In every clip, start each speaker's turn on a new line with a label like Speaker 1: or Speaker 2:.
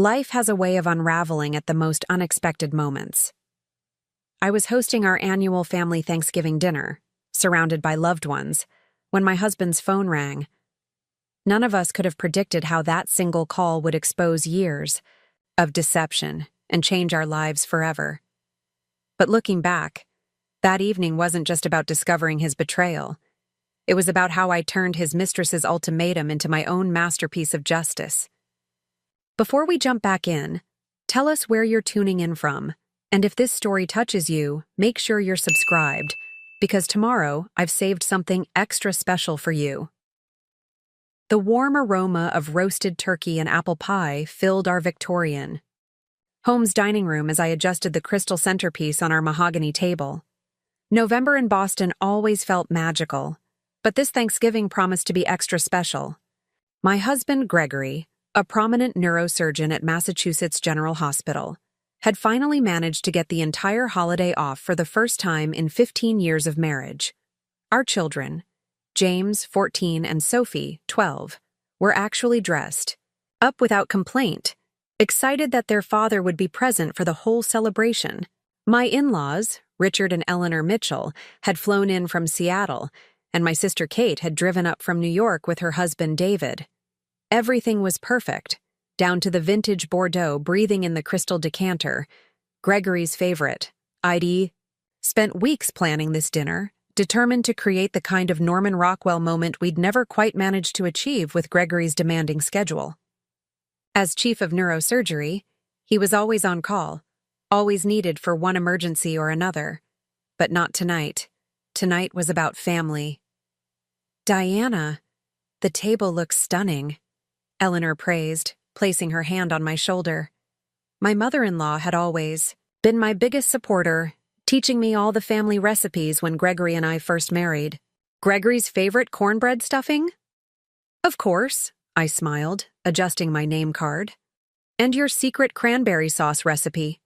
Speaker 1: Life has a way of unraveling at the most unexpected moments. I was hosting our annual family Thanksgiving dinner, surrounded by loved ones, when my husband's phone rang. None of us could have predicted how that single call would expose years of deception and change our lives forever. But looking back, that evening wasn't just about discovering his betrayal. It was about how I turned his mistress's ultimatum into my own masterpiece of justice. Before we jump back in, tell us where you're tuning in from, and if this story touches you, make sure you're subscribed, because tomorrow I've saved something extra special for you. The warm aroma of roasted turkey and apple pie filled our Victorian home's dining room as I adjusted the crystal centerpiece on our mahogany table. November in Boston always felt magical, but this Thanksgiving promised to be extra special. My husband, Gregory, a prominent neurosurgeon at Massachusetts General Hospital, had finally managed to get the entire holiday off for the first time in 15 years of marriage. Our children, James, 14, and Sophie, 12, were actually dressed, up without complaint, excited that their father would be present for the whole celebration. My in-laws, Richard and Eleanor Mitchell, had flown in from Seattle, and my sister Kate had driven up from New York with her husband David. Everything was perfect, down to the vintage Bordeaux breathing in the crystal decanter, Gregory's favorite. I'd spent weeks planning this dinner, determined to create the kind of Norman Rockwell moment we'd never quite managed to achieve with Gregory's demanding schedule. As chief of neurosurgery, he was always on call, always needed for one emergency or another. But not tonight. Tonight was about family. "Diana, the table looks stunning," Eleanor praised, placing her hand on my shoulder. My mother-in-law had always been my biggest supporter, teaching me all the family recipes when Gregory and I first married. "Gregory's favorite cornbread stuffing?" "Of course," I smiled, adjusting my name card. "And your secret cranberry sauce recipe."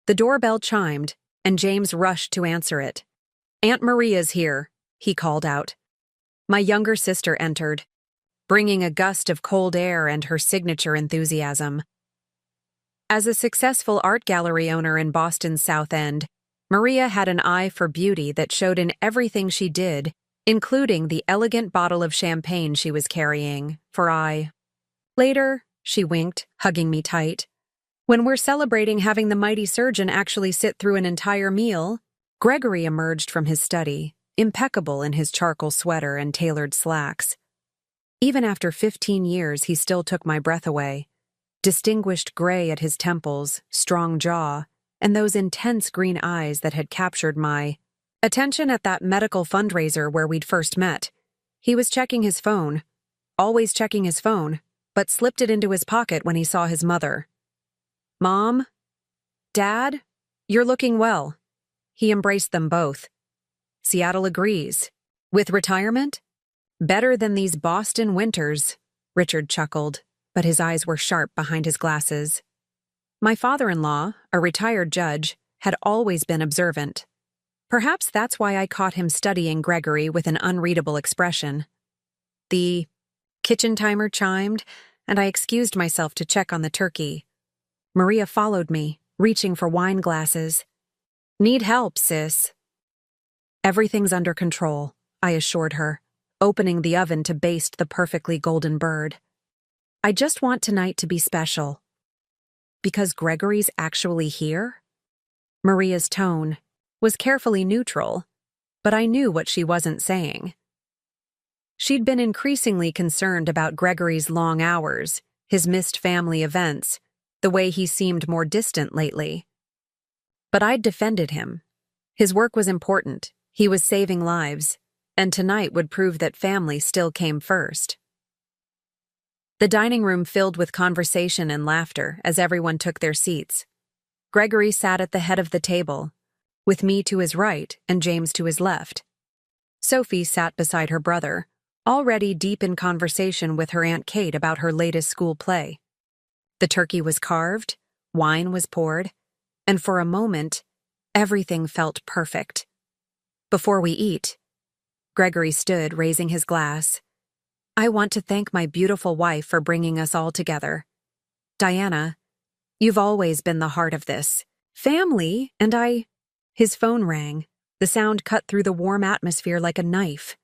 Speaker 1: The doorbell chimed, and James rushed to answer it. "Aunt Maria's here," he called out. My younger sister entered, bringing a gust of cold air and her signature enthusiasm. As a successful art gallery owner in Boston's South End, Maria had an eye for beauty that showed in everything she did, including the elegant bottle of champagne she was carrying, for I. "Later," she winked, hugging me tight. "When we're celebrating having the mighty surgeon actually sit through an entire meal." Gregory emerged from his study, impeccable in his charcoal sweater and tailored slacks. Even after 15 years, he still took my breath away. Distinguished gray at his temples, strong jaw, and those intense green eyes that had captured my attention at that medical fundraiser where we'd first met. He was checking his phone, always checking his phone, but slipped it into his pocket when he saw his mother. "Mom? Dad? You're looking well." He embraced them both. "Seattle agrees. With retirement? Better than these Boston winters," Richard chuckled, but his eyes were sharp behind his glasses. My father-in-law, a retired judge, had always been observant. Perhaps that's why I caught him studying Gregory with an unreadable expression. The kitchen timer chimed, and I excused myself to check on the turkey. Maria followed me, reaching for wine glasses. "Need help, sis?" "Everything's under control," I assured her, opening the oven to baste the perfectly golden bird. "I just want tonight to be special." "Because Gregory's actually here?" Maria's tone was carefully neutral, but I knew what she wasn't saying. She'd been increasingly concerned about Gregory's long hours, his missed family events, the way he seemed more distant lately. But I'd defended him. His work was important, he was saving lives, and tonight would prove that family still came first. The dining room filled with conversation and laughter as everyone took their seats. Gregory sat at the head of the table, with me to his right and James to his left. Sophie sat beside her brother, already deep in conversation with her Aunt Kate about her latest school play. The turkey was carved, wine was poured, and for a moment, everything felt perfect. Before we eat, Gregory stood, raising his glass. "I want to thank my beautiful wife for bringing us all together. Diana, You've always been the heart of this family, and I— His phone rang. The sound cut through the warm atmosphere like a knife.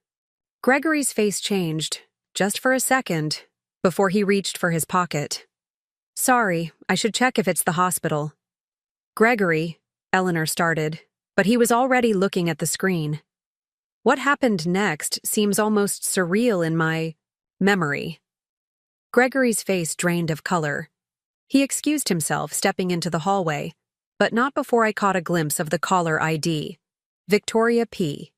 Speaker 1: Gregory's face changed, just for a second, before he reached for his pocket. Sorry, I should check if it's the hospital. Gregory, Eleanor started, but he was already looking at the screen. What happened next seems almost surreal in my memory. Gregory's face drained of color. He excused himself, stepping into the hallway, but not before I caught a glimpse of the caller ID, Victoria P.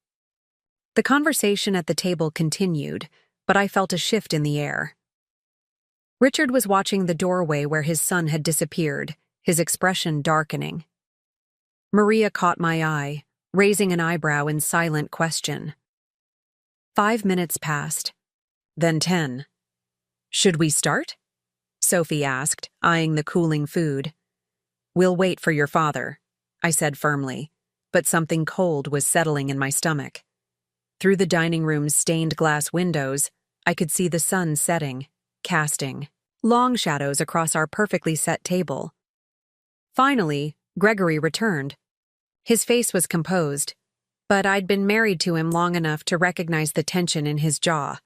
Speaker 1: The conversation at the table continued, but I felt a shift in the air. Richard was watching the doorway where his son had disappeared, his expression darkening. Maria caught my eye, raising an eyebrow in silent question. 5 minutes passed, then 10. Should we start? Sophie asked, eyeing the cooling food. We'll wait for your father, I said firmly, but something cold was settling in my stomach. Through the dining room's stained glass windows, I could see the sun setting, casting long shadows across our perfectly set table. Finally, Gregory returned. His face was composed, but I'd been married to him long enough to recognize the tension in his jaw,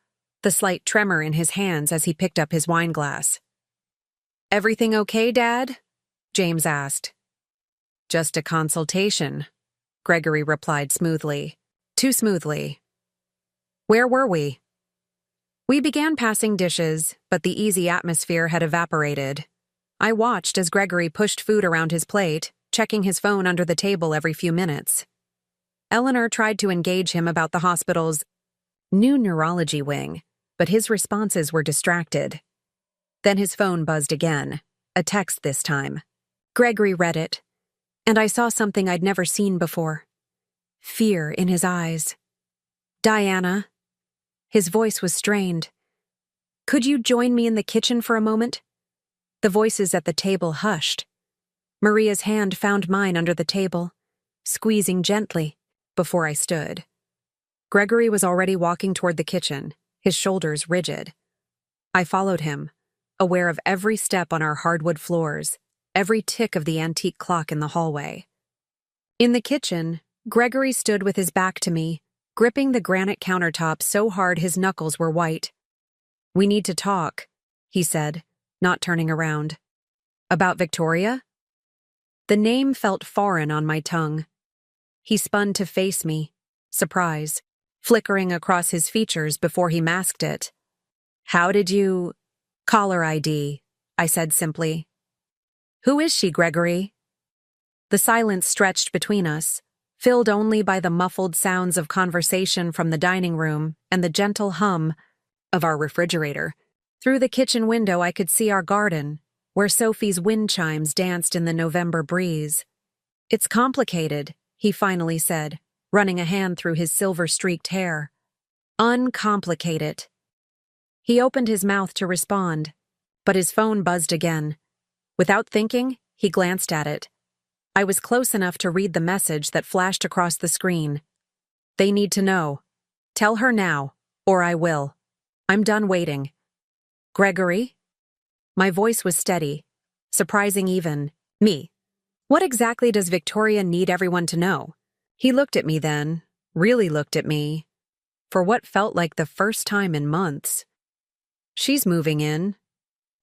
Speaker 1: the slight tremor in his hands as he picked up his wineglass. Everything okay, Dad? James asked. Just a consultation, Gregory replied smoothly. Too smoothly. Where were we? We began passing dishes, but the easy atmosphere had evaporated. I watched as Gregory pushed food around his plate, checking his phone under the table every few minutes. Eleanor tried to engage him about the hospital's new neurology wing, but his responses were distracted. Then his phone buzzed again, a text this time. Gregory read it, and I saw something I'd never seen before. Fear in his eyes. Diana. His voice was strained. Could you join me in the kitchen for a moment? The voices at the table hushed. Maria's hand found mine under the table, squeezing gently, before I stood. Gregory was already walking toward the kitchen, his shoulders rigid. I followed him, aware of every step on our hardwood floors, every tick of the antique clock in the hallway. In the kitchen, Gregory stood with his back to me, gripping the granite countertop so hard his knuckles were white. We need to talk, he said, not turning around. About Victoria? The name felt foreign on my tongue. He spun to face me, surprise, flickering across his features before he masked it. How did you— Caller ID, I said simply. Who is she, Gregory? The silence stretched between us, filled only by the muffled sounds of conversation from the dining room and the gentle hum of our refrigerator. Through the kitchen window I could see our garden, where Sophie's wind chimes danced in the November breeze. It's complicated, he finally said, running a hand through his silver-streaked hair. Uncomplicate it. He opened his mouth to respond, but his phone buzzed again. Without thinking, he glanced at it. I was close enough to read the message that flashed across the screen. They need to know. Tell her now, or I will. I'm done waiting. Gregory? My voice was steady, surprising even me. What exactly does Victoria need everyone to know? He looked at me then, really looked at me, for what felt like the first time in months. She's moving in.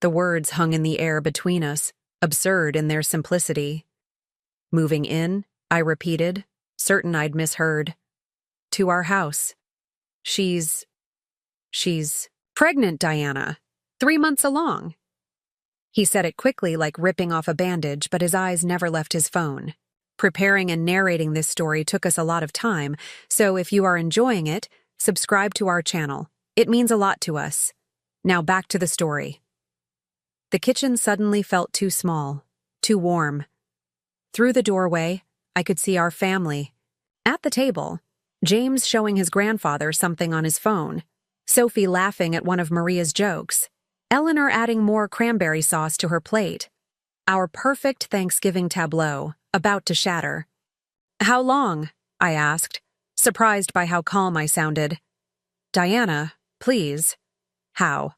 Speaker 1: The words hung in the air between us, absurd in their simplicity. Moving in, I repeated, certain I'd misheard. To our house. She's pregnant, Diana. 3 months along. He said it quickly like ripping off a bandage, but his eyes never left his phone. Preparing and narrating this story took us a lot of time, so if you are enjoying it, subscribe to our channel. It means a lot to us. Now back to the story. The kitchen suddenly felt too small, too warm. Through the doorway, I could see our family. At the table, James showing his grandfather something on his phone, Sophie laughing at one of Maria's jokes, Eleanor adding more cranberry sauce to her plate. Our perfect Thanksgiving tableau, about to shatter. How long? I asked, surprised by how calm I sounded. Diana, please. How?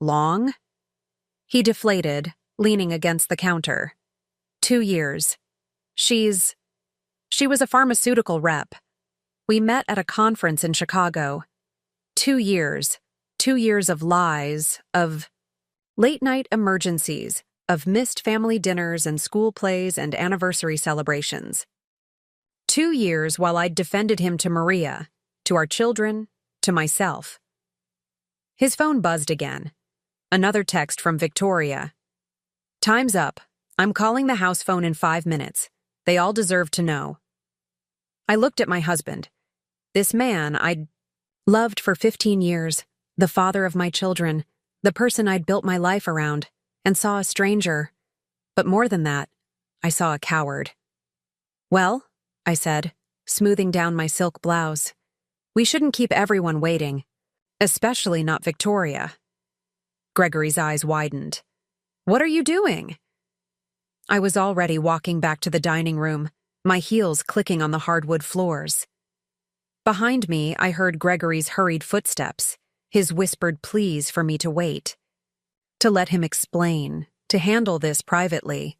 Speaker 1: Long? He deflated, leaning against the counter. 2 years. She was a pharmaceutical rep. We met at a conference in Chicago. 2 years. 2 years of lies, of late-night emergencies, of missed family dinners and school plays and anniversary celebrations. 2 years while I'd defended him to Maria, to our children, to myself. His phone buzzed again. Another text from Victoria. "Time's up. I'm calling the house phone in 5 minutes. They all deserve to know." I looked at my husband. This man I'd loved for 15 years, the father of my children, the person I'd built my life around, and saw a stranger. But more than that, I saw a coward. "Well," I said, smoothing down my silk blouse, "we shouldn't keep everyone waiting, especially not Victoria." Gregory's eyes widened. "What are you doing?" I was already walking back to the dining room, my heels clicking on the hardwood floors. Behind me, I heard Gregory's hurried footsteps, his whispered pleas for me to wait, to let him explain, to handle this privately.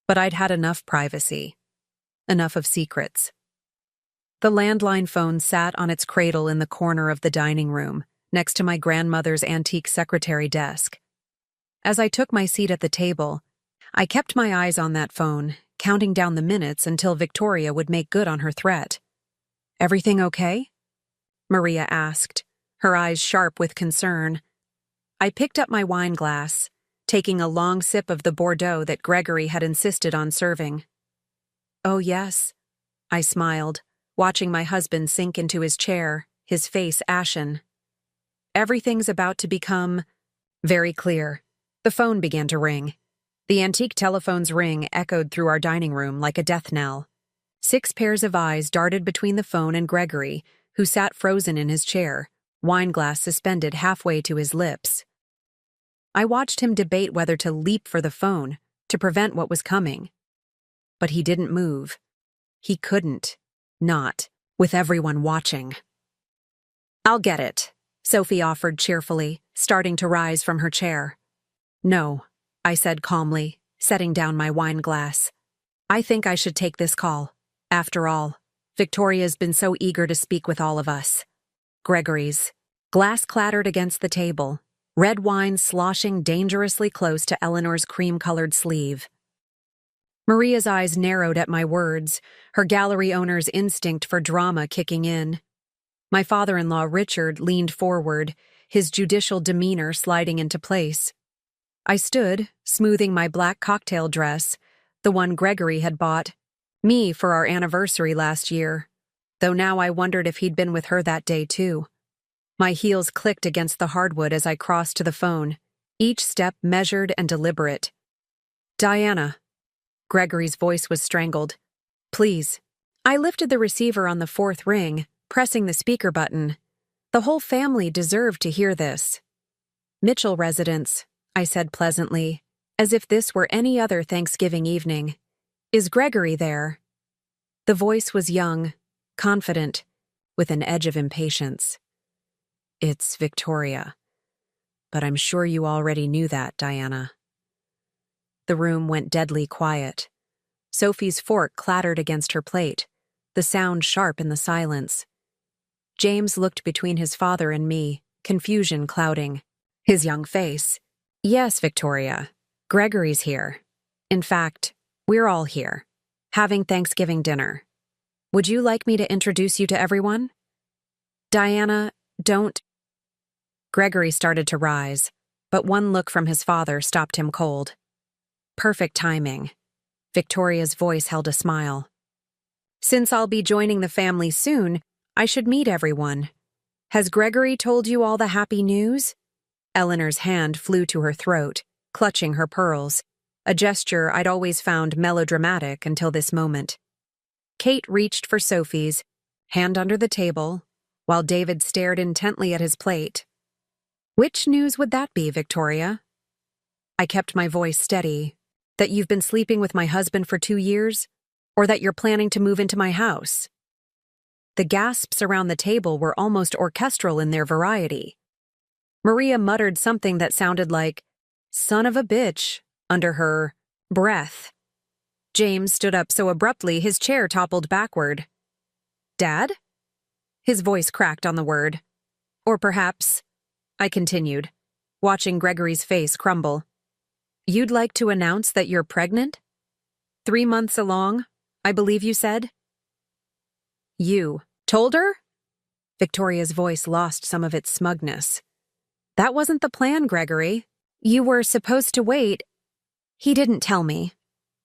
Speaker 1: But I'd had enough privacy, enough of secrets. The landline phone sat on its cradle in the corner of the dining room, next to my grandmother's antique secretary desk. As I took my seat at the table, I kept my eyes on that phone, counting down the minutes until Victoria would make good on her threat. "Everything okay?" Maria asked, her eyes sharp with concern. I picked up my wine glass, taking a long sip of the Bordeaux that Gregory had insisted on serving. "Oh, yes," I smiled, watching my husband sink into his chair, his face ashen. "Everything's about to become very clear." The phone began to ring. The antique telephone's ring echoed through our dining room like a death knell. 6 pairs of eyes darted between the phone and Gregory, who sat frozen in his chair, wineglass suspended halfway to his lips. I watched him debate whether to leap for the phone, to prevent what was coming. But he didn't move. He couldn't. Not with everyone watching. "I'll get it," Sophie offered cheerfully, starting to rise from her chair. "No," I said calmly, setting down my wine glass. "I think I should take this call. After all, Victoria's been so eager to speak with all of us." Gregory's glass clattered against the table, red wine sloshing dangerously close to Eleanor's cream-colored sleeve. Maria's eyes narrowed at my words, her gallery owner's instinct for drama kicking in. My father-in-law Richard leaned forward, his judicial demeanor sliding into place. I stood, smoothing my black cocktail dress, the one Gregory had bought me for our anniversary last year, though now I wondered if he'd been with her that day too. My heels clicked against the hardwood as I crossed to the phone, each step measured and deliberate. "Diana." Gregory's voice was strangled. "Please." I lifted the receiver on the 4th ring, pressing the speaker button. The whole family deserved to hear this. "Mitchell residence," I said pleasantly, as if this were any other Thanksgiving evening. "Is Gregory there?" The voice was young, confident, with an edge of impatience. "It's Victoria. But I'm sure you already knew that, Diana." The room went deadly quiet. Sophie's fork clattered against her plate, the sound sharp in the silence. James looked between his father and me, confusion clouding his young face. "Yes, Victoria. Gregory's here. In fact, we're all here, having Thanksgiving dinner. Would you like me to introduce you to everyone?" "Diana, don't—" Gregory started to rise, but one look from his father stopped him cold. Perfect timing. Victoria's voice held a smile. "Since I'll be joining the family soon, I should meet everyone. Has Gregory told you all the happy news?" Eleanor's hand flew to her throat, clutching her pearls, a gesture I'd always found melodramatic until this moment. Kate reached for Sophie's, hand under the table, while David stared intently at his plate. "Which news would that be, Victoria?" I kept my voice steady. "That you've been sleeping with my husband for 2 years? Or that you're planning to move into my house?" The gasps around the table were almost orchestral in their variety. Maria muttered something that sounded like, "Son of a bitch," under her breath. James stood up so abruptly his chair toppled backward. "Dad?" His voice cracked on the word. "Or perhaps," I continued, watching Gregory's face crumble, "you'd like to announce that you're pregnant? 3 months along, I believe you said?" "You told her?" Victoria's voice lost some of its smugness. "That wasn't the plan, Gregory. You were supposed to wait." "He didn't tell me,"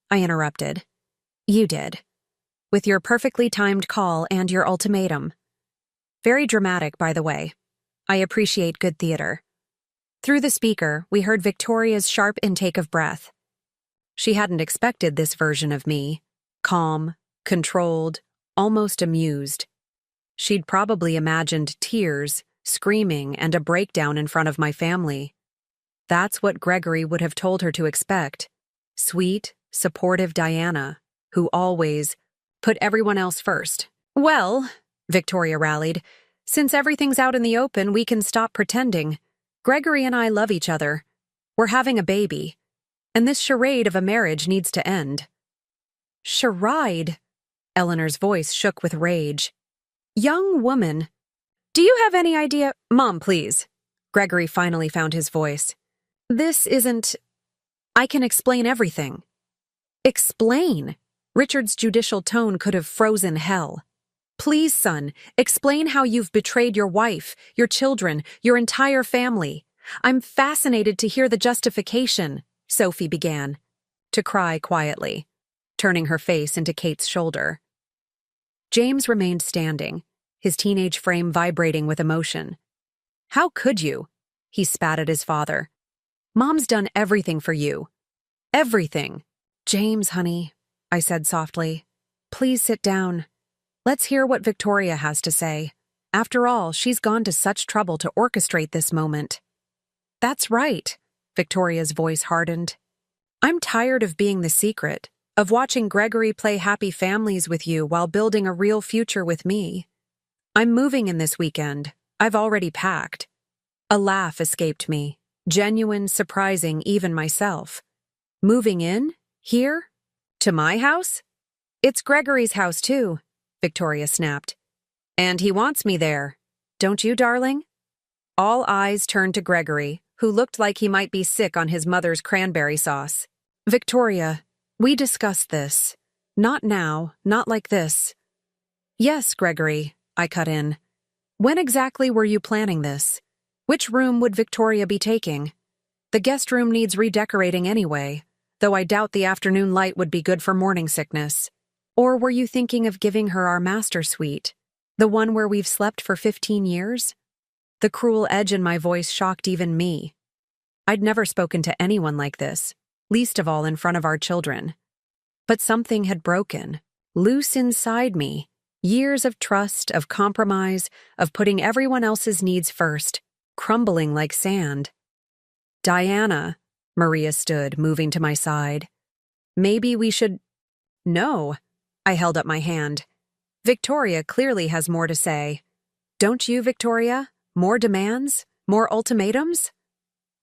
Speaker 1: I interrupted. "You did. With your perfectly timed call and your ultimatum. Very dramatic, by the way. I appreciate good theater." Through the speaker, we heard Victoria's sharp intake of breath. She hadn't expected this version of me. Calm, controlled, almost amused. She'd probably imagined tears, screaming, and a breakdown in front of my family. That's what Gregory would have told her to expect. Sweet, supportive Diana, who always put everyone else first. "Well," Victoria rallied, "since everything's out in the open, we can stop pretending. Gregory and I love each other. We're having a baby. And this charade of a marriage needs to end." "Charade?" Eleanor's voice shook with rage. "Young woman, do you have any idea—" "Mom, please." Gregory finally found his voice. "This isn't— I can explain everything." "Explain?" Richard's judicial tone could have frozen hell. "Please, son, explain how you've betrayed your wife, your children, your entire family. I'm fascinated to hear the justification," Sophie began, to cry quietly, turning her face into Kate's shoulder. James remained standing, his teenage frame vibrating with emotion. "How could you?" He spat at his father. "Mom's done everything for you. Everything." "James, honey," I said softly, "please sit down. Let's hear what Victoria has to say. After all, she's gone to such trouble to orchestrate this moment." "That's right," Victoria's voice hardened. "I'm tired of being the secret, of watching Gregory play happy families with you while building a real future with me. I'm moving in this weekend. I've already packed." A laugh escaped me, genuine, surprising even myself. "Moving in? Here? To my house?" "It's Gregory's house, too," Victoria snapped. "And he wants me there. Don't you, darling?" All eyes turned to Gregory, who looked like he might be sick on his mother's cranberry sauce. "Victoria, we discussed this. Not now, not like this." "Yes, Gregory," I cut in. "When exactly were you planning this? Which room would Victoria be taking? The guest room needs redecorating anyway, though I doubt the afternoon light would be good for morning sickness. Or were you thinking of giving her our master suite, the one where we've slept for 15 years? The cruel edge in my voice shocked even me. I'd never spoken to anyone like this, least of all in front of our children. But something had broken, loose inside me. Years of trust, of compromise, of putting everyone else's needs first, crumbling like sand. "Diana," Maria stood, moving to my side. "Maybe we should—" "No," I held up my hand. "Victoria clearly has more to say. Don't you, Victoria? More demands? More ultimatums?"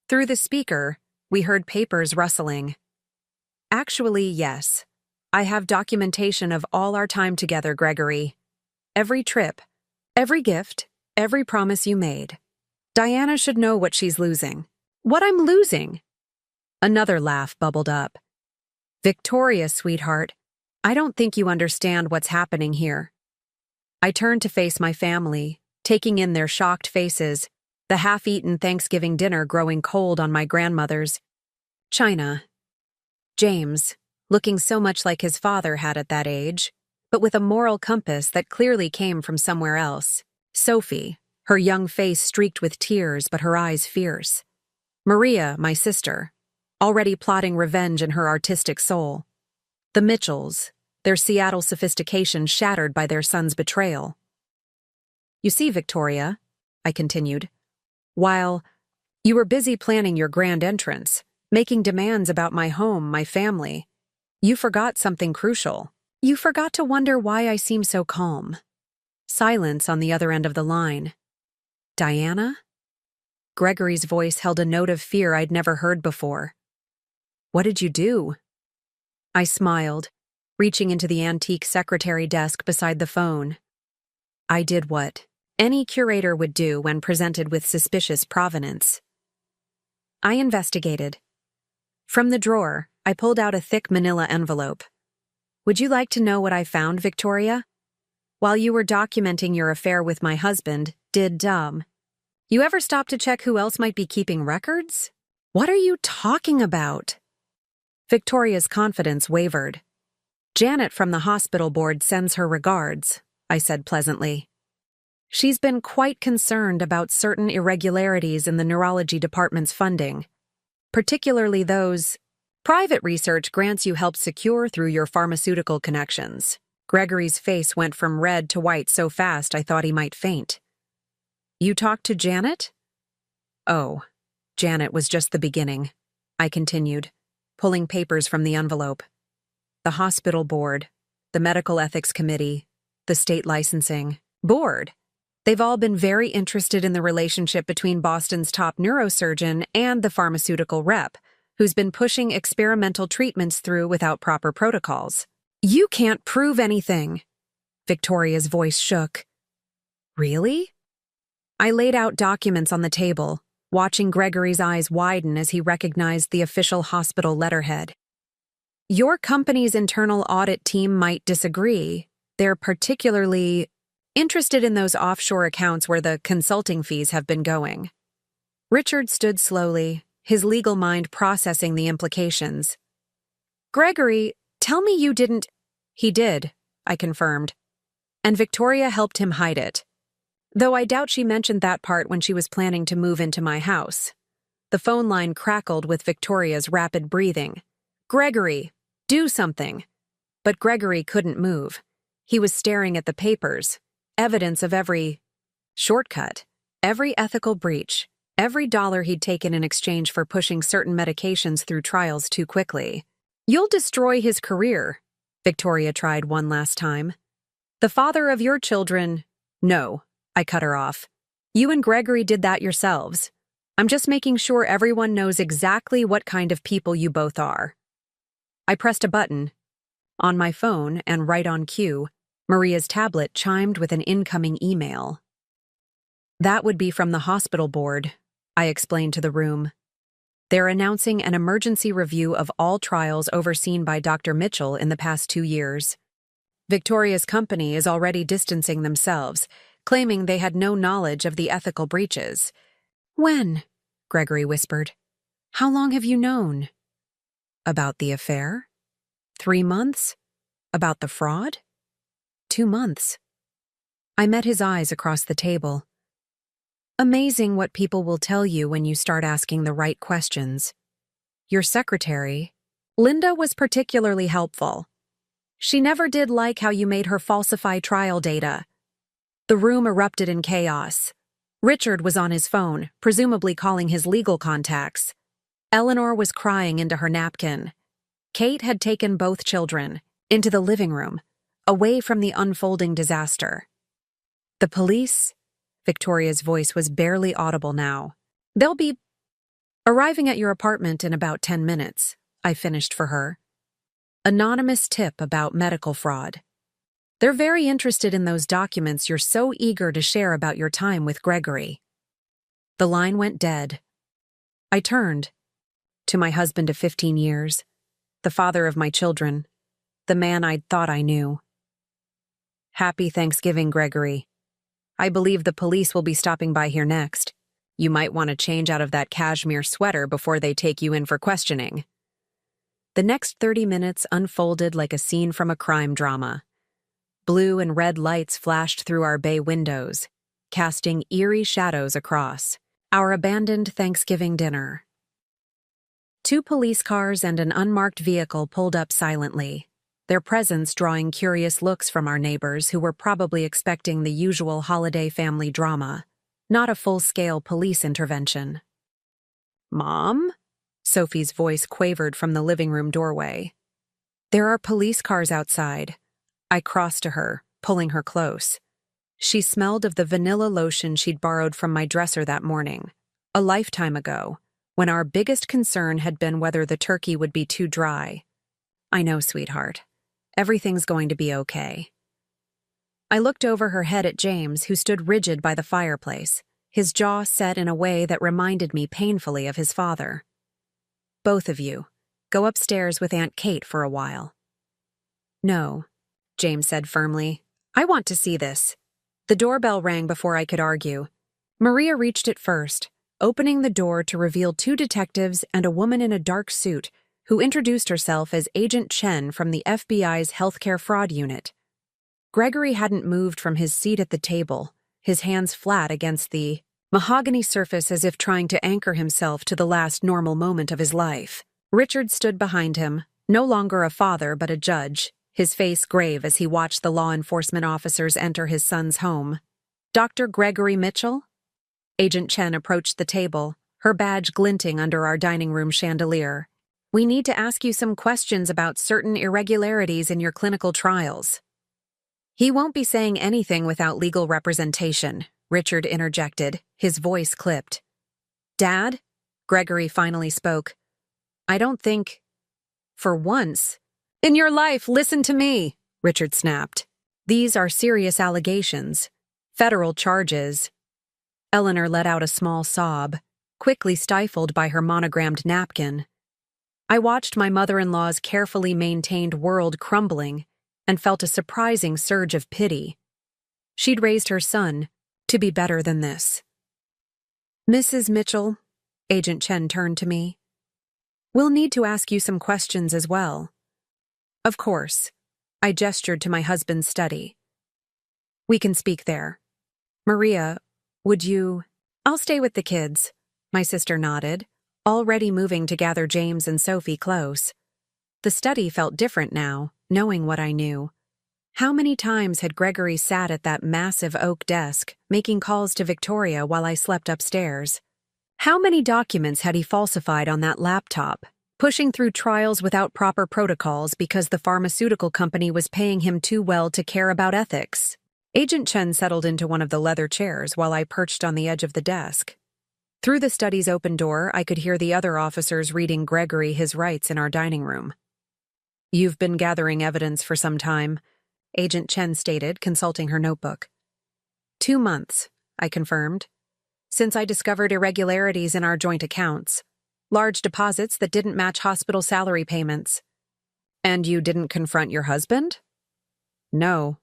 Speaker 1: Through the speaker, we heard papers rustling. "Actually, yes. I have documentation of all our time together, Gregory. Every trip, every gift, every promise you made. Diana should know what she's losing." "What I'm losing?" Another laugh bubbled up. "Victoria, sweetheart, I don't think you understand what's happening here." I turned to face my family, taking in their shocked faces, the half-eaten Thanksgiving dinner growing cold on my grandmother's china. James, looking so much like his father had at that age, but with a moral compass that clearly came from somewhere else. Sophie, her young face streaked with tears but her eyes fierce. Maria, my sister, already plotting revenge in her artistic soul. The Mitchells, their Seattle sophistication shattered by their son's betrayal. "You see, Victoria," I continued, "while you were busy planning your grand entrance, making demands about my home, my family, you forgot something crucial. You forgot to wonder why I seem so calm." Silence on the other end of the line. "Diana?" Gregory's voice held a note of fear I'd never heard before. What did you do? I smiled, reaching into the antique secretary desk beside the phone. I did what any curator would do when presented with suspicious provenance. I investigated. From the drawer, I pulled out a thick manila envelope. Would you like to know what I found, Victoria? While you were documenting your affair with my husband, you ever stop to check who else might be keeping records? What are you talking about? Victoria's confidence wavered. Janet from the hospital board sends her regards, I said pleasantly. She's been quite concerned about certain irregularities in the neurology department's funding, particularly those private research grants you helped secure through your pharmaceutical connections. Gregory's face went from red to white so fast I thought he might faint. You talked to Janet? Oh, Janet was just the beginning, I continued, pulling papers from the envelope. The hospital board, the medical ethics committee, the state licensing board. They've all been very interested in the relationship between Boston's top neurosurgeon and the pharmaceutical rep, who's been pushing experimental treatments through without proper protocols. You can't prove anything. Victoria's voice shook. Really? I laid out documents on the table, watching Gregory's eyes widen as he recognized the official hospital letterhead. Your company's internal audit team might disagree. They're particularly interested in those offshore accounts where the consulting fees have been going. Richard stood slowly, his legal mind processing the implications. Gregory, tell me you didn't— He did, I confirmed. And Victoria helped him hide it. Though I doubt she mentioned that part when she was planning to move into my house. The phone line crackled with Victoria's rapid breathing. Gregory, do something. But Gregory couldn't move. He was staring at the papers, evidence of every shortcut, every ethical breach, every dollar he'd taken in exchange for pushing certain medications through trials too quickly. You'll destroy his career, Victoria tried one last time. The father of your children— No, I cut her off. You and Gregory did that yourselves. I'm just making sure everyone knows exactly what kind of people you both are. I pressed a button. On my phone, and right on cue, Maria's tablet chimed with an incoming email. That would be from the hospital board, I explained to the room. They're announcing an emergency review of all trials overseen by Dr. Mitchell in the past 2 years. Victoria's company is already distancing themselves, claiming they had no knowledge of the ethical breaches. When? Gregory whispered. How long have you known? About the affair? 3 months? About the fraud? 2 months. I met his eyes across the table. Amazing what people will tell you when you start asking the right questions. Your secretary, Linda, was particularly helpful. She never did like how you made her falsify trial data. The room erupted in chaos. Richard was on his phone, presumably calling his legal contacts. Eleanor was crying into her napkin. Kate had taken both children into the living room, away from the unfolding disaster. The police? Victoria's voice was barely audible now. They'll be arriving at your apartment in about 10 minutes, I finished for her. Anonymous tip about medical fraud. They're very interested in those documents you're so eager to share about your time with Gregory. The line went dead. I turned to my husband of 15 years, the father of my children, the man I'd thought I knew. Happy Thanksgiving, Gregory. I believe the police will be stopping by here next. You might want to change out of that cashmere sweater before they take you in for questioning. The next 30 minutes unfolded like a scene from a crime drama. Blue and red lights flashed through our bay windows, casting eerie shadows across our abandoned Thanksgiving dinner. 2 police cars and an unmarked vehicle pulled up silently, their presence drawing curious looks from our neighbors who were probably expecting the usual holiday family drama, not a full-scale police intervention. Mom? Sophie's voice quavered from the living room doorway. There are police cars outside. I crossed to her, pulling her close. She smelled of the vanilla lotion she'd borrowed from my dresser that morning, a lifetime ago, when our biggest concern had been whether the turkey would be too dry. I know, sweetheart. Everything's going to be okay. I looked over her head at James, who stood rigid by the fireplace, his jaw set in a way that reminded me painfully of his father. Both of you, go upstairs with Aunt Kate for a while. No, James said firmly. I want to see this. The doorbell rang before I could argue. Maria reached it first, opening the door to reveal 2 detectives and a woman in a dark suit who introduced herself as Agent Chen from the FBI's Healthcare Fraud Unit. Gregory hadn't moved from his seat at the table, his hands flat against the mahogany surface as if trying to anchor himself to the last normal moment of his life. Richard stood behind him, no longer a father but a judge, his face grave as he watched the law enforcement officers enter his son's home. Dr. Gregory Mitchell? Agent Chen approached the table, her badge glinting under our dining room chandelier. We need to ask you some questions about certain irregularities in your clinical trials. He won't be saying anything without legal representation, Richard interjected, his voice clipped. Dad? Gregory finally spoke. I don't think... For once... In your life, listen to me, Richard snapped. These are serious allegations. Federal charges. Eleanor let out a small sob, quickly stifled by her monogrammed napkin. I watched my mother-in-law's carefully maintained world crumbling and felt a surprising surge of pity. She'd raised her son to be better than this. Mrs. Mitchell, Agent Chen turned to me. We'll need to ask you some questions as well. Of course. I gestured to my husband's study. We can speak there. Maria, would you... I'll stay with the kids, my sister nodded, already moving to gather James and Sophie close. The study felt different now, knowing what I knew. How many times had Gregory sat at that massive oak desk, making calls to Victoria while I slept upstairs? How many documents had he falsified on that laptop, pushing through trials without proper protocols because the pharmaceutical company was paying him too well to care about ethics? Agent Chen settled into one of the leather chairs while I perched on the edge of the desk. Through the study's open door, I could hear the other officers reading Gregory his rights in our dining room. You've been gathering evidence for some time, Agent Chen stated, consulting her notebook. 2 months, I confirmed, since I discovered irregularities in our joint accounts. Large deposits that didn't match hospital salary payments. And you didn't confront your husband? No.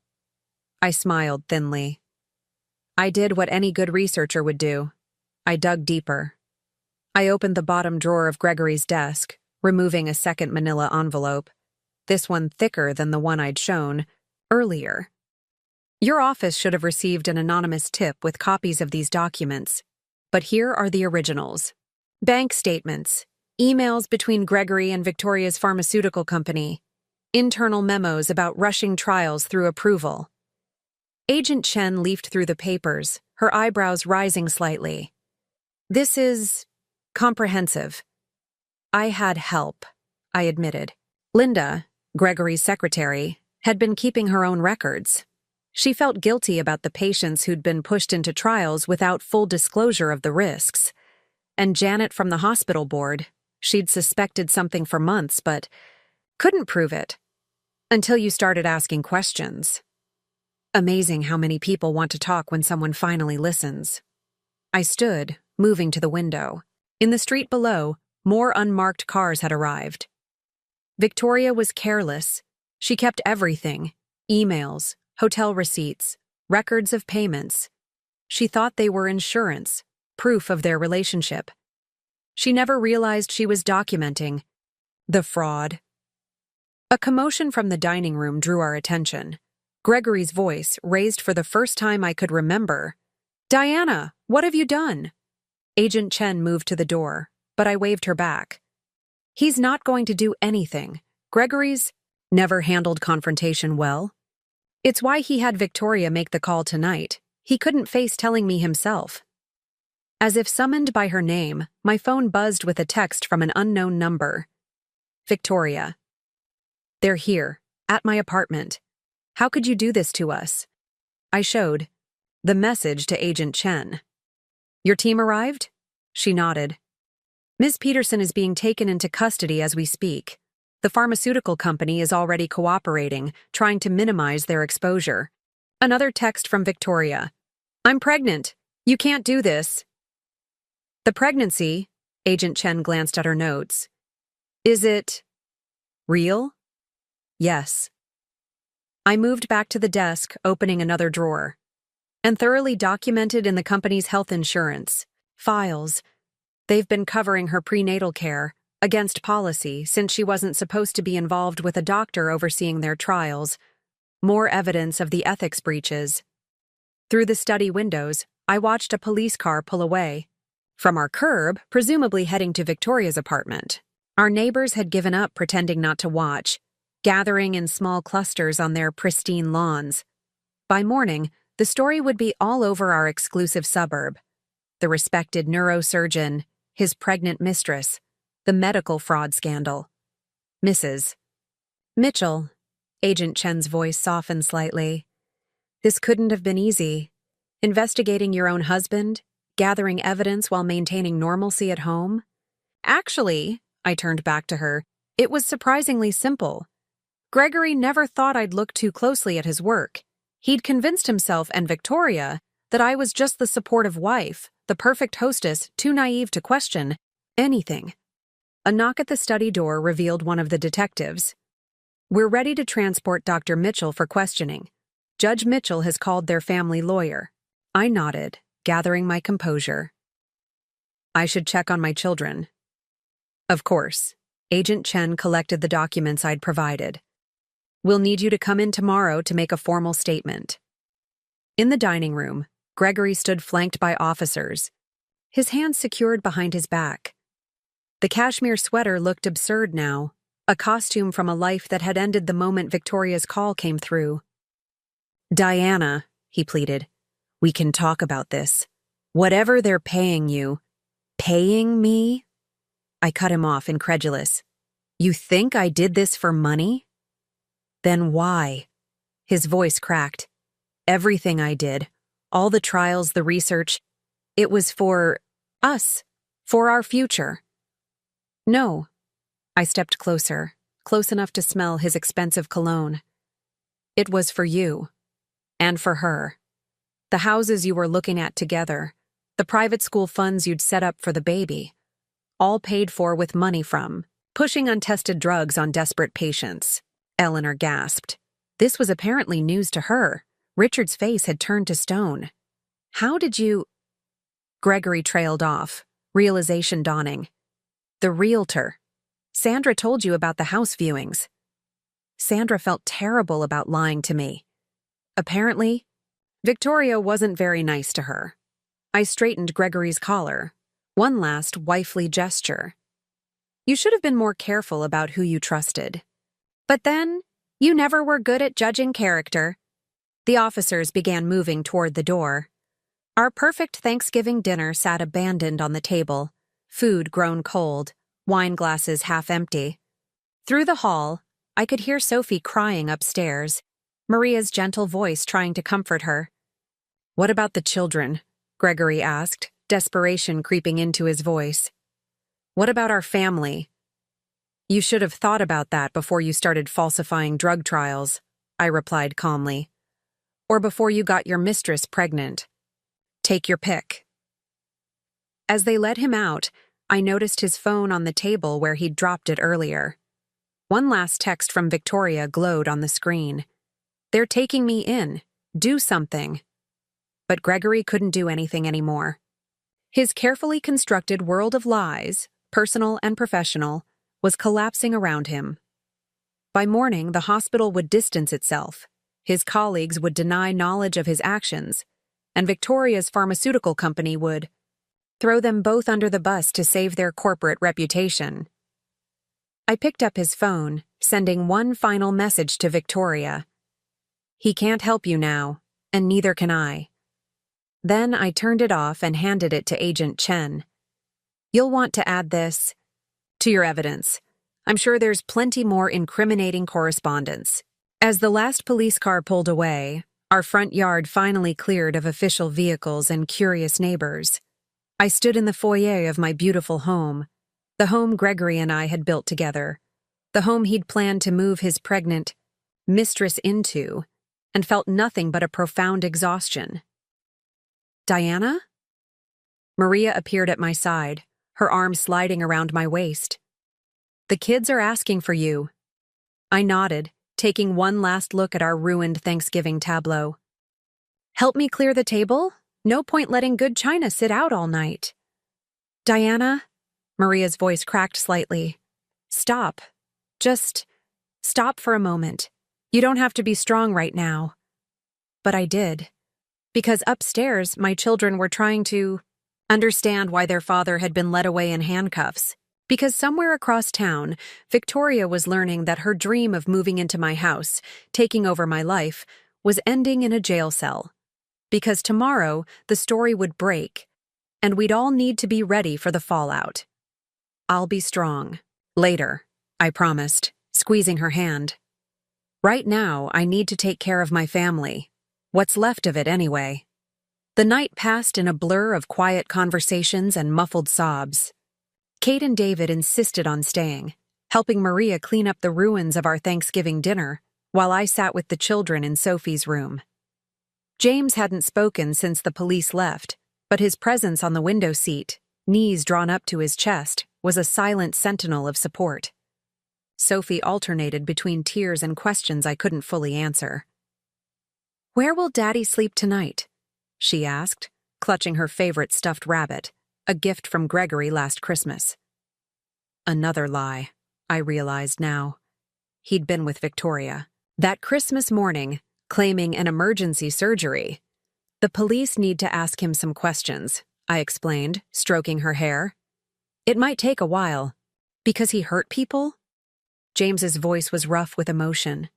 Speaker 1: I smiled thinly. I did what any good researcher would do. I dug deeper. I opened the bottom drawer of Gregory's desk, removing a second manila envelope, this one thicker than the one I'd shown earlier. Your office should have received an anonymous tip with copies of these documents, but here are the originals. Bank statements, emails between Gregory and Victoria's pharmaceutical company, internal memos about rushing trials through approval. Agent Chen leafed through the papers, her eyebrows rising slightly. This is comprehensive. I had help, I admitted. Linda, Gregory's secretary, had been keeping her own records. She felt guilty about the patients who'd been pushed into trials without full disclosure of the risks. And Janet from the hospital board, she'd suspected something for months, but couldn't prove it. Until you started asking questions. Amazing how many people want to talk when someone finally listens. I stood, moving to the window. In the street below, more unmarked cars had arrived. Victoria was careless. She kept everything: emails, hotel receipts, records of payments. She thought they were insurance, proof of their relationship. She never realized she was documenting the fraud. A commotion from the dining room drew our attention. Gregory's voice, raised for the first time I could remember. Diana, what have you done? Agent Chen moved to the door, but I waved her back. He's not going to do anything. Gregory's never handled confrontation well. It's why he had Victoria make the call tonight. He couldn't face telling me himself. As if summoned by her name, my phone buzzed with a text from an unknown number. Victoria. They're here, at my apartment. How could you do this to us? I showed the message to Agent Chen. Your team arrived? She nodded. Ms. Peterson is being taken into custody as we speak. The pharmaceutical company is already cooperating, trying to minimize their exposure. Another text from Victoria. I'm pregnant. You can't do this. The pregnancy, Agent Chen glanced at her notes. Is it real? Yes. I moved back to the desk, opening another drawer. And thoroughly documented in the company's health insurance files. They've been covering her prenatal care, against policy, since she wasn't supposed to be involved with a doctor overseeing their trials. More evidence of the ethics breaches. Through the study windows, I watched a police car pull away. From our curb, presumably heading to Victoria's apartment. Our neighbors had given up pretending not to watch, gathering in small clusters on their pristine lawns. By morning, the story would be all over our exclusive suburb. The respected neurosurgeon, his pregnant mistress, the medical fraud scandal. Mrs. Mitchell, Agent Chen's voice softened slightly. This couldn't have been easy. Investigating your own husband, gathering evidence while maintaining normalcy at home. Actually, I turned back to her, it was surprisingly simple. Gregory never thought I'd look too closely at his work. He'd convinced himself and Victoria that I was just the supportive wife, the perfect hostess, too naive to question anything. A knock at the study door revealed one of the detectives. We're ready to transport Dr. Mitchell for questioning. Judge Mitchell has called their family lawyer. I nodded, gathering my composure. I should check on my children. Of course. Agent Chen collected the documents I'd provided. We'll need you to come in tomorrow to make a formal statement. In the dining room, Gregory stood flanked by officers, his hands secured behind his back. The cashmere sweater looked absurd now, a costume from a life that had ended the moment Victoria's call came through. Diana, he pleaded, we can talk about this. Whatever they're paying you. Paying me? I cut him off, incredulous. You think I did this for money? Then why? His voice cracked. Everything I did, all the trials, the research, it was for us, for our future. No. I stepped closer, close enough to smell his expensive cologne. It was for you. And for her. The houses you were looking at together, the private school funds you'd set up for the baby, all paid for with money from pushing untested drugs on desperate patients. Eleanor gasped. This was apparently news to her. Richard's face had turned to stone. How did you... Gregory trailed off, realization dawning. The realtor. Sandra told you about the house viewings. Sandra felt terrible about lying to me. Apparently, Victoria wasn't very nice to her. I straightened Gregory's collar. One last wifely gesture. You should have been more careful about who you trusted. But then, you never were good at judging character. The officers began moving toward the door. Our perfect Thanksgiving dinner sat abandoned on the table, food grown cold, wine glasses half empty. Through the hall, I could hear Sophie crying upstairs, Maria's gentle voice trying to comfort her. What about the children? Gregory asked, desperation creeping into his voice. What about our family? You should have thought about that before you started falsifying drug trials, I replied calmly. Or before you got your mistress pregnant. Take your pick. As they let him out, I noticed his phone on the table where he'd dropped it earlier. One last text from Victoria glowed on the screen. They're taking me in. Do something. But Gregory couldn't do anything anymore. His carefully constructed world of lies, personal and professional, was collapsing around him. By morning, the hospital would distance itself. His colleagues would deny knowledge of his actions, and Victoria's pharmaceutical company would throw them both under the bus to save their corporate reputation. I picked up his phone, sending one final message to Victoria. He can't help you now, and neither can I. Then I turned it off and handed it to Agent Chen. You'll want to add this to your evidence. I'm sure there's plenty more incriminating correspondence. As the last police car pulled away, our front yard finally cleared of official vehicles and curious neighbors. I stood in the foyer of my beautiful home, The home Gregory and I had built together. The home he'd planned to move his pregnant mistress into, and felt nothing but a profound exhaustion. Diana? Maria appeared at my side, her arm sliding around my waist. The kids are asking for you. I nodded, taking one last look at our ruined Thanksgiving tableau. Help me clear the table? No point letting good china sit out all night. Diana? Maria's voice cracked slightly. Stop. Just stop for a moment. You don't have to be strong right now. But I did. Because upstairs, my children were trying to understand why their father had been led away in handcuffs. Because somewhere across town, Victoria was learning that her dream of moving into my house, taking over my life, was ending in a jail cell. Because tomorrow, the story would break, and we'd all need to be ready for the fallout. I'll be strong. Later, I promised, squeezing her hand. Right now, I need to take care of my family. What's left of it, anyway. The night passed in a blur of quiet conversations and muffled sobs. Kate and David insisted on staying, helping Maria clean up the ruins of our Thanksgiving dinner, while I sat with the children in Sophie's room. James hadn't spoken since the police left, but his presence on the window seat, knees drawn up to his chest, was a silent sentinel of support. Sophie alternated between tears and questions I couldn't fully answer. "Where will Daddy sleep tonight?" she asked, clutching her favorite stuffed rabbit, a gift from Gregory last Christmas. Another lie, I realized now. He'd been with Victoria. That Christmas morning, claiming an emergency surgery. The police need to ask him some questions, I explained, stroking her hair. It might take a while. Because he hurt people? James's voice was rough with emotion.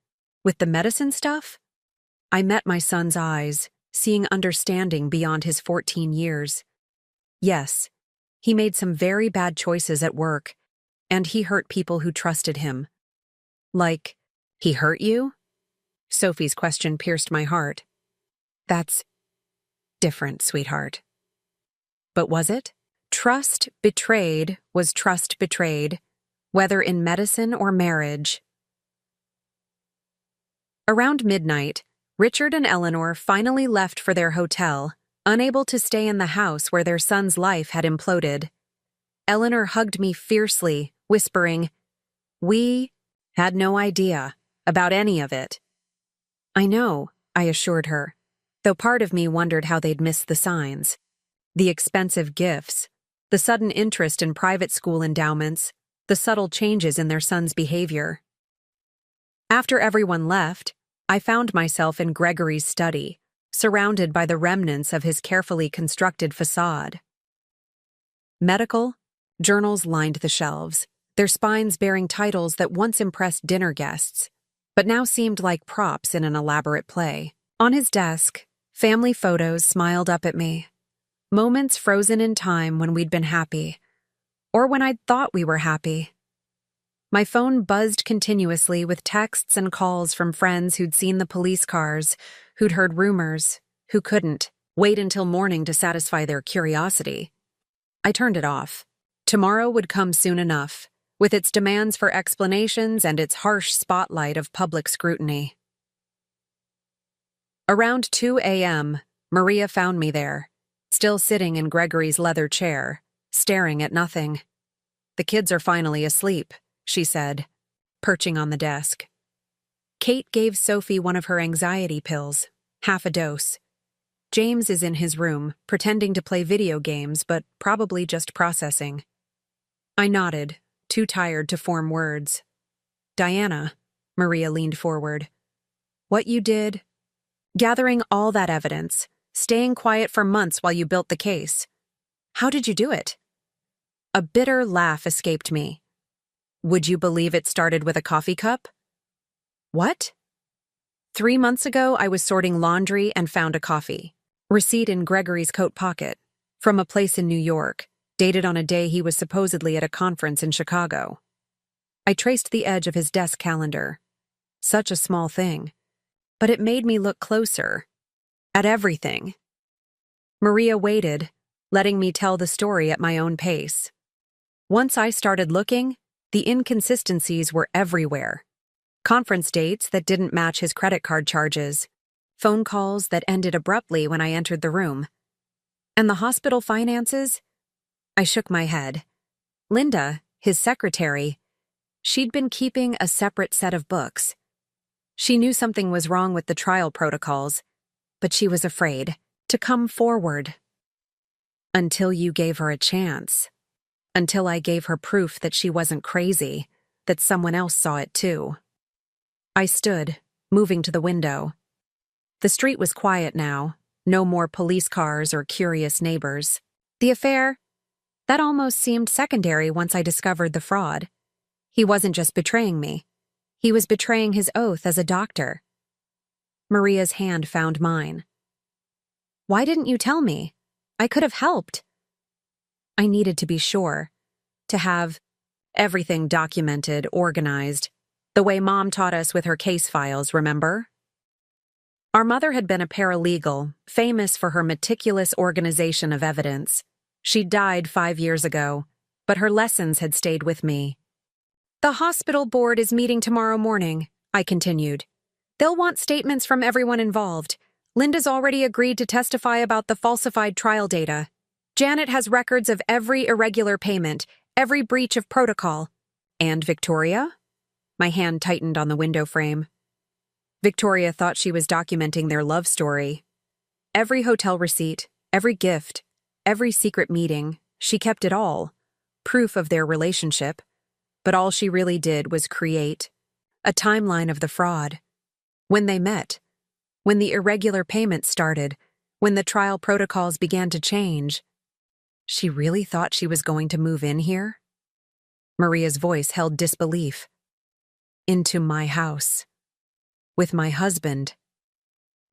Speaker 1: With the medicine stuff? I met my son's eyes, seeing understanding beyond his 14 years. Yes, he made some very bad choices at work, and he hurt people who trusted him. Like, he hurt you? Sophie's question pierced my heart. That's different, sweetheart. But was it? Trust betrayed was trust betrayed, whether in medicine or marriage. Around midnight, Richard and Eleanor finally left for their hotel, unable to stay in the house where their son's life had imploded. Eleanor hugged me fiercely, whispering, "We had no idea about any of it." "I know," I assured her, though part of me wondered how they'd missed the signs. The expensive gifts, the sudden interest in private school endowments, the subtle changes in their son's behavior. After everyone left, I found myself in Gregory's study, surrounded by the remnants of his carefully constructed facade. Medical journals lined the shelves, their spines bearing titles that once impressed dinner guests, but now seemed like props in an elaborate play. On his desk, family photos smiled up at me. Moments frozen in time when we'd been happy, or when I'd thought we were happy. My phone buzzed continuously with texts and calls from friends who'd seen the police cars, who'd heard rumors, who couldn't wait until morning to satisfy their curiosity. I turned it off. Tomorrow would come soon enough, with its demands for explanations and its harsh spotlight of public scrutiny. Around 2 a.m., Maria found me there, still sitting in Gregory's leather chair, staring at nothing. "The kids are finally asleep," she said, perching on the desk. Kate gave Sophie one of her anxiety pills, half a dose. James is in his room, pretending to play video games, but probably just processing. I nodded, too tired to form words. "Diana," Maria leaned forward. "What you did? Gathering all that evidence, staying quiet for months while you built the case. How did you do it?" A bitter laugh escaped me. "Would you believe it started with a coffee cup?" "What?" 3 months ago, I was sorting laundry and found a coffee. Receipt in Gregory's coat pocket, from a place in New York, dated on a day he was supposedly at a conference in Chicago. I traced the edge of his desk calendar. Such a small thing. But it made me look closer. At everything. Maria waited, letting me tell the story at my own pace. Once I started looking, the inconsistencies were everywhere. Conference dates that didn't match his credit card charges, phone calls that ended abruptly when I entered the room. And the hospital finances? I shook my head. Linda, his secretary, she'd been keeping a separate set of books. She knew something was wrong with the trial protocols, but she was afraid to come forward. Until you gave her a chance. Until I gave her proof that she wasn't crazy, that someone else saw it too. I stood, moving to the window. The street was quiet now, no more police cars or curious neighbors. The affair, that almost seemed secondary once I discovered the fraud. He wasn't just betraying me. He was betraying his oath as a doctor. Maria's hand found mine. Why didn't you tell me? I could have helped. I needed to be sure, to have everything documented, organized, the way Mom taught us with her case files, remember? Our mother had been a paralegal, famous for her meticulous organization of evidence. She'd died 5 years ago, but her lessons had stayed with me. The hospital board is meeting tomorrow morning, I continued. They'll want statements from everyone involved. Linda's already agreed to testify about the falsified trial data. Janet has records of every irregular payment, every breach of protocol. And Victoria? My hand tightened on the window frame. Victoria thought she was documenting their love story. Every hotel receipt, every gift, every secret meeting, she kept it all. Proof of their relationship. But all she really did was create a timeline of the fraud. When they met, when the irregular payments started, when the trial protocols began to change. She really thought she was going to move in here? Maria's voice held disbelief. Into my house. With my husband.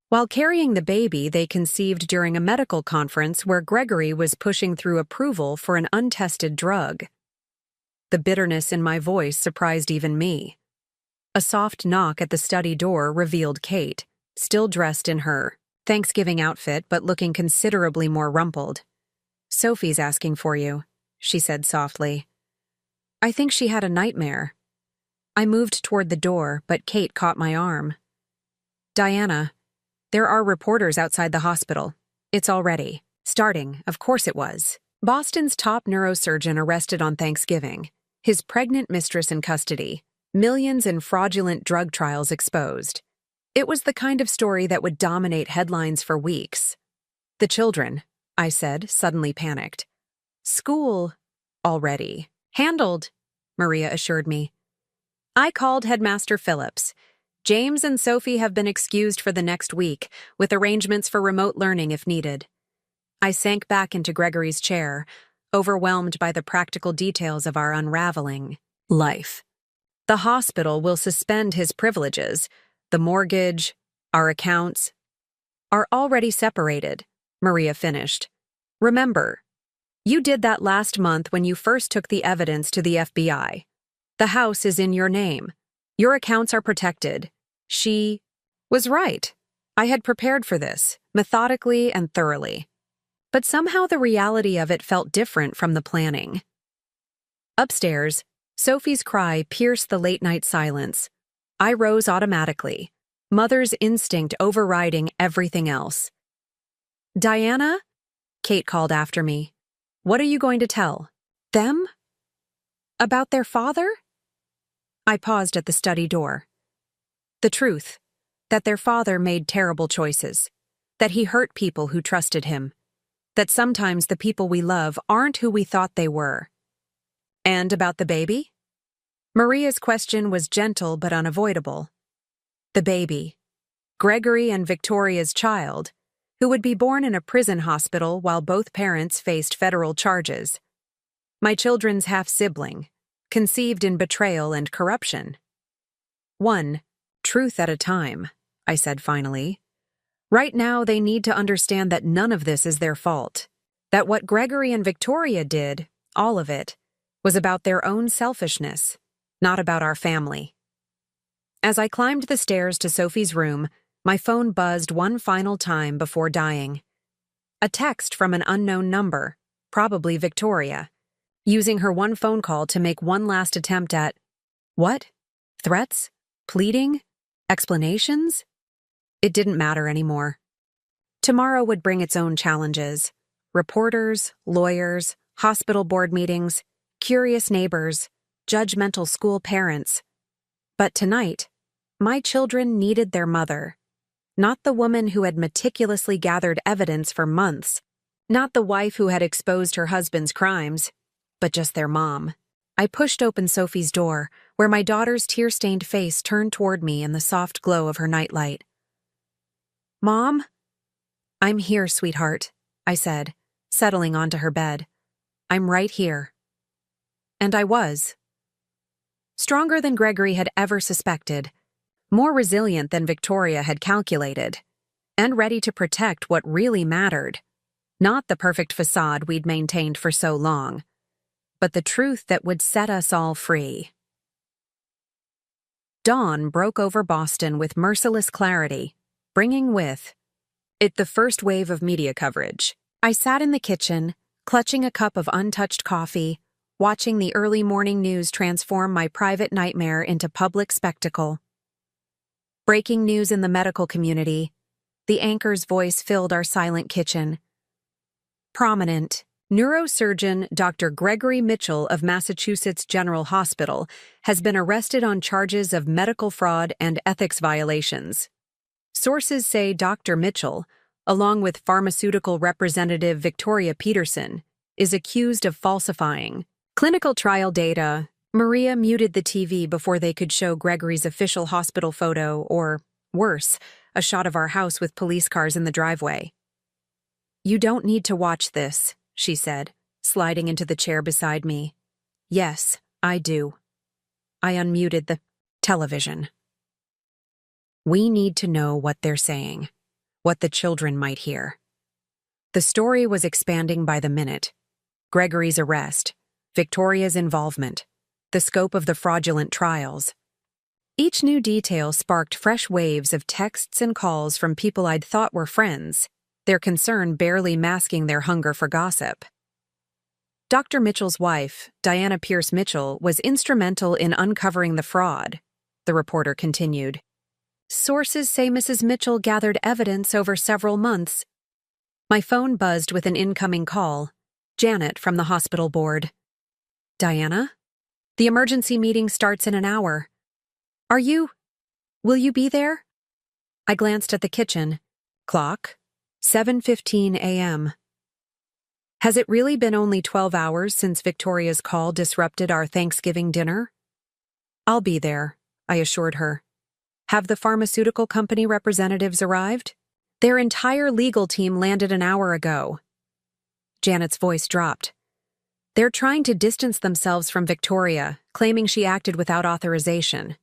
Speaker 1: While carrying the baby they conceived during a medical conference where Gregory was pushing through approval for an untested drug. The bitterness in my voice surprised even me. A soft knock at the study door revealed Kate, still dressed in her Thanksgiving outfit but looking considerably more rumpled. Sophie's asking for you, she said softly. I think she had a nightmare. I moved toward the door, but Kate caught my arm. Diana, there are reporters outside the hospital. It's already starting, of course it was. Boston's top neurosurgeon arrested on Thanksgiving. His pregnant mistress in custody. Millions in fraudulent drug trials exposed. It was the kind of story that would dominate headlines for weeks. The children, I said, suddenly panicked. School. Already. Handled, Maria assured me. I called Headmaster Phillips. James and Sophie have been excused for the next week, with arrangements for remote learning if needed. I sank back into Gregory's chair, overwhelmed by the practical details of our unraveling life. The hospital will suspend his privileges. The mortgage, our accounts, are already separated, Maria finished. Remember, you did that last month when you first took the evidence to the FBI. The house is in your name. Your accounts are protected. She was right. I had prepared for this, methodically and thoroughly. But somehow the reality of it felt different from the planning. Upstairs, Sophie's cry pierced the late-night silence. I rose automatically, mother's instinct overriding everything else. Diana? Kate called after me. What are you going to tell? Them? About their father? I paused at the study door. The truth, that their father made terrible choices, that he hurt people who trusted him, that sometimes the people we love aren't who we thought they were. And about the baby? Maria's question was gentle but unavoidable. The baby, Gregory and Victoria's child, who would be born in a prison hospital while both parents faced federal charges. My children's half-sibling, conceived in betrayal and corruption. One truth at a time, I said finally. Right now they need to understand that none of this is their fault, that what Gregory and Victoria did, all of it, was about their own selfishness, not about our family. As I climbed the stairs to Sophie's room, my phone buzzed one final time before dying. A text from an unknown number, probably Victoria. using her one phone call to make one last attempt at what? Threats? Pleading? Explanations? It didn't matter anymore. Tomorrow would bring its own challenges. Reporters, lawyers, hospital board meetings, curious neighbors, judgmental school parents. But tonight, my children needed their mother. Not the woman who had meticulously gathered evidence for months. Not the wife who had exposed her husband's crimes, but just their mom. I pushed open Sophie's door, where my daughter's tear-stained face turned toward me in the soft glow of her nightlight. "Mom?" "I'm here, sweetheart," I said, settling onto her bed. "I'm right here." And I was. Stronger than Gregory had ever suspected, more resilient than Victoria had calculated, and ready to protect what really mattered. Not the perfect facade we'd maintained for so long, but the truth that would set us all free. Dawn broke over Boston with merciless clarity, bringing with it the first wave of media coverage. I sat in the kitchen, clutching a cup of untouched coffee, watching the early morning news transform my private nightmare into public spectacle. Breaking news in the medical community. The anchor's voice filled our silent kitchen. Prominent. Neurosurgeon Dr. Gregory Mitchell of Massachusetts General Hospital has been arrested on charges of medical fraud and ethics violations. Sources say Dr. Mitchell, along with pharmaceutical representative Victoria Peterson, is accused of falsifying clinical trial data. Maria muted the TV before they could show Gregory's official hospital photo, or, worse, a shot of our house with police cars in the driveway. "You don't need to watch this," she said, sliding into the chair beside me. "Yes, I do." I unmuted the television. "We need to know what they're saying, what the children might hear." The story was expanding by the minute. Gregory's arrest, Victoria's involvement, the scope of the fraudulent trials. Each new detail sparked fresh waves of texts and calls from people I'd thought were friends, their concern barely masking their hunger for gossip. Dr. Mitchell's wife, Diana Pierce Mitchell, was instrumental in uncovering the fraud, the reporter continued. Sources say Mrs. Mitchell gathered evidence over several months. My phone buzzed with an incoming call. Janet from the hospital board. "Diana? The emergency meeting starts in an hour. Will you be there?" I glanced at the kitchen. Clock, 7:15 a.m. Has it really been only 12 hours since Victoria's call disrupted our Thanksgiving dinner? "I'll be there," I assured her. "Have the pharmaceutical company representatives arrived?" "Their entire legal team landed an hour ago." Janet's voice dropped. "They're trying to distance themselves from Victoria, claiming she acted without authorization.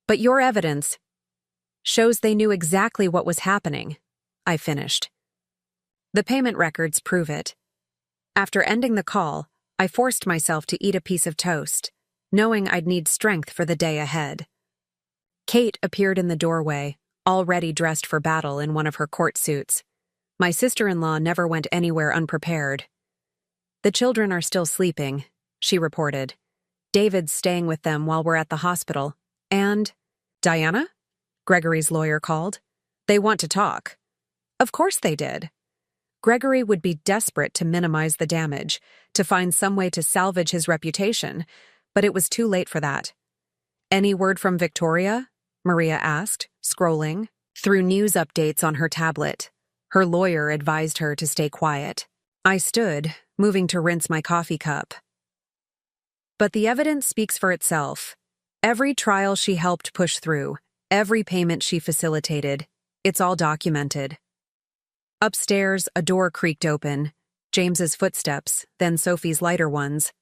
Speaker 1: But your evidence shows they knew exactly what was happening," I finished. "The payment records prove it." After ending the call, I forced myself to eat a piece of toast, knowing I'd need strength for the day ahead. Kate appeared in the doorway, already dressed for battle in one of her court suits. My sister-in-law never went anywhere unprepared. "The children are still sleeping," she reported. "David's staying with them while we're at the hospital. And—" "Diana?" Gregory's lawyer called. "They want to talk." Of course they did. Gregory would be desperate to minimize the damage, to find some way to salvage his reputation, but it was too late for that. "Any word from Victoria?" Maria asked, scrolling through news updates on her tablet. Her lawyer advised her to stay quiet. I stood, moving to rinse my coffee cup. But the evidence speaks for itself. Every trial she helped push through, every payment she facilitated, it's all documented. Upstairs, a door creaked open. James's footsteps, then Sophie's lighter ones.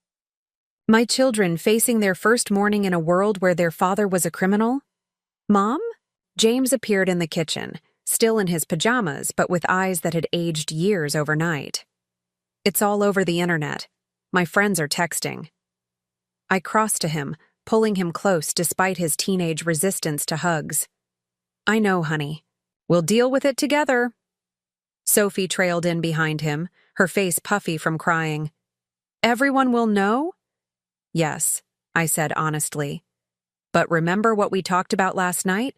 Speaker 1: My children facing their first morning in a world where their father was a criminal? "Mom?" James appeared in the kitchen, still in his pajamas but with eyes that had aged years overnight. "It's all over the internet. My friends are texting." I crossed to him, pulling him close despite his teenage resistance to hugs. "I know, honey. We'll deal with it together." Sophie trailed in behind him, her face puffy from crying. Everyone will know? Yes, I said honestly. But remember what we talked about last night?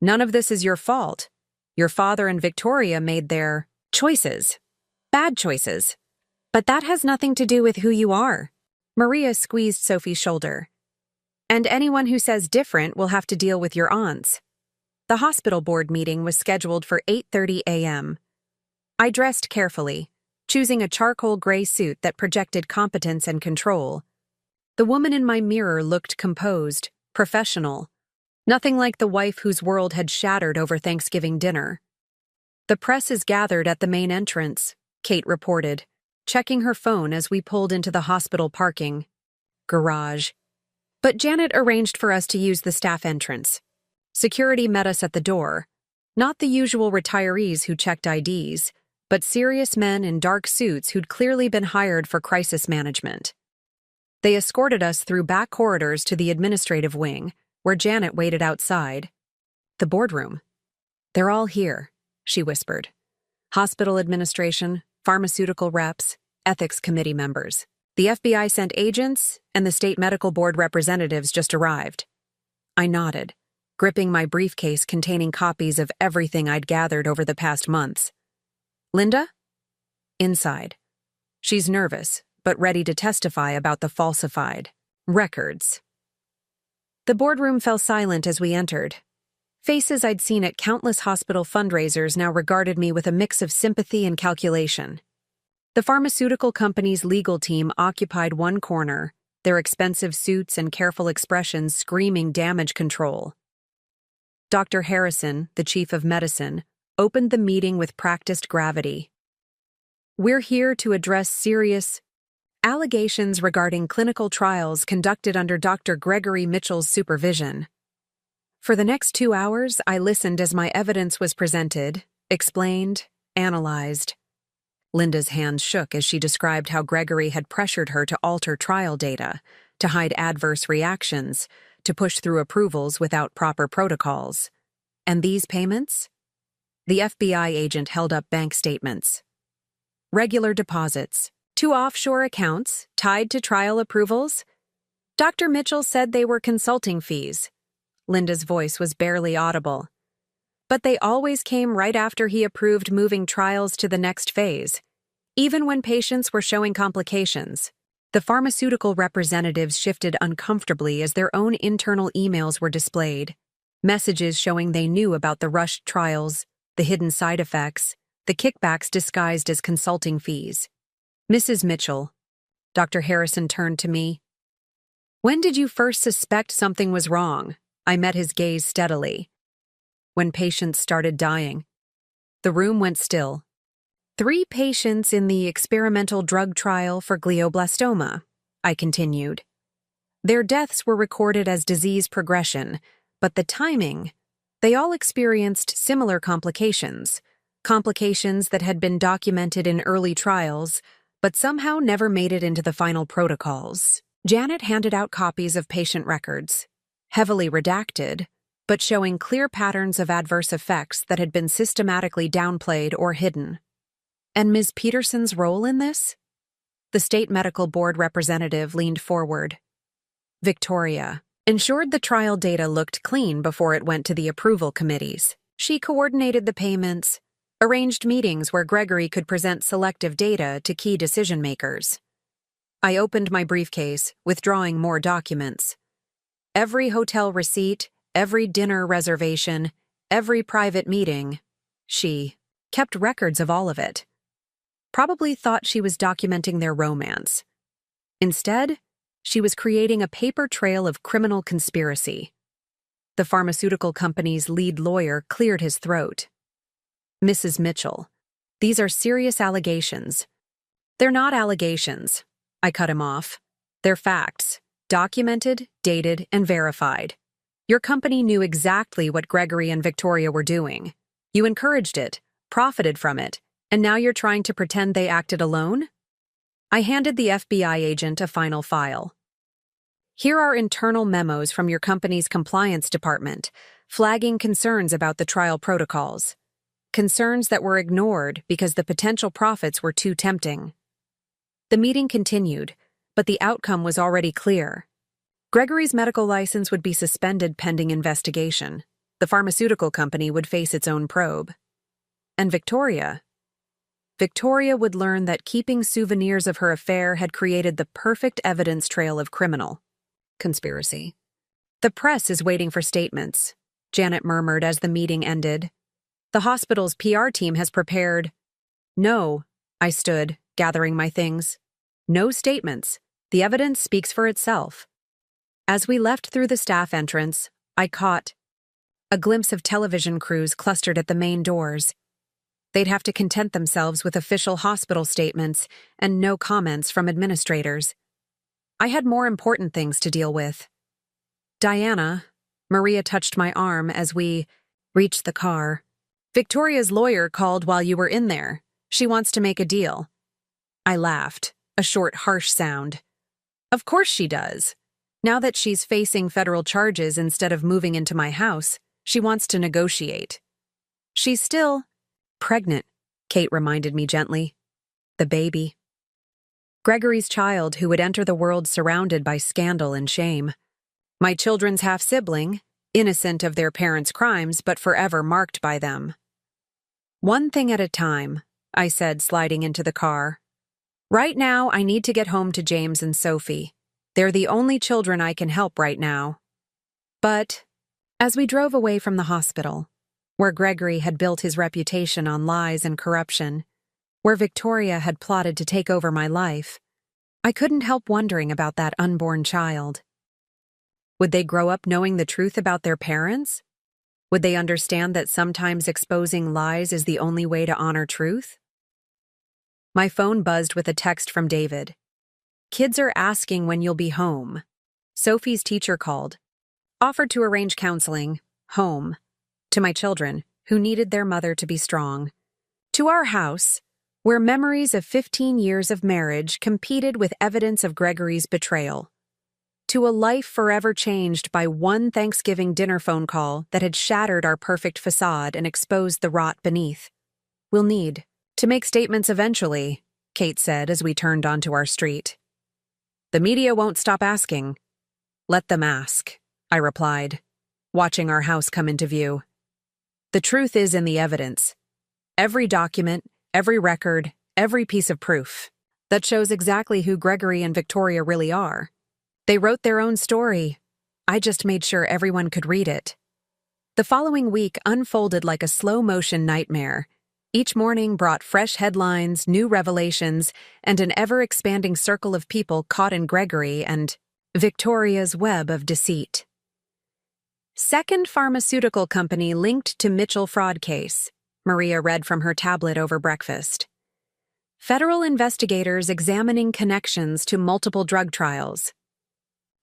Speaker 1: None of this is your fault. Your father and Victoria made their choices. Bad choices. But that has nothing to do with who you are. Maria squeezed Sophie's shoulder. And anyone who says different will have to deal with your aunts. The hospital board meeting was scheduled for 8:30 a.m. I dressed carefully, choosing a charcoal gray suit that projected competence and control. The woman in my mirror looked composed, professional. Nothing like the wife whose world had shattered over Thanksgiving dinner. The press is gathered at the main entrance, Kate reported, checking her phone as we pulled into the hospital parking garage. But Janet arranged for us to use the staff entrance. Security met us at the door, not the usual retirees who checked IDs, but serious men in dark suits who'd clearly been hired for crisis management. They escorted us through back corridors to the administrative wing, where Janet waited outside. The boardroom. They're all here, she whispered. Hospital administration, pharmaceutical reps, ethics committee members. The FBI sent agents, and the state medical board representatives just arrived. I nodded, gripping my briefcase containing copies of everything I'd gathered over the past months. Linda? Inside. She's nervous, but ready to testify about the falsified records. The boardroom fell silent as we entered. Faces I'd seen at countless hospital fundraisers now regarded me with a mix of sympathy and calculation. The pharmaceutical company's legal team occupied one corner, their expensive suits and careful expressions screaming damage control. Dr. Harrison, the chief of medicine, opened the meeting with practiced gravity. We're here to address serious allegations regarding clinical trials conducted under Dr. Gregory Mitchell's supervision. For the next 2 hours, I listened as my evidence was presented, explained, analyzed. Linda's hands shook as she described how Gregory had pressured her to alter trial data, to hide adverse reactions, to push through approvals without proper protocols. And these payments? The FBI agent held up bank statements. Regular deposits, 2 offshore accounts tied to trial approvals. Dr. Mitchell said they were consulting fees. Linda's voice was barely audible. But they always came right after he approved moving trials to the next phase, even when patients were showing complications. The pharmaceutical representatives shifted uncomfortably as their own internal emails were displayed, messages showing they knew about the rushed trials, the hidden side effects, the kickbacks disguised as consulting fees. Mrs. Mitchell, Dr. Harrison turned to me. When did you first suspect something was wrong? I met his gaze steadily. When patients started dying. The room went still. 3 patients in the experimental drug trial for glioblastoma, I continued. Their deaths were recorded as disease progression, but the timing, they all experienced similar complications that had been documented in early trials, but somehow never made it into the final protocols. Janet handed out copies of patient records, heavily redacted, but showing clear patterns of adverse effects that had been systematically downplayed or hidden. And Ms. Peterson's role in this? The state medical board representative leaned forward. Victoria ensured the trial data looked clean before it went to the approval committees. She coordinated the payments, arranged meetings where Gregory could present selective data to key decision-makers. I opened my briefcase, withdrawing more documents. Every hotel receipt, every dinner reservation, every private meeting, she kept records of all of it. Probably thought she was documenting their romance. Instead, she was creating a paper trail of criminal conspiracy. The pharmaceutical company's lead lawyer cleared his throat. Mrs. Mitchell, these are serious allegations. They're not allegations. I cut him off. They're facts, documented, dated, and verified. Your company knew exactly what Gregory and Victoria were doing. You encouraged it, profited from it, and now you're trying to pretend they acted alone? I handed the FBI agent a final file. Here are internal memos from your company's compliance department, flagging concerns about the trial protocols. Concerns that were ignored because the potential profits were too tempting. The meeting continued, but the outcome was already clear. Gregory's medical license would be suspended pending investigation. The pharmaceutical company would face its own probe. And Victoria would learn that keeping souvenirs of her affair had created the perfect evidence trail of criminal conspiracy. "The press is waiting for statements," Janet murmured as the meeting ended. "The hospital's PR team has prepared—" "No," I stood, gathering my things. "No statements. The evidence speaks for itself." As we left through the staff entrance, I caught a glimpse of television crews clustered at the main doors. They'd have to content themselves with official hospital statements and no comments from administrators. I had more important things to deal with. "Diana," Maria touched my arm as we reached the car. "Victoria's lawyer called while you were in there. She wants to make a deal." I laughed, a short, harsh sound. "Of course she does. Now that she's facing federal charges instead of moving into my house, she wants to negotiate." "She's still pregnant," Kate reminded me gently. "The baby. Gregory's child who would enter the world surrounded by scandal and shame. My children's half-sibling, innocent of their parents' crimes but forever marked by them." "One thing at a time," I said, sliding into the car. "Right now, I need to get home to James and Sophie. They're the only children I can help right now." But as we drove away from the hospital, where Gregory had built his reputation on lies and corruption, where Victoria had plotted to take over my life, I couldn't help wondering about that unborn child. Would they grow up knowing the truth about their parents? Would they understand that sometimes exposing lies is the only way to honor truth? My phone buzzed with a text from David. "Kids are asking when you'll be home." Sophie's teacher called, offered to arrange counseling, home, to my children, who needed their mother to be strong. To our house, where memories of 15 years of marriage competed with evidence of Gregory's betrayal. To a life forever changed by one Thanksgiving dinner phone call that had shattered our perfect facade and exposed the rot beneath. "We'll need to make statements eventually," Kate said as we turned onto our street. "The media won't stop asking." "Let them ask," I replied, watching our house come into view. "The truth is in the evidence. Every document, every record, every piece of proof that shows exactly who Gregory and Victoria really are. They wrote their own story. I just made sure everyone could read it." The following week unfolded like a slow-motion nightmare. Each morning brought fresh headlines, new revelations, and an ever-expanding circle of people caught in Gregory and Victoria's web of deceit. "Second pharmaceutical company linked to Mitchell fraud case," Maria read from her tablet over breakfast. "Federal investigators examining connections to multiple drug trials."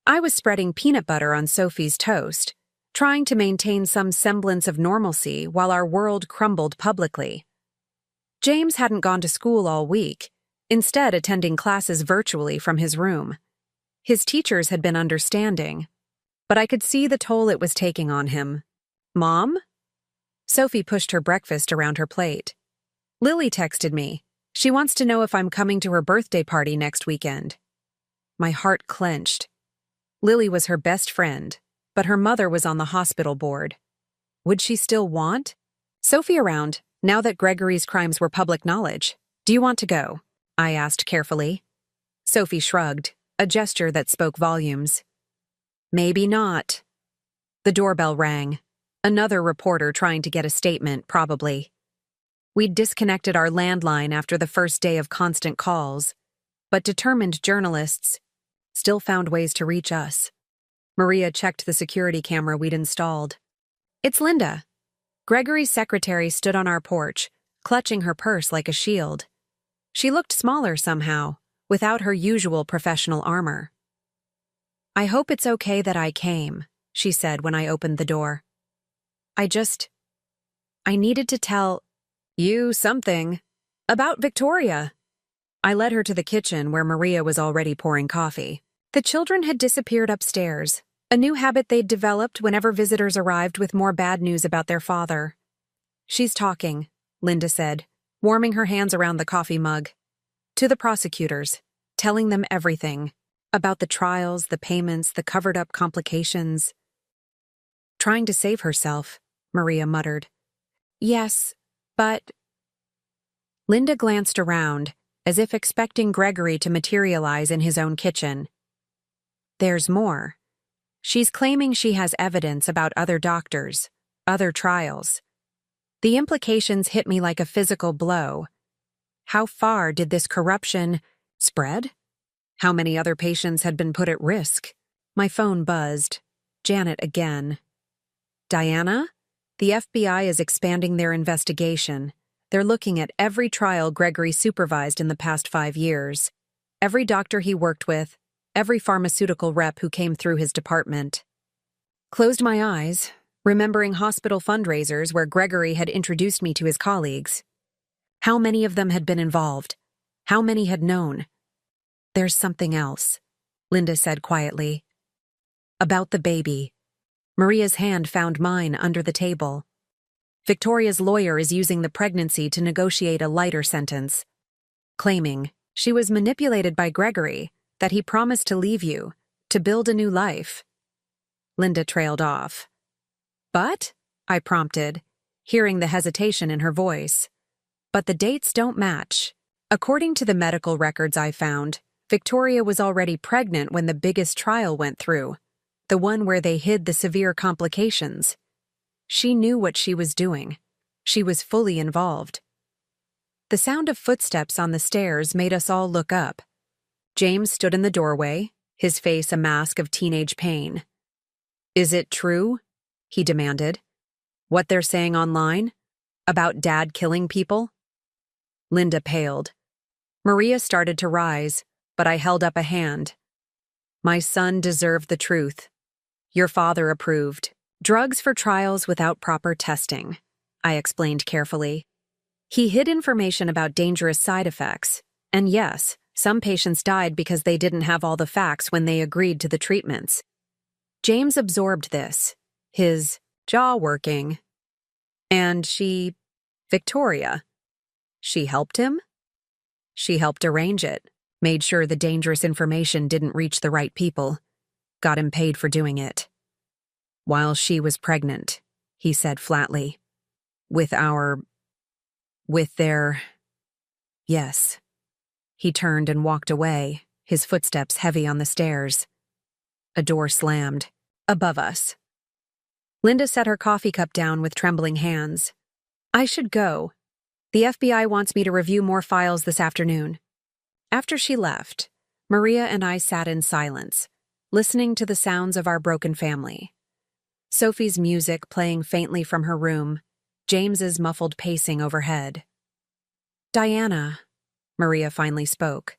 Speaker 1: I was spreading peanut butter on Sophie's toast, trying to maintain some semblance of normalcy while our world crumbled publicly. James hadn't gone to school all week, instead attending classes virtually from his room. His teachers had been understanding, but I could see the toll it was taking on him. "Mom?" Sophie pushed her breakfast around her plate. "Lily texted me. She wants to know if I'm coming to her birthday party next weekend." My heart clenched. Lily was her best friend, but her mother was on the hospital board. Would she still want Sophie around, now that Gregory's crimes were public knowledge? "Do you want to go?" I asked carefully. Sophie shrugged, a gesture that spoke volumes. "Maybe not." The doorbell rang. Another reporter trying to get a statement, probably. We'd disconnected our landline after the first day of constant calls, but determined journalists still found ways to reach us. Maria checked the security camera we'd installed. "It's Linda." Gregory's secretary stood on our porch, clutching her purse like a shield. She looked smaller somehow, without her usual professional armor. "I hope it's okay that I came," she said when I opened the door. I needed to tell you something about Victoria." I led her to the kitchen where Maria was already pouring coffee. The children had disappeared upstairs, a new habit they'd developed whenever visitors arrived with more bad news about their father. "She's talking," Linda said, warming her hands around the coffee mug. "To the prosecutors. telling them everything about the trials, the payments, the covered-up complications. Trying to save herself, Maria muttered. Yes, but... Linda glanced around, as if expecting Gregory to materialize in his own kitchen. There's more. She's claiming she has evidence about other doctors, other trials. The implications hit me like a physical blow. How far did this corruption spread? How many other patients had been put at risk? My phone buzzed. Janet again. Diana? The FBI is expanding their investigation. They're looking at every trial Gregory supervised in the past 5 years. Every doctor he worked with, every pharmaceutical rep who came through his department. Closed my eyes, remembering hospital fundraisers where Gregory had introduced me to his colleagues. How many of them had been involved? How many had known? There's something else, Linda said quietly. About the baby. Maria's hand found mine under the table. Victoria's lawyer is using the pregnancy to negotiate a lighter sentence, claiming she was manipulated by Gregory, that he promised to leave you, to build a new life. Linda trailed off. But, I prompted, hearing the hesitation in her voice. But the dates don't match. According to the medical records I found, Victoria was already pregnant when the biggest trial went through, the one where they hid the severe complications. She knew what she was doing. She was fully involved. The sound of footsteps on the stairs made us all look up. James stood in the doorway, his face a mask of teenage pain. Is it true? He demanded. What they're saying online? About Dad killing people? Linda paled. Maria started to rise, but I held up a hand. My son deserved the truth. Your father approved. Drugs for trials without proper testing, I explained carefully. He hid information about dangerous side effects, and yes, some patients died because they didn't have all the facts when they agreed to the treatments. James absorbed this, his jaw working. And Victoria, she helped him? She helped arrange it, made sure the dangerous information didn't reach the right people, got him paid for doing it. While she was pregnant, he said flatly. With their... Yes. He turned and walked away, his footsteps heavy on the stairs. A door slammed, above us. Linda set her coffee cup down with trembling hands. I should go. The FBI wants me to review more files this afternoon. After she left, Maria and I sat in silence, listening to the sounds of our broken family. Sophie's music playing faintly from her room, James's muffled pacing overhead. Diana, Maria finally spoke,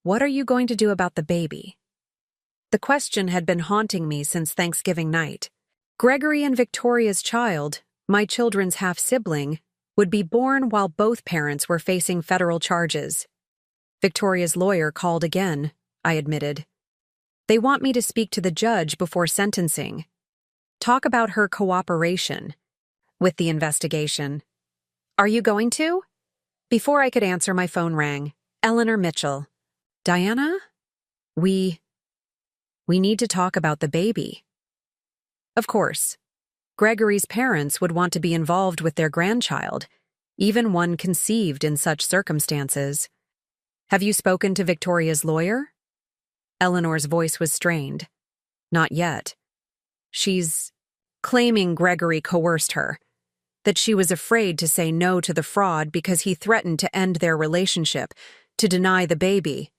Speaker 1: what are you going to do about the baby? The question had been haunting me since Thanksgiving night. Gregory and Victoria's child, my children's half-sibling, would be born while both parents were facing federal charges. Victoria's lawyer called again, I admitted. They want me to speak to the judge before sentencing. Talk about her cooperation with the investigation. Are you going to? Before I could answer, my phone rang. Eleanor Mitchell. Diana? We need to talk about the baby. Of course. Gregory's parents would want to be involved with their grandchild, even one conceived in such circumstances. Have you spoken to Victoria's lawyer? Eleanor's voice was strained. Not yet. She's claiming Gregory coerced her, that she was afraid to say no to the fraud because he threatened to end their relationship, to deny the baby.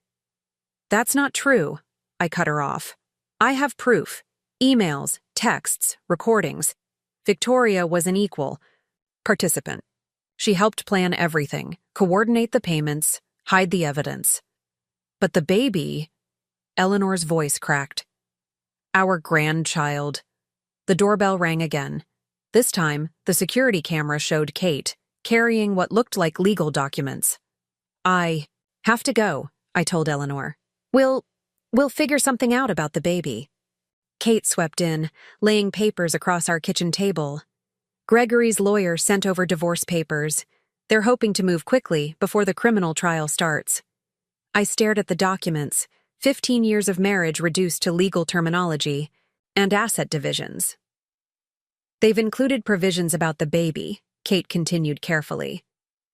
Speaker 1: That's not true, I cut her off. I have proof. Emails, texts, recordings. Victoria was an equal participant. She helped plan everything, coordinate the payments, hide the evidence. But the baby... Eleanor's voice cracked. Our grandchild. The doorbell rang again. This time, the security camera showed Kate, carrying what looked like legal documents. I have to go, I told Eleanor. We'll figure something out about the baby. Kate swept in, laying papers across our kitchen table. Gregory's lawyer sent over divorce papers. They're hoping to move quickly before the criminal trial starts. I stared at the documents, 15 years of marriage reduced to legal terminology, and asset divisions. They've included provisions about the baby, Kate continued carefully,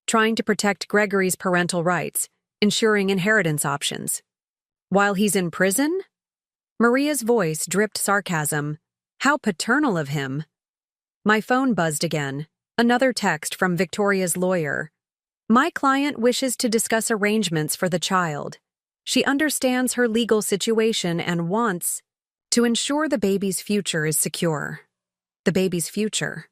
Speaker 1: trying to protect Gregory's parental rights, ensuring inheritance options. While he's in prison? Maria's voice dripped sarcasm. How paternal of him. My phone buzzed again. Another text from Victoria's lawyer. My client wishes to discuss arrangements for the child. She understands her legal situation and wants to ensure the baby's future is secure. The baby's future.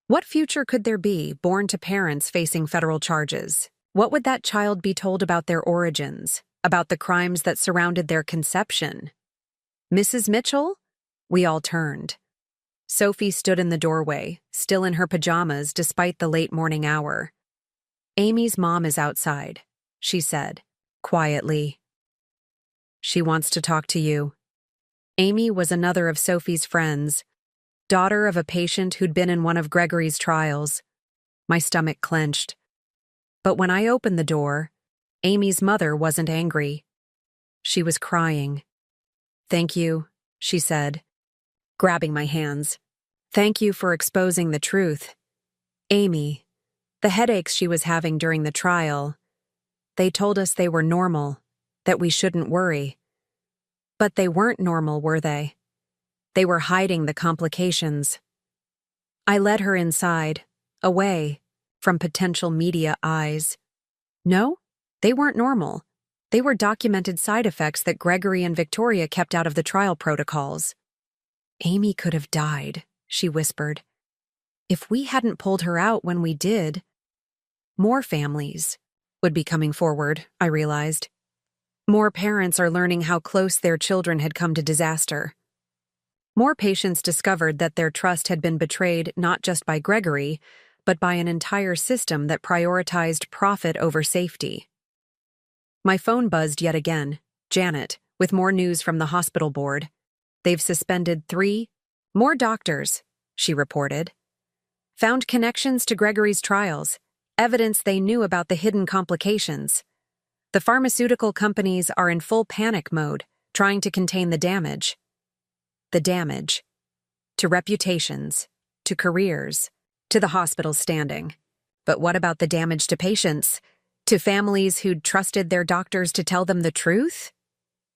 Speaker 1: What future could there be born to parents facing federal charges? What would that child be told about their origins, about the crimes that surrounded their conception? Mrs. Mitchell? We all turned. Sophie stood in the doorway, still in her pajamas despite the late morning hour. Amy's mom is outside, she said, quietly. She wants to talk to you. Amy was another of Sophie's friends, daughter of a patient who'd been in one of Gregory's trials. My stomach clenched. But when I opened the door, Amy's mother wasn't angry. She was crying. Thank you, she said, grabbing my hands. Thank you for exposing the truth. Amy, the headaches she was having during the trial, they told us they were normal, that we shouldn't worry. But they weren't normal, were they? They were hiding the complications. I led her inside, away from potential media eyes. No, they weren't normal. They were documented side effects that Gregory and Victoria kept out of the trial protocols. Amy could have died, she whispered. If we hadn't pulled her out when we did, more families would be coming forward, I realized. More parents are learning how close their children had come to disaster. More patients discovered that their trust had been betrayed not just by Gregory, but by an entire system that prioritized profit over safety. My phone buzzed yet again. Janet, with more news from the hospital board. They've suspended 3 more doctors, she reported. Found connections to Gregory's trials, evidence they knew about the hidden complications. The pharmaceutical companies are in full panic mode, trying to contain the damage. The damage. To reputations, to careers, to the hospital's standing. But what about the damage to patients? To families who'd trusted their doctors to tell them the truth?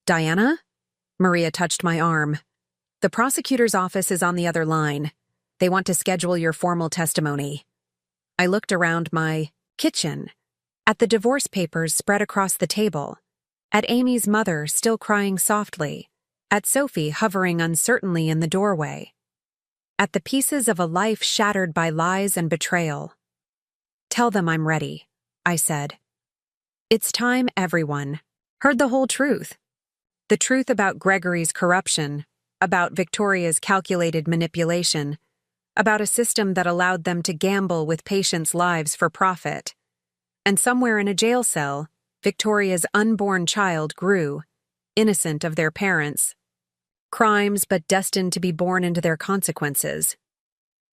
Speaker 1: Diana? Maria touched my arm. The prosecutor's office is on the other line. They want to schedule your formal testimony. I looked around my kitchen, at the divorce papers spread across the table, at Amy's mother still crying softly, at Sophie hovering uncertainly in the doorway, at the pieces of a life shattered by lies and betrayal. Tell them I'm ready, I said. It's time everyone heard the whole truth. The truth about Gregory's corruption, about Victoria's calculated manipulation, about a system that allowed them to gamble with patients' lives for profit. And somewhere in a jail cell, Victoria's unborn child grew, innocent of their parents. Crimes but destined to be born into their consequences.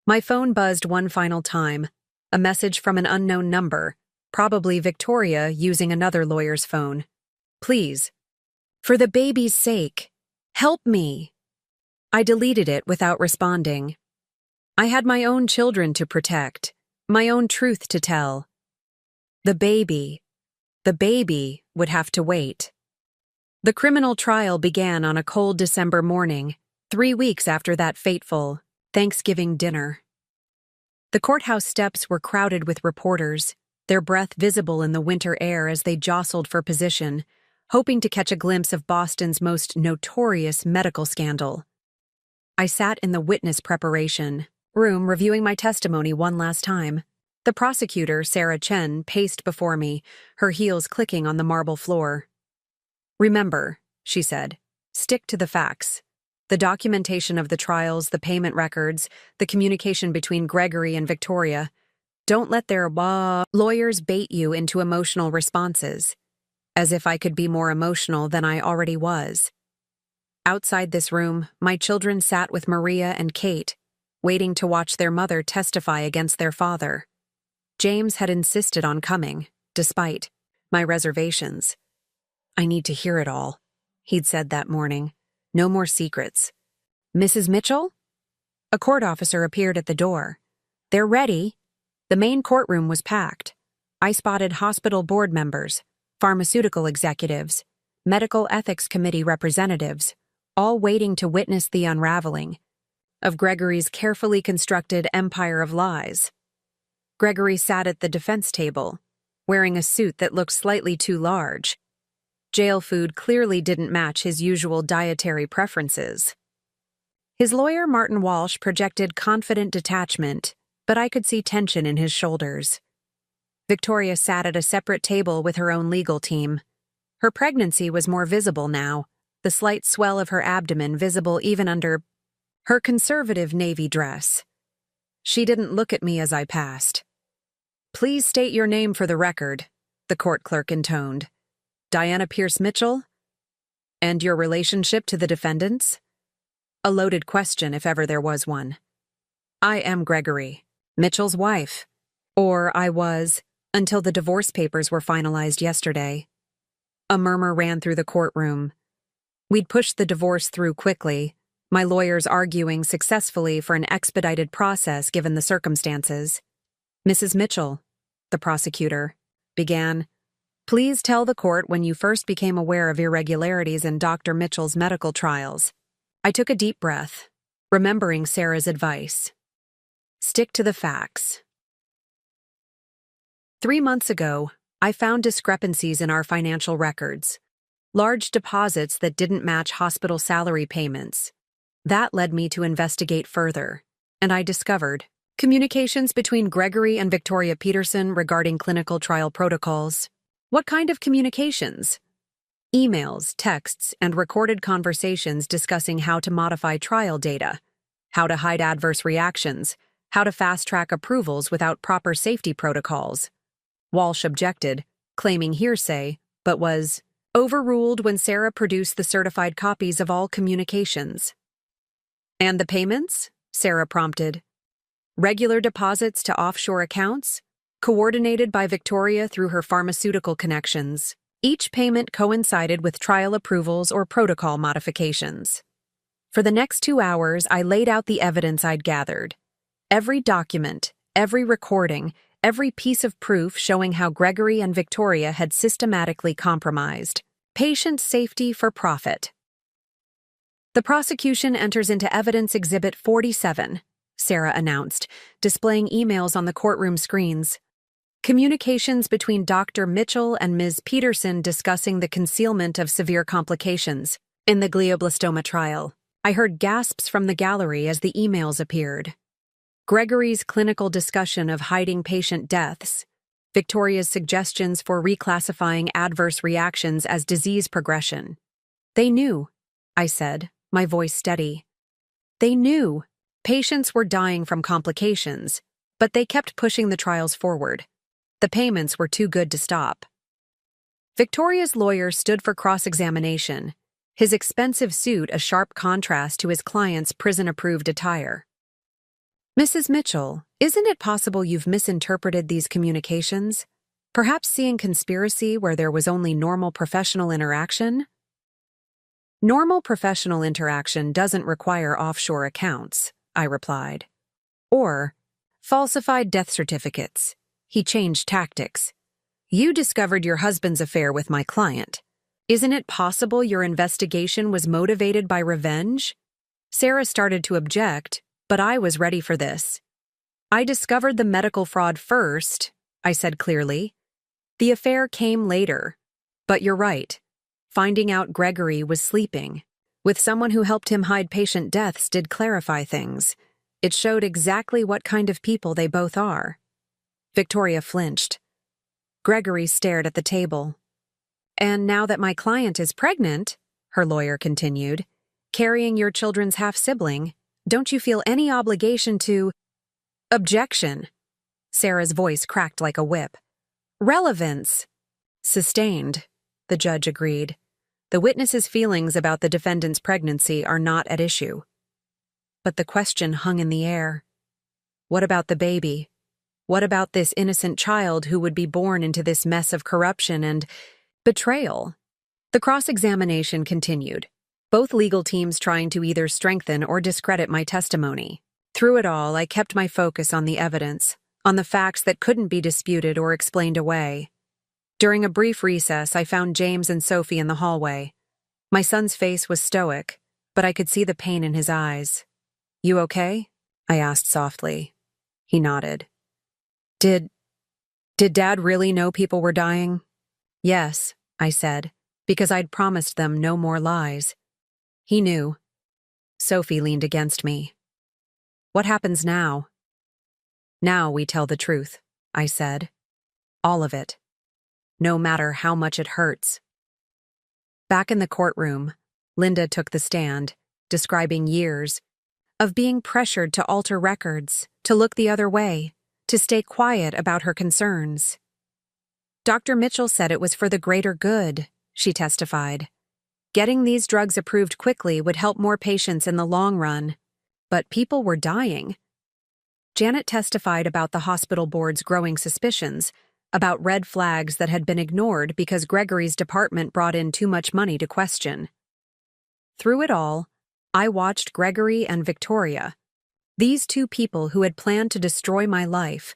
Speaker 1: My phone buzzed one final time, a message from an unknown number, probably Victoria using another lawyer's phone. Please, for the baby's sake, help me. I deleted it without responding. I had my own children to protect, my own truth to tell. The baby would have to wait. The criminal trial began on a cold December morning, 3 weeks after that fateful Thanksgiving dinner. The courthouse steps were crowded with reporters, their breath visible in the winter air as they jostled for position, hoping to catch a glimpse of Boston's most notorious medical scandal. I sat in the witness preparation room reviewing my testimony one last time. The prosecutor, Sarah Chen, paced before me, her heels clicking on the marble floor. Remember, she said, stick to the facts. The documentation of the trials, the payment records, the communication between Gregory and Victoria. Don't let their lawyers bait you into emotional responses, as if I could be more emotional than I already was. Outside this room, my children sat with Maria and Kate, waiting to watch their mother testify against their father. James had insisted on coming, despite my reservations. I need to hear it all, he'd said that morning. No more secrets. Mrs. Mitchell? A court officer appeared at the door. They're ready. The main courtroom was packed. I spotted hospital board members, pharmaceutical executives, medical ethics committee representatives, all waiting to witness the unraveling of Gregory's carefully constructed empire of lies. Gregory sat at the defense table, wearing a suit that looked slightly too large. Jail food clearly didn't match his usual dietary preferences. His lawyer, Martin Walsh, projected confident detachment, but I could see tension in his shoulders. Victoria sat at a separate table with her own legal team. Her pregnancy was more visible now, the slight swell of her abdomen visible even under her conservative navy dress. She didn't look at me as I passed. Please state your name for the record, the court clerk intoned. Diana Pierce Mitchell? And your relationship to the defendants? A loaded question if ever there was one. I am Gregory, Mitchell's wife. Or I was, until the divorce papers were finalized yesterday. A murmur ran through the courtroom. We'd pushed the divorce through quickly, my lawyers arguing successfully for an expedited process given the circumstances. Mrs. Mitchell, the prosecutor, began, please tell the court when you first became aware of irregularities in Dr. Mitchell's medical trials. I took a deep breath, remembering Sarah's advice. Stick to the facts. 3 months ago, I found discrepancies in our financial records. Large deposits that didn't match hospital salary payments. That led me to investigate further, and I discovered communications between Gregory and Victoria Peterson regarding clinical trial protocols. What kind of communications? Emails, texts, and recorded conversations discussing how to modify trial data, how to hide adverse reactions, how to fast-track approvals without proper safety protocols. Walsh objected, claiming hearsay, but was overruled when Sarah produced the certified copies of all communications. And the payments? Sarah prompted. Regular deposits to offshore accounts, coordinated by Victoria through her pharmaceutical connections. Each payment coincided with trial approvals or protocol modifications. For the next 2 hours, I laid out the evidence I'd gathered. Every document, every recording, every piece of proof showing how Gregory and Victoria had systematically compromised patient safety for profit. The prosecution enters into Evidence Exhibit 47, Sarah announced, displaying emails on the courtroom screens. Communications between Dr. Mitchell and Ms. Peterson discussing the concealment of severe complications in the glioblastoma trial. I heard gasps from the gallery as the emails appeared. Gregory's clinical discussion of hiding patient deaths, Victoria's suggestions for reclassifying adverse reactions as disease progression. They knew, I said, my voice steady. They knew patients were dying from complications, but they kept pushing the trials forward. The payments were too good to stop. Victoria's lawyer stood for cross-examination, his expensive suit a sharp contrast to his client's prison-approved attire. Mrs. Mitchell, isn't it possible you've misinterpreted these communications? Perhaps seeing conspiracy where there was only normal professional interaction? Normal professional interaction doesn't require offshore accounts, I replied. Or falsified death certificates. He changed tactics. You discovered your husband's affair with my client. Isn't it possible your investigation was motivated by revenge? Sarah started to object, but I was ready for this. I discovered the medical fraud first, I said clearly. The affair came later. But you're right. Finding out Gregory was sleeping with someone who helped him hide patient deaths did clarify things. It showed exactly what kind of people they both are. Victoria flinched. Gregory stared at the table. And now that my client is pregnant, her lawyer continued, carrying your children's half-sibling, don't you feel any obligation to— Objection. Sarah's voice cracked like a whip. Relevance. Sustained, the judge agreed. The witness's feelings about the defendant's pregnancy are not at issue. But the question hung in the air. What about the baby? What about this innocent child who would be born into this mess of corruption and betrayal? The cross-examination continued, both legal teams trying to either strengthen or discredit my testimony. Through it all, I kept my focus on the evidence, on the facts that couldn't be disputed or explained away. During a brief recess, I found James and Sophie in the hallway. My son's face was stoic, but I could see the pain in his eyes. "You okay?" I asked softly. He nodded. Did Dad really know people were dying?" "Yes," I said, because I'd promised them no more lies. He knew. Sophie leaned against me. "What happens now?" "Now we tell the truth," I said. "All of it. No matter how much it hurts." Back in the courtroom, Linda took the stand, describing years of being pressured to alter records, to look the other way, to stay quiet about her concerns. "Dr. Mitchell said it was for the greater good," she testified. "Getting these drugs approved quickly would help more patients in the long run. But people were dying." Janet testified about the hospital board's growing suspicions, about red flags that had been ignored because Gregory's department brought in too much money to question. Through it all, I watched Gregory and Victoria, these two people who had planned to destroy my life,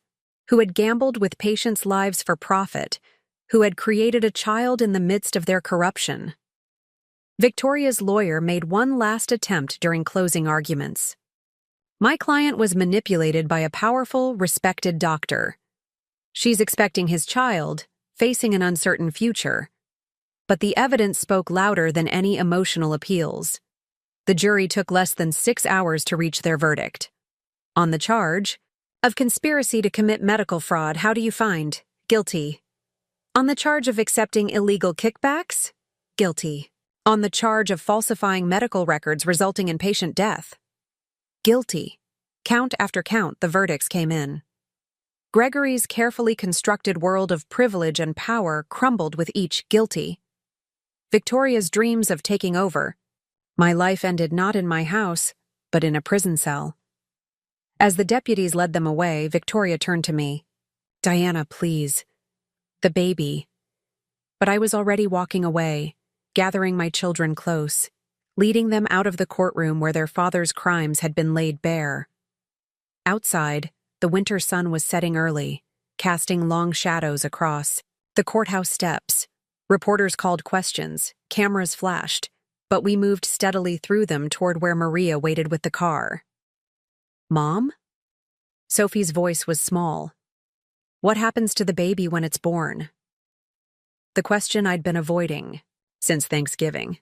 Speaker 1: who had gambled with patients' lives for profit, who had created a child in the midst of their corruption. Victoria's lawyer made one last attempt during closing arguments. "My client was manipulated by a powerful, respected doctor. She's expecting his child, facing an uncertain future. But the evidence spoke louder than any emotional appeals. The jury took less than 6 hours to reach their verdict. On the charge of conspiracy to commit medical fraud, how do you find? Guilty. On the charge of accepting illegal kickbacks? Guilty. On the charge of falsifying medical records resulting in patient death? Guilty." Count after count, the verdicts came in. Gregory's carefully constructed world of privilege and power crumbled with each guilty. Victoria's dreams of taking over. My life ended not in my house, but in a prison cell. As the deputies led them away, Victoria turned to me. "Diana, please. The baby." But I was already walking away, gathering my children close, leading them out of the courtroom where their father's crimes had been laid bare. Outside, the winter sun was setting early, casting long shadows across the courthouse steps. Reporters called questions, cameras flashed, but we moved steadily through them toward where Maria waited with the car. "Mom?" Sophie's voice was small. "What happens to the baby when it's born?" The question I'd been avoiding since Thanksgiving.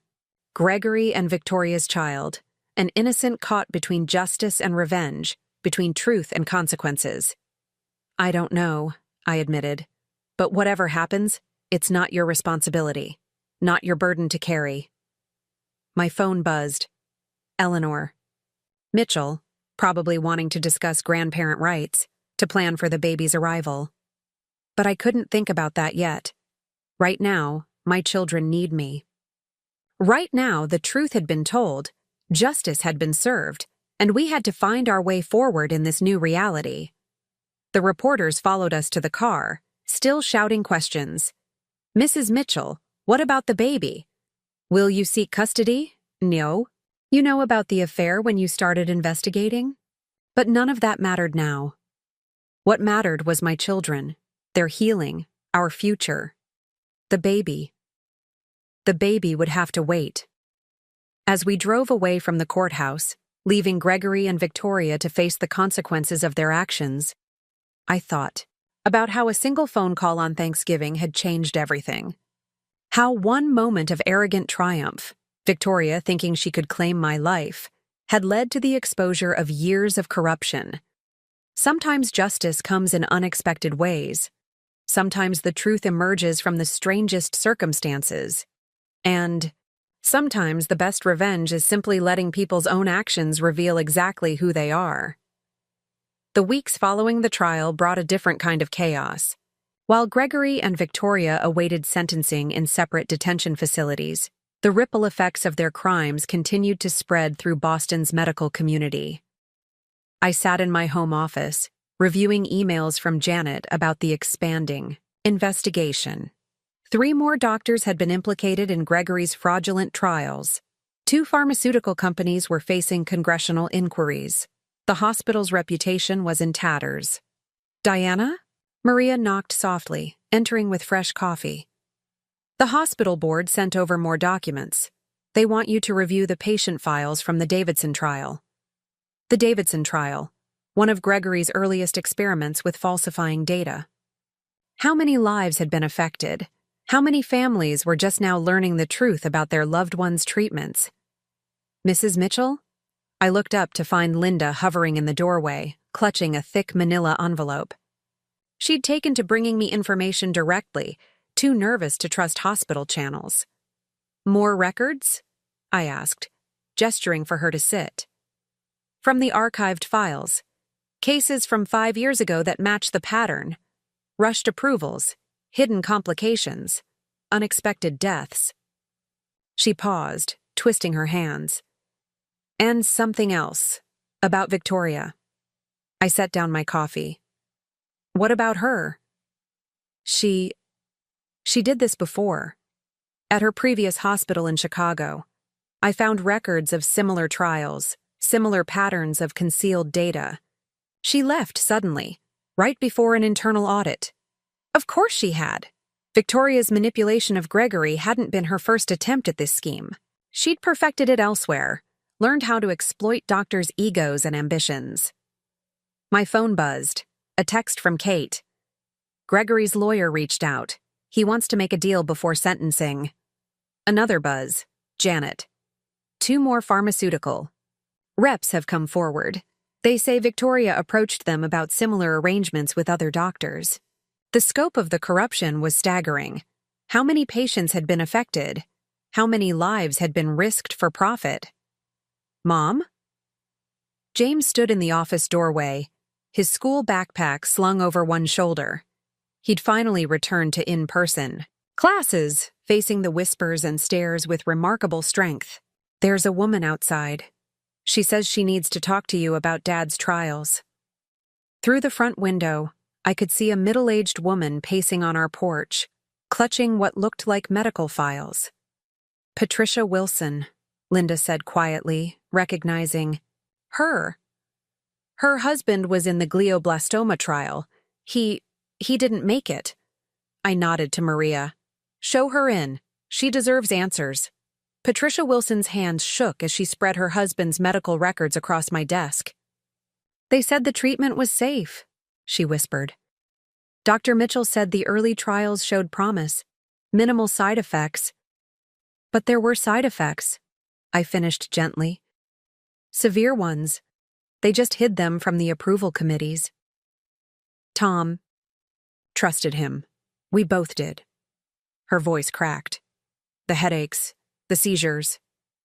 Speaker 1: Gregory and Victoria's child, an innocent caught between justice and revenge, between truth and consequences. "I don't know," I admitted. "But whatever happens, it's not your responsibility, not your burden to carry." My phone buzzed. Eleanor. Mitchell, probably wanting to discuss grandparent rights, to plan for the baby's arrival. But I couldn't think about that yet. Right now, my children need me. Right now, the truth had been told, justice had been served, and we had to find our way forward in this new reality. The reporters followed us to the car, still shouting questions. "Mrs. Mitchell, what about the baby? Will you seek custody? No. You know about the affair when you started investigating?" But none of that mattered now. What mattered was my children, their healing, our future. The baby. The baby would have to wait. As we drove away from the courthouse, leaving Gregory and Victoria to face the consequences of their actions, I thought about how a single phone call on Thanksgiving had changed everything. How one moment of arrogant triumph, Victoria thinking she could claim my life, had led to the exposure of years of corruption. Sometimes justice comes in unexpected ways. Sometimes the truth emerges from the strangest circumstances. And sometimes the best revenge is simply letting people's own actions reveal exactly who they are. The weeks following the trial brought a different kind of chaos. While Gregory and Victoria awaited sentencing in separate detention facilities, the ripple effects of their crimes continued to spread through Boston's medical community. I sat in my home office, reviewing emails from Janet about the expanding investigation. 3 more doctors had been implicated in Gregory's fraudulent trials. 2 pharmaceutical companies were facing congressional inquiries. The hospital's reputation was in tatters. "Diana?" Maria knocked softly, entering with fresh coffee. "The hospital board sent over more documents. They want you to review the patient files from the Davidson trial." The Davidson trial, one of Gregory's earliest experiments with falsifying data. How many lives had been affected? How many families were just now learning the truth about their loved ones' treatments? "Mrs. Mitchell?" I looked up to find Linda hovering in the doorway, clutching a thick manila envelope. She'd taken to bringing me information directly, too nervous to trust hospital channels. "More records?" I asked, gesturing for her to sit. "From the archived files. Cases from 5 years ago that match the pattern. Rushed approvals, hidden complications, unexpected deaths." She paused, twisting her hands. "And something else. About Victoria." I set down my coffee. "What about her?" She did this before. At her previous hospital in Chicago. I found records of similar trials, similar patterns of concealed data. She left suddenly, right before an internal audit. Of course she had. Victoria's manipulation of Gregory hadn't been her first attempt at this scheme. She'd perfected it elsewhere, learned how to exploit doctors' egos and ambitions. My phone buzzed. A text from Kate. "Gregory's lawyer reached out. He wants to make a deal before sentencing." Another buzz. Janet. 2 more pharmaceutical. Reps have come forward. They say Victoria approached them about similar arrangements with other doctors. The scope of the corruption was staggering. How many patients had been affected? How many lives had been risked for profit? "Mom?" James stood in the office doorway, his school backpack slung over one shoulder. He'd finally returned to in-person classes, facing the whispers and stares with remarkable strength. "There's a woman outside. She says she needs to talk to you about Dad's trials." Through the front window, I could see a middle-aged woman pacing on our porch, clutching what looked like medical files. "Patricia Wilson," Linda said quietly, recognizing her. "Her husband was in the glioblastoma trial. He didn't make it." I nodded to Maria. "Show her in. She deserves answers." Patricia Wilson's hands shook as she spread her husband's medical records across my desk. "They said the treatment was safe," she whispered. "Dr. Mitchell said the early trials showed promise, minimal side effects." "But there were side effects," I finished gently. "Severe ones. They just hid them from the approval committees." "Tom trusted him. We both did." Her voice cracked. "The headaches, the seizures,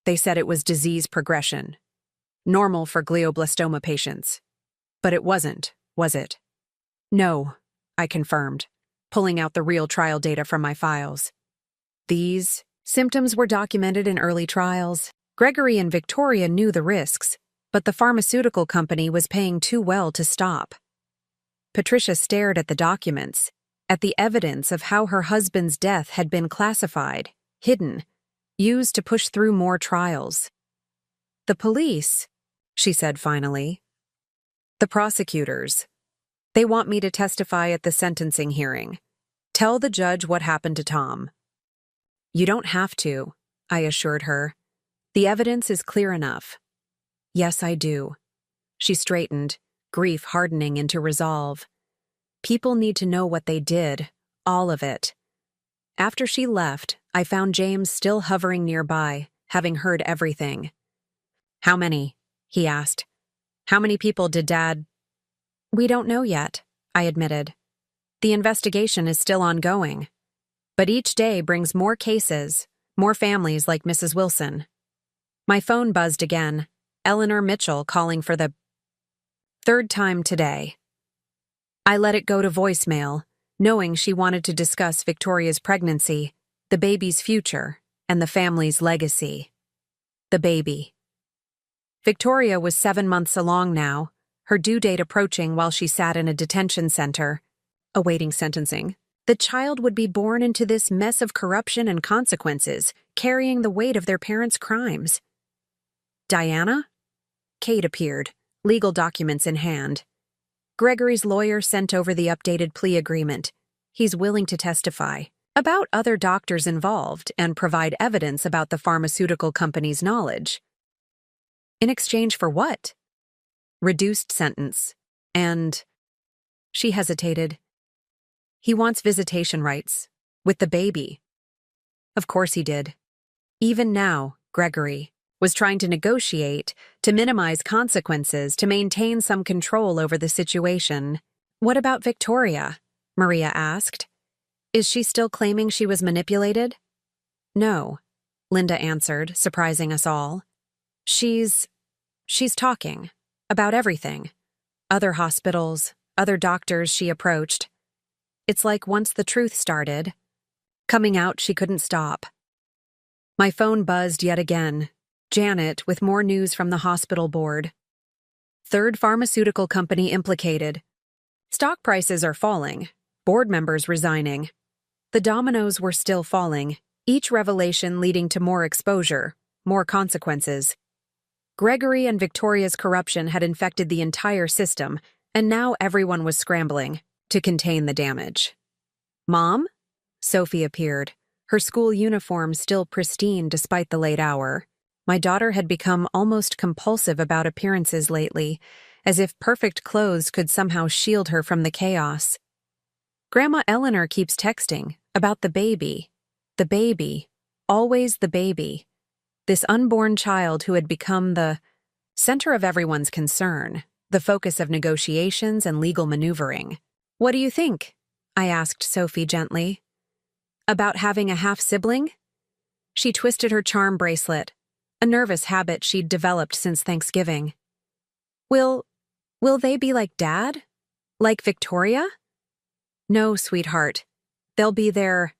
Speaker 1: they said it was disease progression. Normal for glioblastoma patients. But it wasn't, was it?" "No," I confirmed, pulling out the real trial data from my files. "These symptoms were documented in early trials. Gregory and Victoria knew the risks, but the pharmaceutical company was paying too well to stop." Patricia stared at the documents, at the evidence of how her husband's death had been classified, hidden, used to push through more trials. "The police," she said finally. "The prosecutors. They want me to testify at the sentencing hearing. Tell the judge what happened to Tom." "You don't have to," I assured her. "The evidence is clear enough." "Yes, I do." She straightened, grief hardening into resolve. "People need to know what they did, all of it." After she left, I found James still hovering nearby, having heard everything. "How many?" he asked. "How many people did Dad—" "We don't know yet," I admitted. "The investigation is still ongoing. But each day brings more cases, more families like Mrs. Wilson." My phone buzzed again, Eleanor Mitchell calling for the 3rd time today. I let it go to voicemail, knowing she wanted to discuss Victoria's pregnancy, the baby's future, and the family's legacy. The baby. Victoria was 7 months along now, her due date approaching while she sat in a detention center, awaiting sentencing. The child would be born into this mess of corruption and consequences, carrying the weight of their parents' crimes. Diana? Kate appeared, legal documents in hand. Gregory's lawyer sent over the updated plea agreement. He's willing to testify about other doctors involved and provide evidence about the pharmaceutical company's knowledge. In exchange for what? Reduced sentence. And... She hesitated. He wants visitation rights. With the baby. Of course he did. Even now, Gregory was trying to negotiate, to minimize consequences, to maintain some control over the situation. What about Victoria? Maria asked. Is she still claiming she was manipulated? No, Linda answered, surprising us all. She's talking. About everything. Other hospitals, other doctors she approached. It's like once the truth started, coming out she couldn't stop. My phone buzzed yet again. Janet with more news from the hospital board. Third pharmaceutical company implicated. Stock prices are falling. Board members resigning. The dominoes were still falling, each revelation leading to more exposure, more consequences. Gregory and Victoria's corruption had infected the entire system, and now everyone was scrambling to contain the damage. Mom? Sophie appeared, her school uniform still pristine despite the late hour. My daughter had become almost compulsive about appearances lately, as if perfect clothes could somehow shield her from the chaos. Grandma Eleanor keeps texting about the baby, always the baby. This unborn child who had become the center of everyone's concern, the focus of negotiations and legal maneuvering. What do you think? I asked Sophie gently. About having a half-sibling? She twisted her charm bracelet, a nervous habit she'd developed since Thanksgiving. Will they be like Dad? Like Victoria? No, sweetheart. They'll be their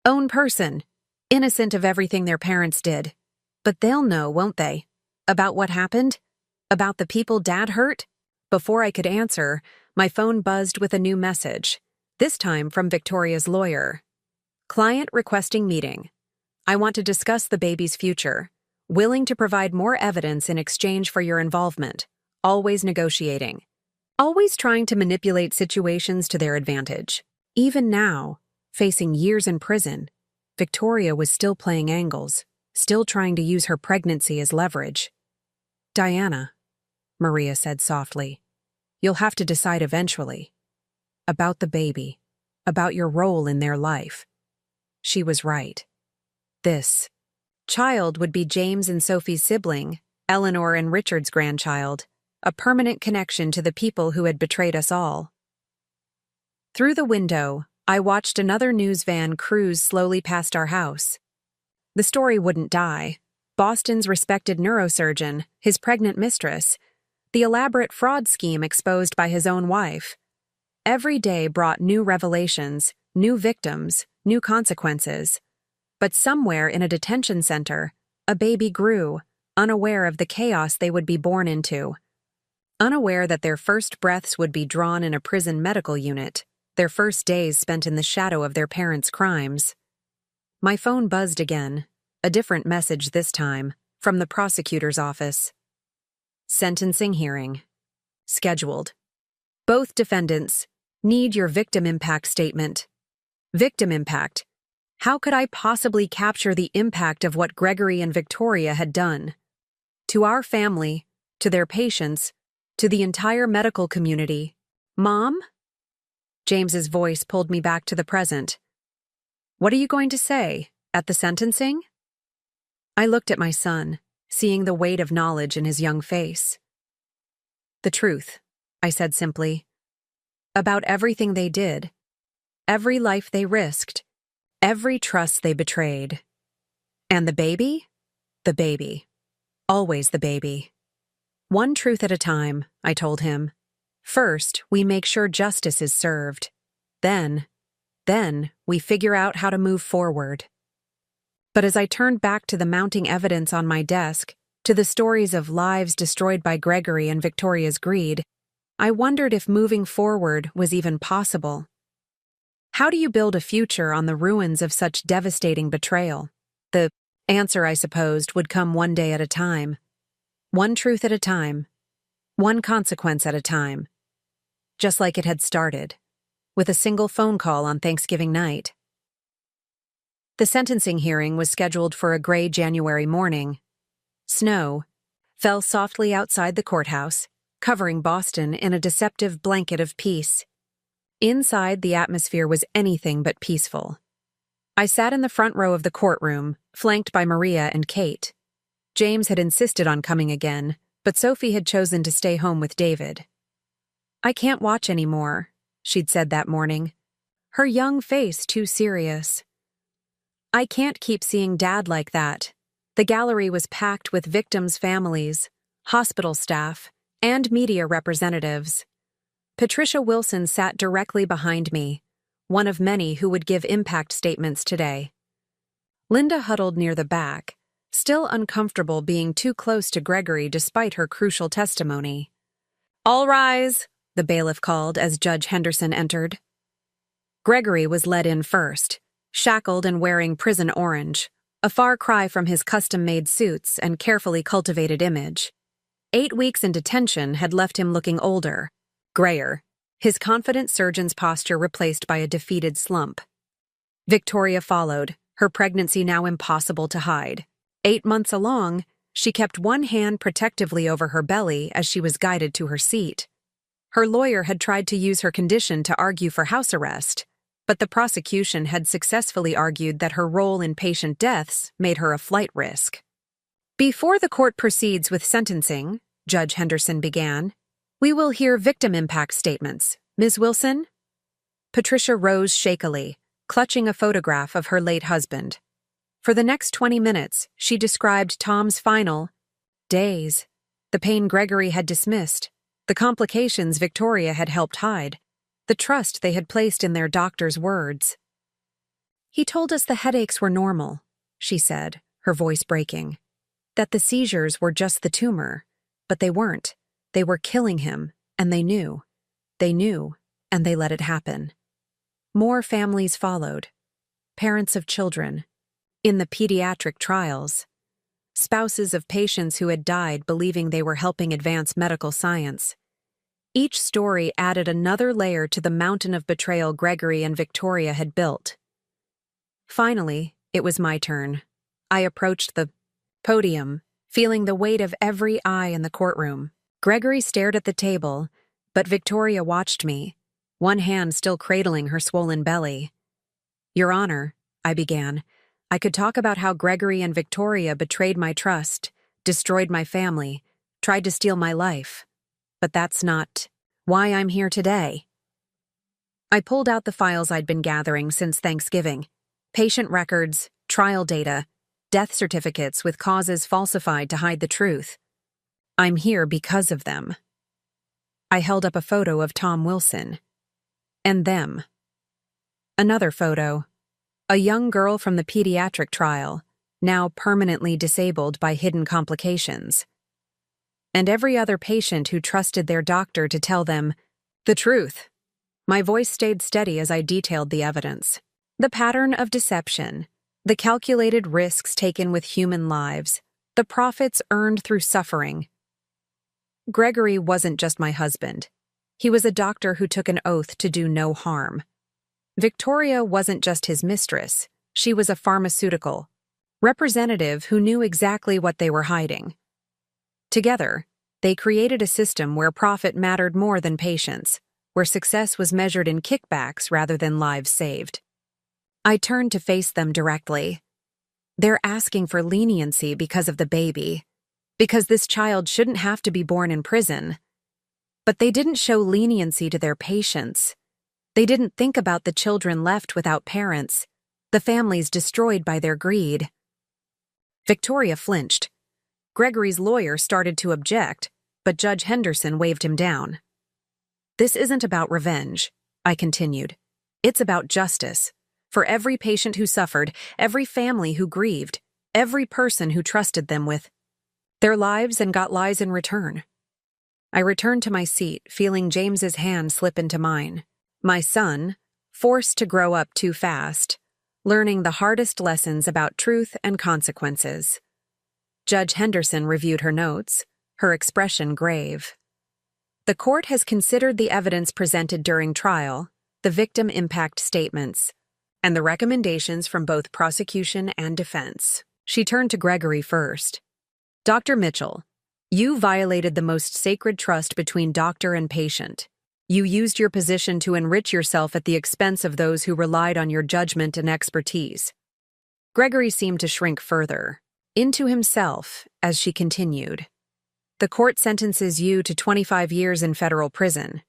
Speaker 1: own person, innocent of everything their parents did. But they'll know, won't they? About what happened? About the people Dad hurt? Before I could answer, my phone buzzed with a new message, this time from Victoria's lawyer. Client requesting meeting. I want to discuss the baby's future. Willing to provide more evidence in exchange for your involvement. Always negotiating. Always trying to manipulate situations to their advantage. Even now, facing years in prison, Victoria was still playing angles, still trying to use her pregnancy as leverage. Diana, Maria said softly, you'll have to decide eventually. About the baby, about your role in their life. She was right. This child would be James and Sophie's sibling, Eleanor and Richard's grandchild, a permanent connection to the people who had betrayed us all. Through the window, I watched another news van cruise slowly past our house. The story wouldn't die. Boston's respected neurosurgeon, his pregnant mistress, the elaborate fraud scheme exposed by his own wife. Every day brought new revelations, new victims, new consequences. But somewhere in a detention center, a baby grew, unaware of the chaos they would be born into. Unaware that their first breaths would be drawn in a prison medical unit, their first days spent in the shadow of their parents' crimes. My phone buzzed again, a different message this time, from the prosecutor's office. Sentencing hearing. Scheduled. Both defendants need your victim impact statement. Victim impact. How could I possibly capture the impact of what Gregory and Victoria had done? To our family, to their patients, to the entire medical community. Mom? James's voice pulled me back to the present. What are you going to say? At the sentencing? I looked at my son, seeing the weight of knowledge in his young face. The truth, I said simply. About everything they did. Every life they risked. Every trust they betrayed. And the baby? The baby. Always the baby. One truth at a time, I told him. First, we make sure justice is served. Then we figure out how to move forward. But as I turned back to the mounting evidence on my desk, to the stories of lives destroyed by Gregory and Victoria's greed, I wondered if moving forward was even possible. How do you build a future on the ruins of such devastating betrayal? The answer, I supposed, would come one day at a time. One truth at a time. One consequence at a time. Just like it had started, with a single phone call on Thanksgiving night. The sentencing hearing was scheduled for a gray January morning. Snow fell softly outside the courthouse, covering Boston in a deceptive blanket of peace. Inside, the atmosphere was anything but peaceful. I sat in the front row of the courtroom, flanked by Maria and Kate. James had insisted on coming again, but Sophie had chosen to stay home with David. "I can't watch anymore," she'd said that morning, her young face too serious. "I can't keep seeing Dad like that." The gallery was packed with victims' families, hospital staff, and media representatives. Patricia Wilson sat directly behind me, one of many who would give impact statements today. Linda huddled near the back, still uncomfortable being too close to Gregory despite her crucial testimony. "All rise," the bailiff called as Judge Henderson entered. Gregory was led in first, shackled and wearing prison orange, a far cry from his custom-made suits and carefully cultivated image. 8 weeks in detention had left him looking older, grayer, his confident surgeon's posture replaced by a defeated slump. Victoria followed, her pregnancy now impossible to hide. 8 months along, she kept one hand protectively over her belly as she was guided to her seat. Her lawyer had tried to use her condition to argue for house arrest, but the prosecution had successfully argued that her role in patient deaths made her a flight risk. "Before the court proceeds with sentencing," Judge Henderson began, "we will hear victim impact statements. Ms. Wilson?" Patricia rose shakily, clutching a photograph of her late husband. For the next 20 minutes, she described Tom's final days, the pain Gregory had dismissed, the complications Victoria had helped hide, the trust they had placed in their doctor's words. "He told us the headaches were normal," she said, her voice breaking, "that the seizures were just the tumor, but they weren't. They were killing him, and they knew. They knew, and they let it happen." More families followed. Parents of children. In the pediatric trials. Spouses of patients who had died believing they were helping advance medical science. Each story added another layer to the mountain of betrayal Gregory and Victoria had built. Finally, it was my turn. I approached the podium, feeling the weight of every eye in the courtroom. Gregory stared at the table, but Victoria watched me, one hand still cradling her swollen belly. "Your Honor," I began, "I could talk about how Gregory and Victoria betrayed my trust, destroyed my family, tried to steal my life. But that's not why I'm here today." I pulled out the files I'd been gathering since Thanksgiving. Patient records, trial data, death certificates with causes falsified to hide the truth. I'm here because of them. I held up a photo of Tom Wilson. And them. Another photo. A young girl from the pediatric trial, now permanently disabled by hidden complications. And every other patient who trusted their doctor to tell them the truth. My voice stayed steady as I detailed the evidence. The pattern of deception, the calculated risks taken with human lives, the profits earned through suffering. Gregory wasn't just my husband. He was a doctor who took an oath to do no harm. Victoria wasn't just his mistress. She was a pharmaceutical representative who knew exactly what they were hiding. Together, they created a system where profit mattered more than patients, where success was measured in kickbacks rather than lives saved. I turned to face them directly. They're asking for leniency because of the baby, because this child shouldn't have to be born in prison. But they didn't show leniency to their patients. They didn't think about the children left without parents, the families destroyed by their greed. Victoria flinched. Gregory's lawyer started to object, but Judge Henderson waved him down. "This isn't about revenge," I continued. "It's about justice. For every patient who suffered, every family who grieved, every person who trusted them with their lives and got lies in return." I returned to my seat, feeling James's hand slip into mine. My son, forced to grow up too fast, learning the hardest lessons about truth and consequences. Judge Henderson reviewed her notes, her expression grave. The court has considered the evidence presented during trial, the victim impact statements, and the recommendations from both prosecution and defense. She turned to Gregory first. Dr. Mitchell, you violated the most sacred trust between doctor and patient. You used your position to enrich yourself at the expense of those who relied on your judgment and expertise. Gregory seemed to shrink further, into himself, as she continued. The court sentences you to 25 years in federal prison.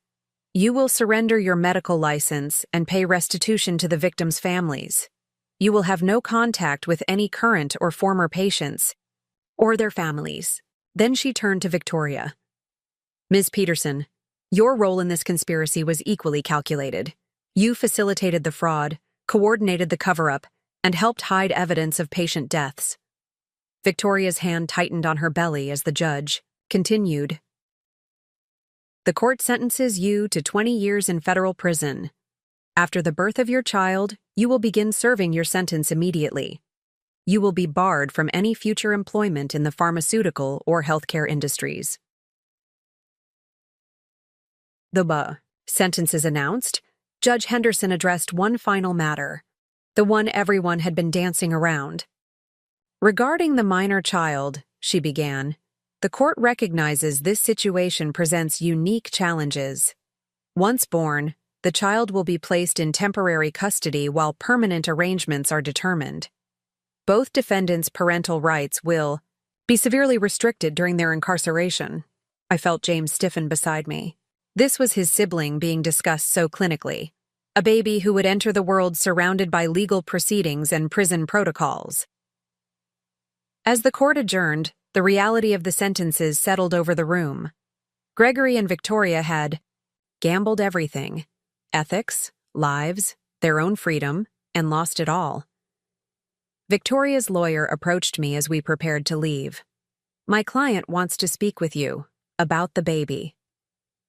Speaker 1: You will surrender your medical license and pay restitution to the victims' families. You will have no contact with any current or former patients or their families. Then she turned to Victoria. Ms. Peterson, your role in this conspiracy was equally calculated. You facilitated the fraud, coordinated the cover-up, and helped hide evidence of patient deaths. Victoria's hand tightened on her belly as the judge continued. The court sentences you to 20 years in federal prison. After the birth of your child, you will begin serving your sentence immediately. You will be barred from any future employment in the pharmaceutical or healthcare industries. The sentence is announced. Judge Henderson addressed one final matter, the one everyone had been dancing around. Regarding the minor child, she began, the court recognizes this situation presents unique challenges. Once born, the child will be placed in temporary custody while permanent arrangements are determined. Both defendants' parental rights will be severely restricted during their incarceration. I felt James stiffen beside me. This was his sibling being discussed so clinically, a baby who would enter the world surrounded by legal proceedings and prison protocols. As the court adjourned, the reality of the sentences settled over the room. Gregory and Victoria had gambled everything: ethics, lives, their own freedom, and lost it all. Victoria's lawyer approached me as we prepared to leave. My client wants to speak with you about the baby.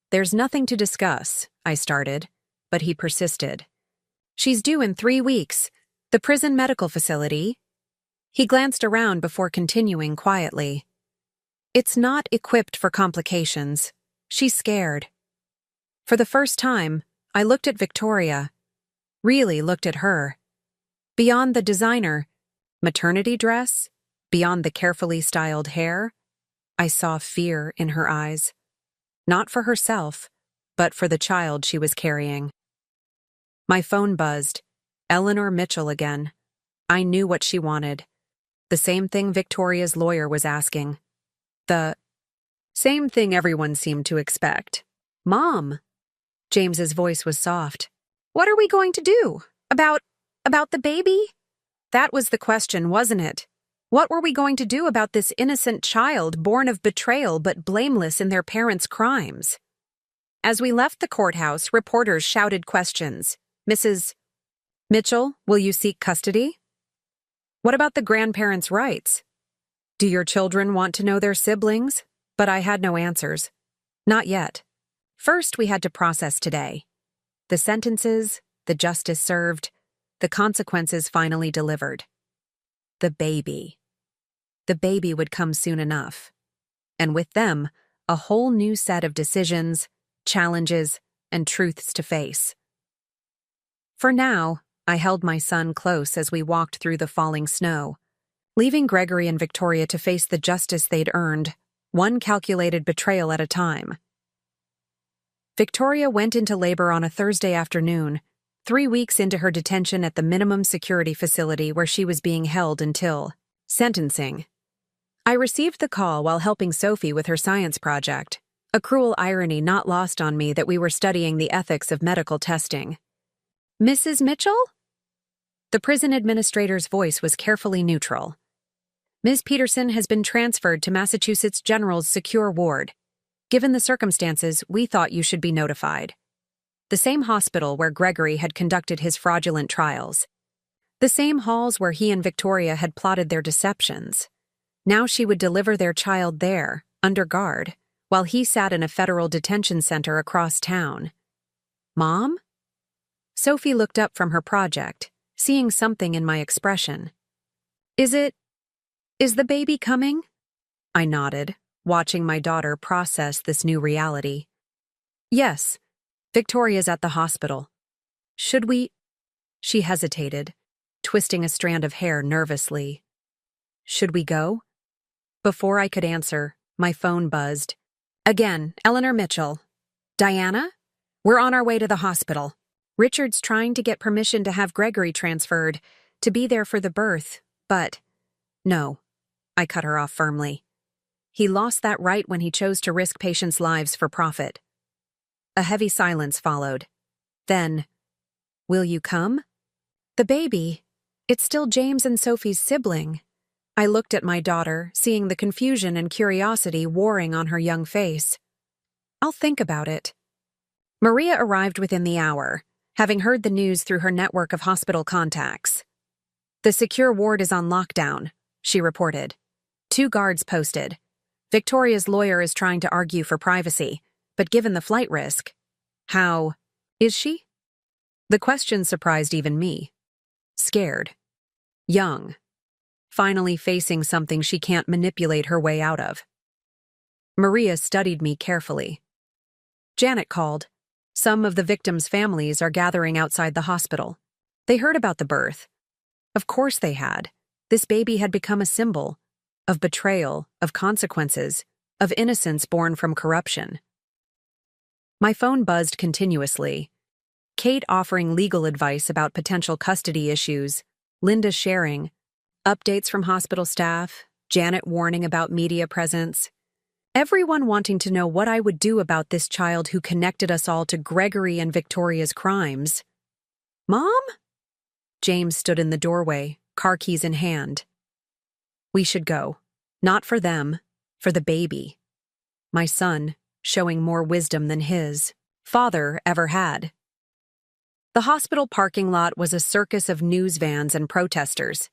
Speaker 1: There's nothing to discuss, I started, but he persisted. She's due in 3 weeks. The prison medical facility. He glanced around before continuing quietly. It's not equipped for complications. She's scared. For the first time, I looked at Victoria. Really looked at her. Beyond the designer maternity dress, beyond the carefully styled hair, I saw fear in her eyes. Not for herself, but for the child she was carrying. My phone buzzed. Eleanor Mitchell again. I knew what she wanted. The same thing Victoria's lawyer was asking. The same thing everyone seemed to expect. Mom. James's voice was soft. What are we going to do? About the baby? That was the question, wasn't it? What were we going to do about this innocent child born of betrayal but blameless in their parents' crimes? As we left the courthouse, reporters shouted questions. Mrs. Mitchell, will you seek custody? What about the grandparents' rights? Do your children want to know their siblings? But I had no answers. Not yet. First, we had to process today. The sentences, the justice served, the consequences finally delivered. The baby. The baby would come soon enough. And with them, a whole new set of decisions, challenges, and truths to face. For now, I held my son close as we walked through the falling snow, leaving Gregory and Victoria to face the justice they'd earned, one calculated betrayal at a time. Victoria went into labor on a Thursday afternoon, 3 weeks into her detention at the minimum security facility where she was being held until sentencing. I received the call while helping Sophie with her science project, a cruel irony not lost on me that we were studying the ethics of medical testing. Mrs. Mitchell? The prison administrator's voice was carefully neutral. Ms. Peterson has been transferred to Massachusetts General's secure ward. Given the circumstances, we thought you should be notified. The same hospital where Gregory had conducted his fraudulent trials. The same halls where he and Victoria had plotted their deceptions. Now she would deliver their child there, under guard, while he sat in a federal detention center across town. Mom? Sophie looked up from her project, seeing something in my expression. Is the baby coming? I nodded, watching my daughter process this new reality. Yes, Victoria's at the hospital. Should we? She hesitated, twisting a strand of hair nervously. Should we go? Before I could answer, my phone buzzed. Again, Eleanor Mitchell. Diana? We're on our way to the hospital. Richard's trying to get permission to have Gregory transferred, to be there for the birth, but… No, I cut her off firmly. He lost that right when he chose to risk patients' lives for profit. A heavy silence followed. Then, will you come? The baby. It's still James and Sophie's sibling. I looked at my daughter, seeing the confusion and curiosity warring on her young face. I'll think about it. Maria arrived within the hour, having heard the news through her network of hospital contacts. The secure ward is on lockdown, she reported. 2 guards posted. Victoria's lawyer is trying to argue for privacy, but given the flight risk… How… is she? The question surprised even me. Scared. Young. Finally facing something she can't manipulate her way out of. Maria studied me carefully. Janet called. Some of the victims' families are gathering outside the hospital. They heard about the birth. Of course they had. This baby had become a symbol of betrayal, of consequences, of innocence born from corruption. My phone buzzed continuously. Kate offering legal advice about potential custody issues, Linda sharing, updates from hospital staff, Janet warning about media presence. Everyone wanting to know what I would do about this child who connected us all to Gregory and Victoria's crimes. Mom? James stood in the doorway, car keys in hand. We should go. Not for them, for the baby. My son, showing more wisdom than his father ever had. The hospital parking lot was a circus of news vans and protesters.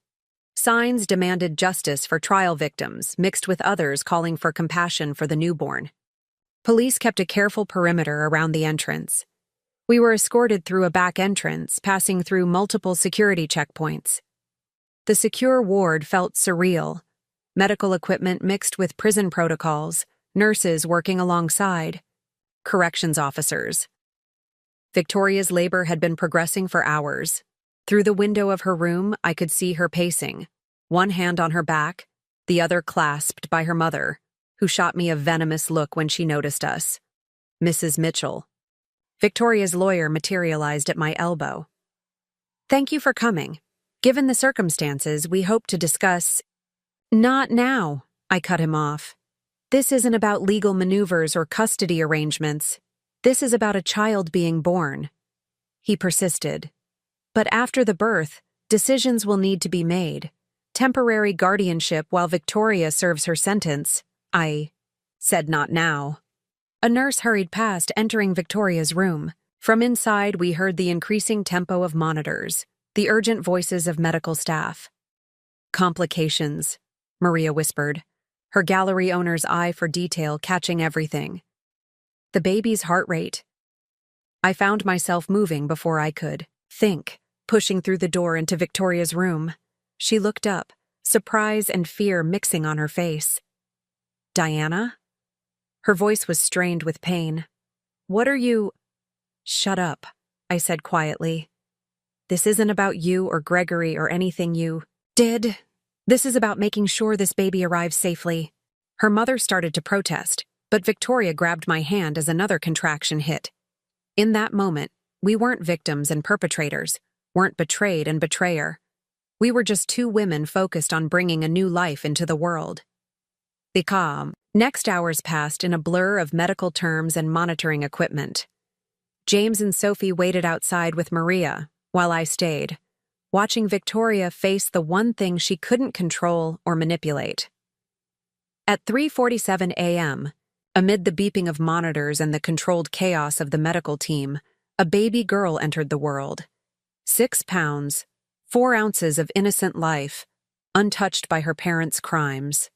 Speaker 1: Signs demanded justice for trial victims, mixed with others calling for compassion for the newborn. Police kept a careful perimeter around the entrance. We were escorted through a back entrance, passing through multiple security checkpoints. The secure ward felt surreal. Medical equipment mixed with prison protocols, nurses working alongside, corrections officers. Victoria's labor had been progressing for hours. Through the window of her room, I could see her pacing, one hand on her back, the other clasped by her mother, who shot me a venomous look when she noticed us. Mrs. Mitchell. Victoria's lawyer materialized at my elbow. Thank you for coming. Given the circumstances, we hope to discuss… Not now, I cut him off. This isn't about legal maneuvers or custody arrangements. This is about a child being born. He persisted. But after the birth, decisions will need to be made. Temporary guardianship while Victoria serves her sentence. I said not now. A nurse hurried past, entering Victoria's room. From inside, we heard the increasing tempo of monitors, the urgent voices of medical staff. Complications, Maria whispered, her gallery owner's eye for detail catching everything. The baby's heart rate. I found myself moving before I could think, pushing through the door into Victoria's room. She looked up, surprise and fear mixing on her face. Diana? Her voice was strained with pain. What are you… Shut up, I said quietly. This isn't about you or Gregory or anything you did. This is about making sure this baby arrives safely. Her mother started to protest, but Victoria grabbed my hand as another contraction hit. In that moment, we weren't victims and perpetrators, weren't betrayed and betrayer. We were just 2 women focused on bringing a new life into the world. The calm. Next hours passed in a blur of medical terms and monitoring equipment. James and Sophie waited outside with Maria, while I stayed, watching Victoria face the one thing she couldn't control or manipulate. At 3:47 a.m., amid the beeping of monitors and the controlled chaos of the medical team, a baby girl entered the world. 6 pounds, 4 ounces of innocent life, untouched by her parents' crimes.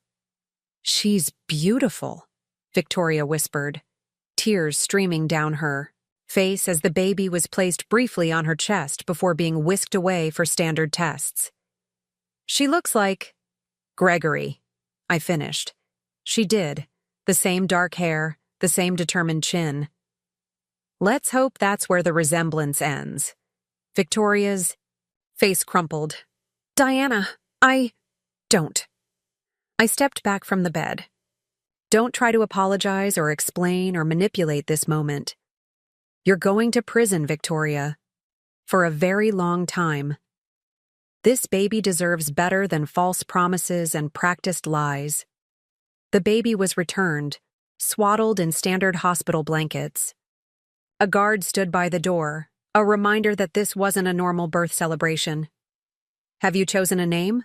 Speaker 1: She's beautiful, Victoria whispered, tears streaming down her face as the baby was placed briefly on her chest before being whisked away for standard tests. "She looks like Gregory," I finished. She did. The same dark hair, the same determined chin. Let's hope that's where the resemblance ends. Victoria's face crumpled. "Diana, don't." I stepped back from the bed. "Don't try to apologize or explain or manipulate this moment. You're going to prison, Victoria. For a very long time. This baby deserves better than false promises and practiced lies." The baby was returned, swaddled in standard hospital blankets. A guard stood by the door, a reminder that this wasn't a normal birth celebration. "Have you chosen a name?"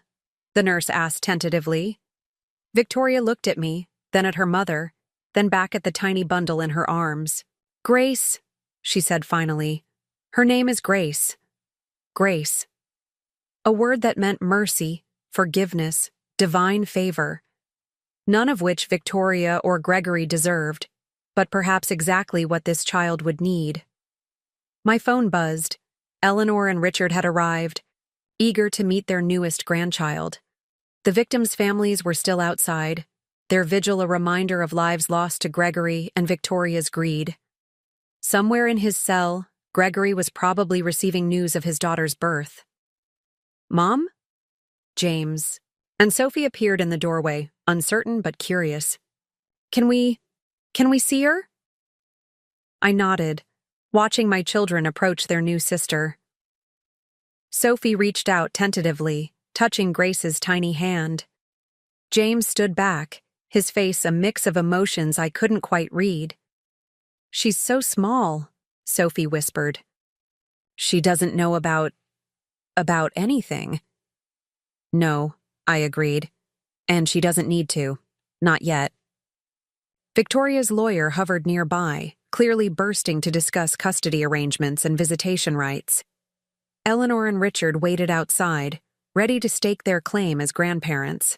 Speaker 1: the nurse asked tentatively. Victoria looked at me, then at her mother, then back at the tiny bundle in her arms. "Grace," she said finally. "Her name is Grace. Grace." A word that meant mercy, forgiveness, divine favor. None of which Victoria or Gregory deserved, but perhaps exactly what this child would need. My phone buzzed. Eleanor and Richard had arrived, eager to meet their newest grandchild. The victims' families were still outside, their vigil a reminder of lives lost to Gregory and Victoria's greed. Somewhere in his cell, Gregory was probably receiving news of his daughter's birth. "Mom?" "James." And Sophie appeared in the doorway, uncertain but curious. Can we see her?" I nodded, watching my children approach their new sister. Sophie reached out tentatively, touching Grace's tiny hand. James stood back, his face a mix of emotions I couldn't quite read. "She's so small," Sophie whispered. "She doesn't know about anything." "No," I agreed. "And she doesn't need to. Not yet." Victoria's lawyer hovered nearby, clearly bursting to discuss custody arrangements and visitation rights. Eleanor and Richard waited outside, ready to stake their claim as grandparents.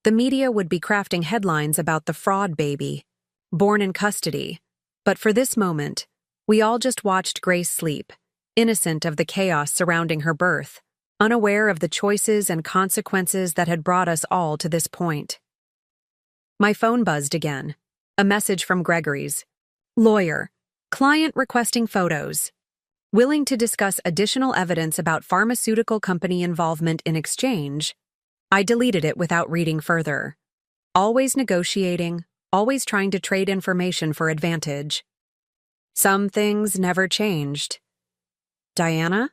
Speaker 1: The media would be crafting headlines about the fraud baby, born in custody, but for this moment, we all just watched Grace sleep, innocent of the chaos surrounding her birth, unaware of the choices and consequences that had brought us all to this point. My phone buzzed again. A message from Gregory's lawyer. "Client requesting photos. Willing to discuss additional evidence about pharmaceutical company involvement in exchange." I deleted it without reading further. Always negotiating, always trying to trade information for advantage. Some things never changed. "Diana?"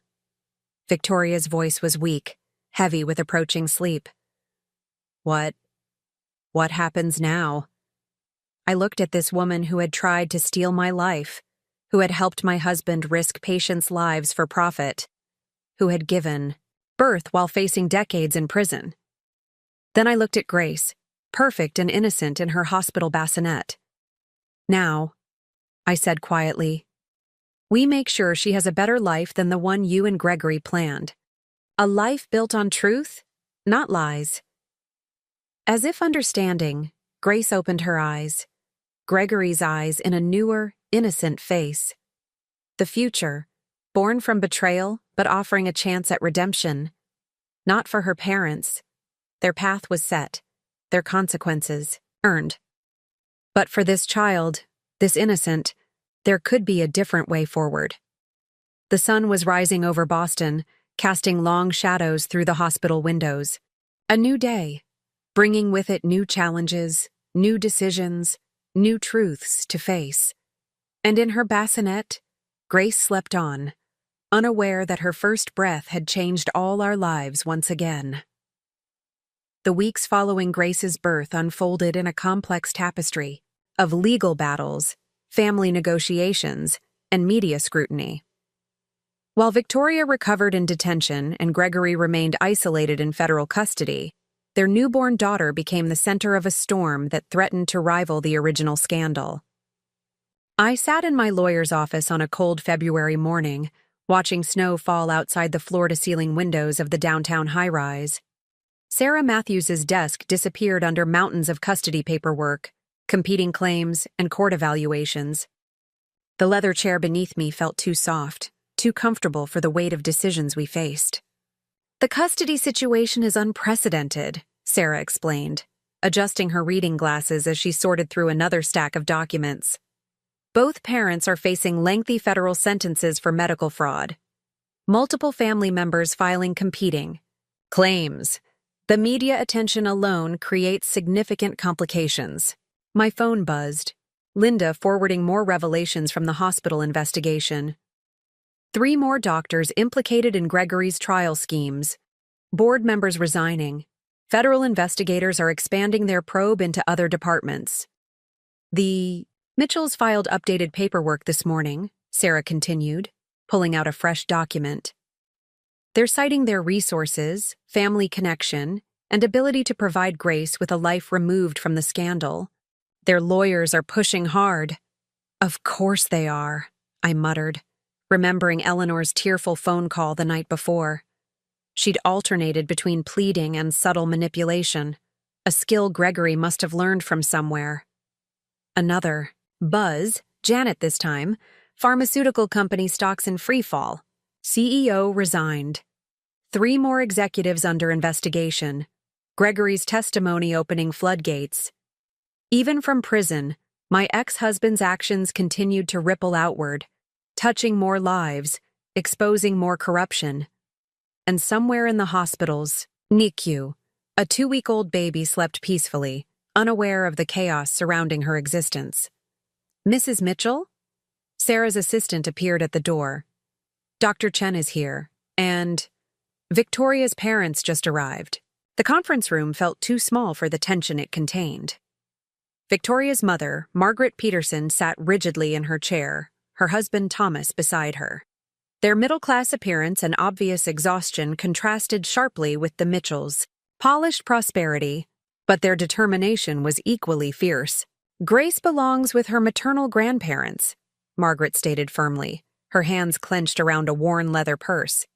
Speaker 1: Victoria's voice was weak, heavy with approaching sleep. What happens now?" I looked at this woman who had tried to steal my life, who had helped my husband risk patients' lives for profit, who had given birth while facing decades in prison. Then I looked at Grace, perfect and innocent in her hospital bassinet. "Now," I said quietly, "we make sure she has a better life than the one you and Gregory planned. A life built on truth, not lies." As if understanding, Grace opened her eyes, Gregory's eyes in a newer, innocent face. The future, born from betrayal but offering a chance at redemption. Not for her parents. Their path was set, their consequences earned. But for this child, this innocent, there could be a different way forward. The sun was rising over Boston, casting long shadows through the hospital windows. A new day, bringing with it new challenges, new decisions, new truths to face. And in her bassinet, Grace slept on, unaware that her first breath had changed all our lives once again. The weeks following Grace's birth unfolded in a complex tapestry of legal battles, family negotiations, and media scrutiny. While Victoria recovered in detention and Gregory remained isolated in federal custody, their newborn daughter became the center of a storm that threatened to rival the original scandal. I sat in my lawyer's office on a cold February morning, watching snow fall outside the floor-to-ceiling windows of the downtown high-rise. Sarah Matthews's desk disappeared under mountains of custody paperwork, competing claims, and court evaluations. The leather chair beneath me felt too soft, too comfortable for the weight of decisions we faced. The custody situation is unprecedented, Sarah explained, adjusting her reading glasses as she sorted through another stack of documents. Both parents are facing lengthy federal sentences for medical fraud. Multiple family members filing competing claims. The media attention alone creates significant complications. My phone buzzed, Linda forwarding more revelations from the hospital investigation. 3 more doctors implicated in Gregory's trial schemes. Board members resigning. Federal investigators are expanding their probe into other departments. The Mitchells filed updated paperwork this morning, Sarah continued, pulling out a fresh document. They're citing their resources, family connection, and ability to provide Grace with a life removed from the scandal. Their lawyers are pushing hard. Of course they are, I muttered, remembering Eleanor's tearful phone call the night before. She'd alternated between pleading and subtle manipulation, a skill Gregory must have learned from somewhere. Another. Buzz, Janet this time, pharmaceutical company stocks in freefall. CEO resigned. 3 more executives under investigation. Gregory's testimony opening floodgates. Even from prison, my ex-husband's actions continued to ripple outward, touching more lives, exposing more corruption. And somewhere in the hospital's NICU, a 2-week-old baby slept peacefully, unaware of the chaos surrounding her existence. Mrs. Mitchell? Sarah's assistant appeared at the door. Dr. Chen is here, and Victoria's parents just arrived. The conference room felt too small for the tension it contained. Victoria's mother, Margaret Peterson, sat rigidly in her chair, her husband Thomas beside her. Their middle-class appearance and obvious exhaustion contrasted sharply with the Mitchells' polished prosperity, but their determination was equally fierce. Grace belongs with her maternal grandparents, Margaret stated firmly, her hands clenched around a worn leather purse.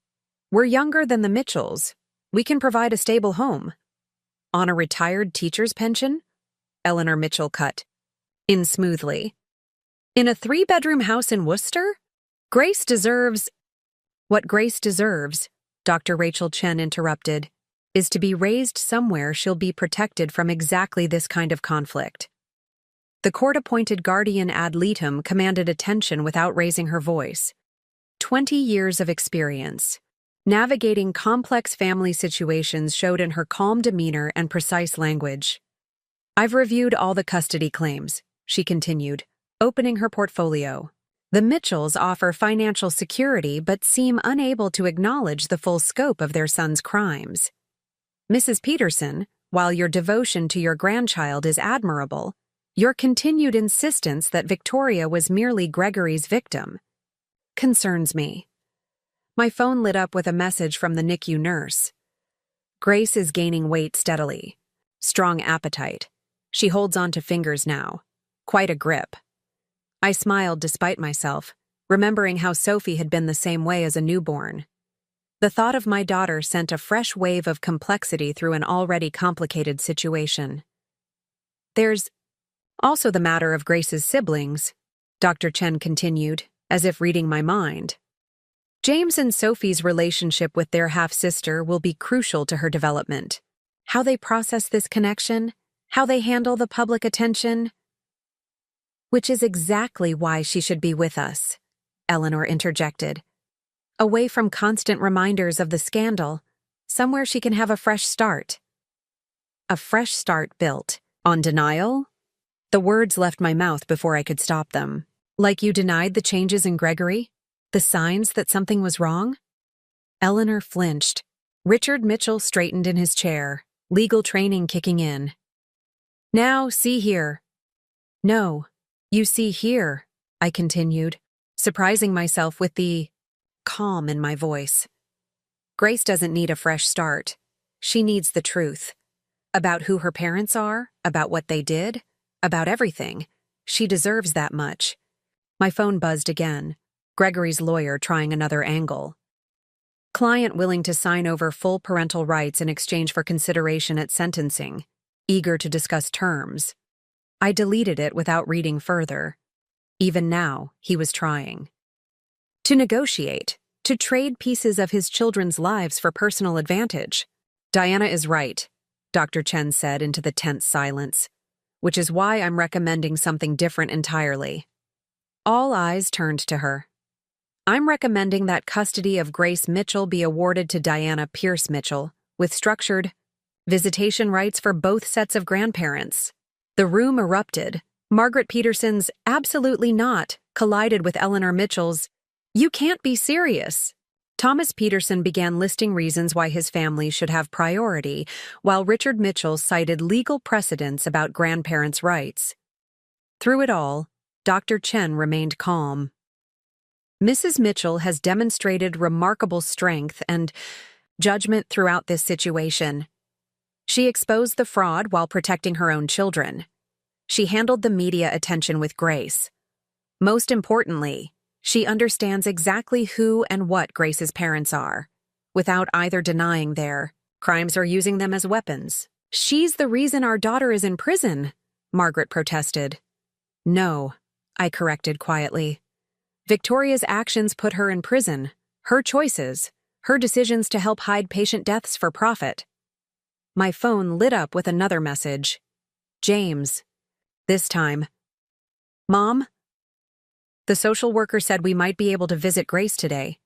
Speaker 1: We're younger than the Mitchells. We can provide a stable home. On a retired teacher's pension? Eleanor Mitchell cut in smoothly. In a 3-bedroom house in Worcester? Grace deserves... What Grace deserves, Dr. Rachel Chen interrupted, is to be raised somewhere she'll be protected from exactly this kind of conflict. The court-appointed guardian ad litem commanded attention without raising her voice. 20 years of experience. Navigating complex family situations showed in her calm demeanor and precise language. I've reviewed all the custody claims, she continued, opening her portfolio. The Mitchells offer financial security but seem unable to acknowledge the full scope of their son's crimes. Mrs. Peterson, while your devotion to your grandchild is admirable, your continued insistence that Victoria was merely Gregory's victim concerns me. My phone lit up with a message from the NICU nurse. Grace is gaining weight steadily. Strong appetite. She holds on to fingers now. Quite a grip. I smiled despite myself, remembering how Sophie had been the same way as a newborn. The thought of my daughter sent a fresh wave of complexity through an already complicated situation. There's also the matter of Grace's siblings, Dr. Chen continued, as if reading my mind. James and Sophie's relationship with their half-sister will be crucial to her development. How they process this connection, how they handle the public attention. Which is exactly why she should be with us, Eleanor interjected. Away from constant reminders of the scandal, somewhere she can have a fresh start. A fresh start built on denial? The words left my mouth before I could stop them. Like you denied the changes in Gregory? The signs that something was wrong? Eleanor flinched. Richard Mitchell straightened in his chair, legal training kicking in. Now, see here. No, you see here, I continued, surprising myself with the calm in my voice. Grace doesn't need a fresh start. She needs the truth. About who her parents are, about what they did, about everything. She deserves that much. My phone buzzed again. Gregory's lawyer trying another angle. Client willing to sign over full parental rights in exchange for consideration at sentencing, eager to discuss terms. I deleted it without reading further. Even now, he was trying. To negotiate, to trade pieces of his children's lives for personal advantage. Diana is right, Dr. Chen said into the tense silence, which is why I'm recommending something different entirely. All eyes turned to her. I'm recommending that custody of Grace Mitchell be awarded to Diana Pierce Mitchell, with structured visitation rights for both sets of grandparents. The room erupted. Margaret Peterson's "absolutely not" collided with Eleanor Mitchell's "you can't be serious." Thomas Peterson began listing reasons why his family should have priority, while Richard Mitchell cited legal precedents about grandparents' rights. Through it all, Dr. Chen remained calm. Mrs. Mitchell has demonstrated remarkable strength and judgment throughout this situation. She exposed the fraud while protecting her own children. She handled the media attention with grace. Most importantly, she understands exactly who and what Grace's parents are, without either denying their crimes or using them as weapons. She's the reason our daughter is in prison, Margaret protested. No, I corrected quietly. Victoria's actions put her in prison, her choices, her decisions to help hide patient deaths for profit. My phone lit up with another message. James. This time. Mom? The social worker said we might be able to visit Grace today.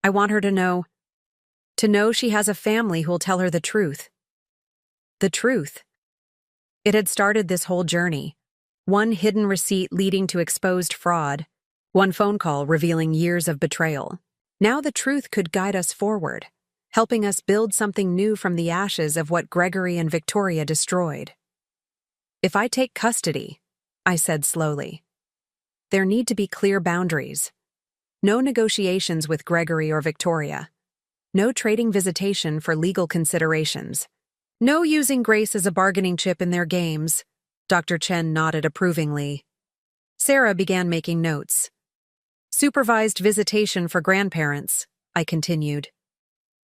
Speaker 1: I want her to know she has a family who'll tell her the truth. The truth. It had started this whole journey. One hidden receipt leading to exposed fraud. One phone call revealing years of betrayal. Now the truth could guide us forward, helping us build something new from the ashes of what Gregory and Victoria destroyed. If I take custody, I said slowly, there need to be clear boundaries. No negotiations with Gregory or Victoria. No trading visitation for legal considerations. No using Grace as a bargaining chip in their games. Dr. Chen nodded approvingly. Sarah began making notes. Supervised visitation for grandparents, I continued.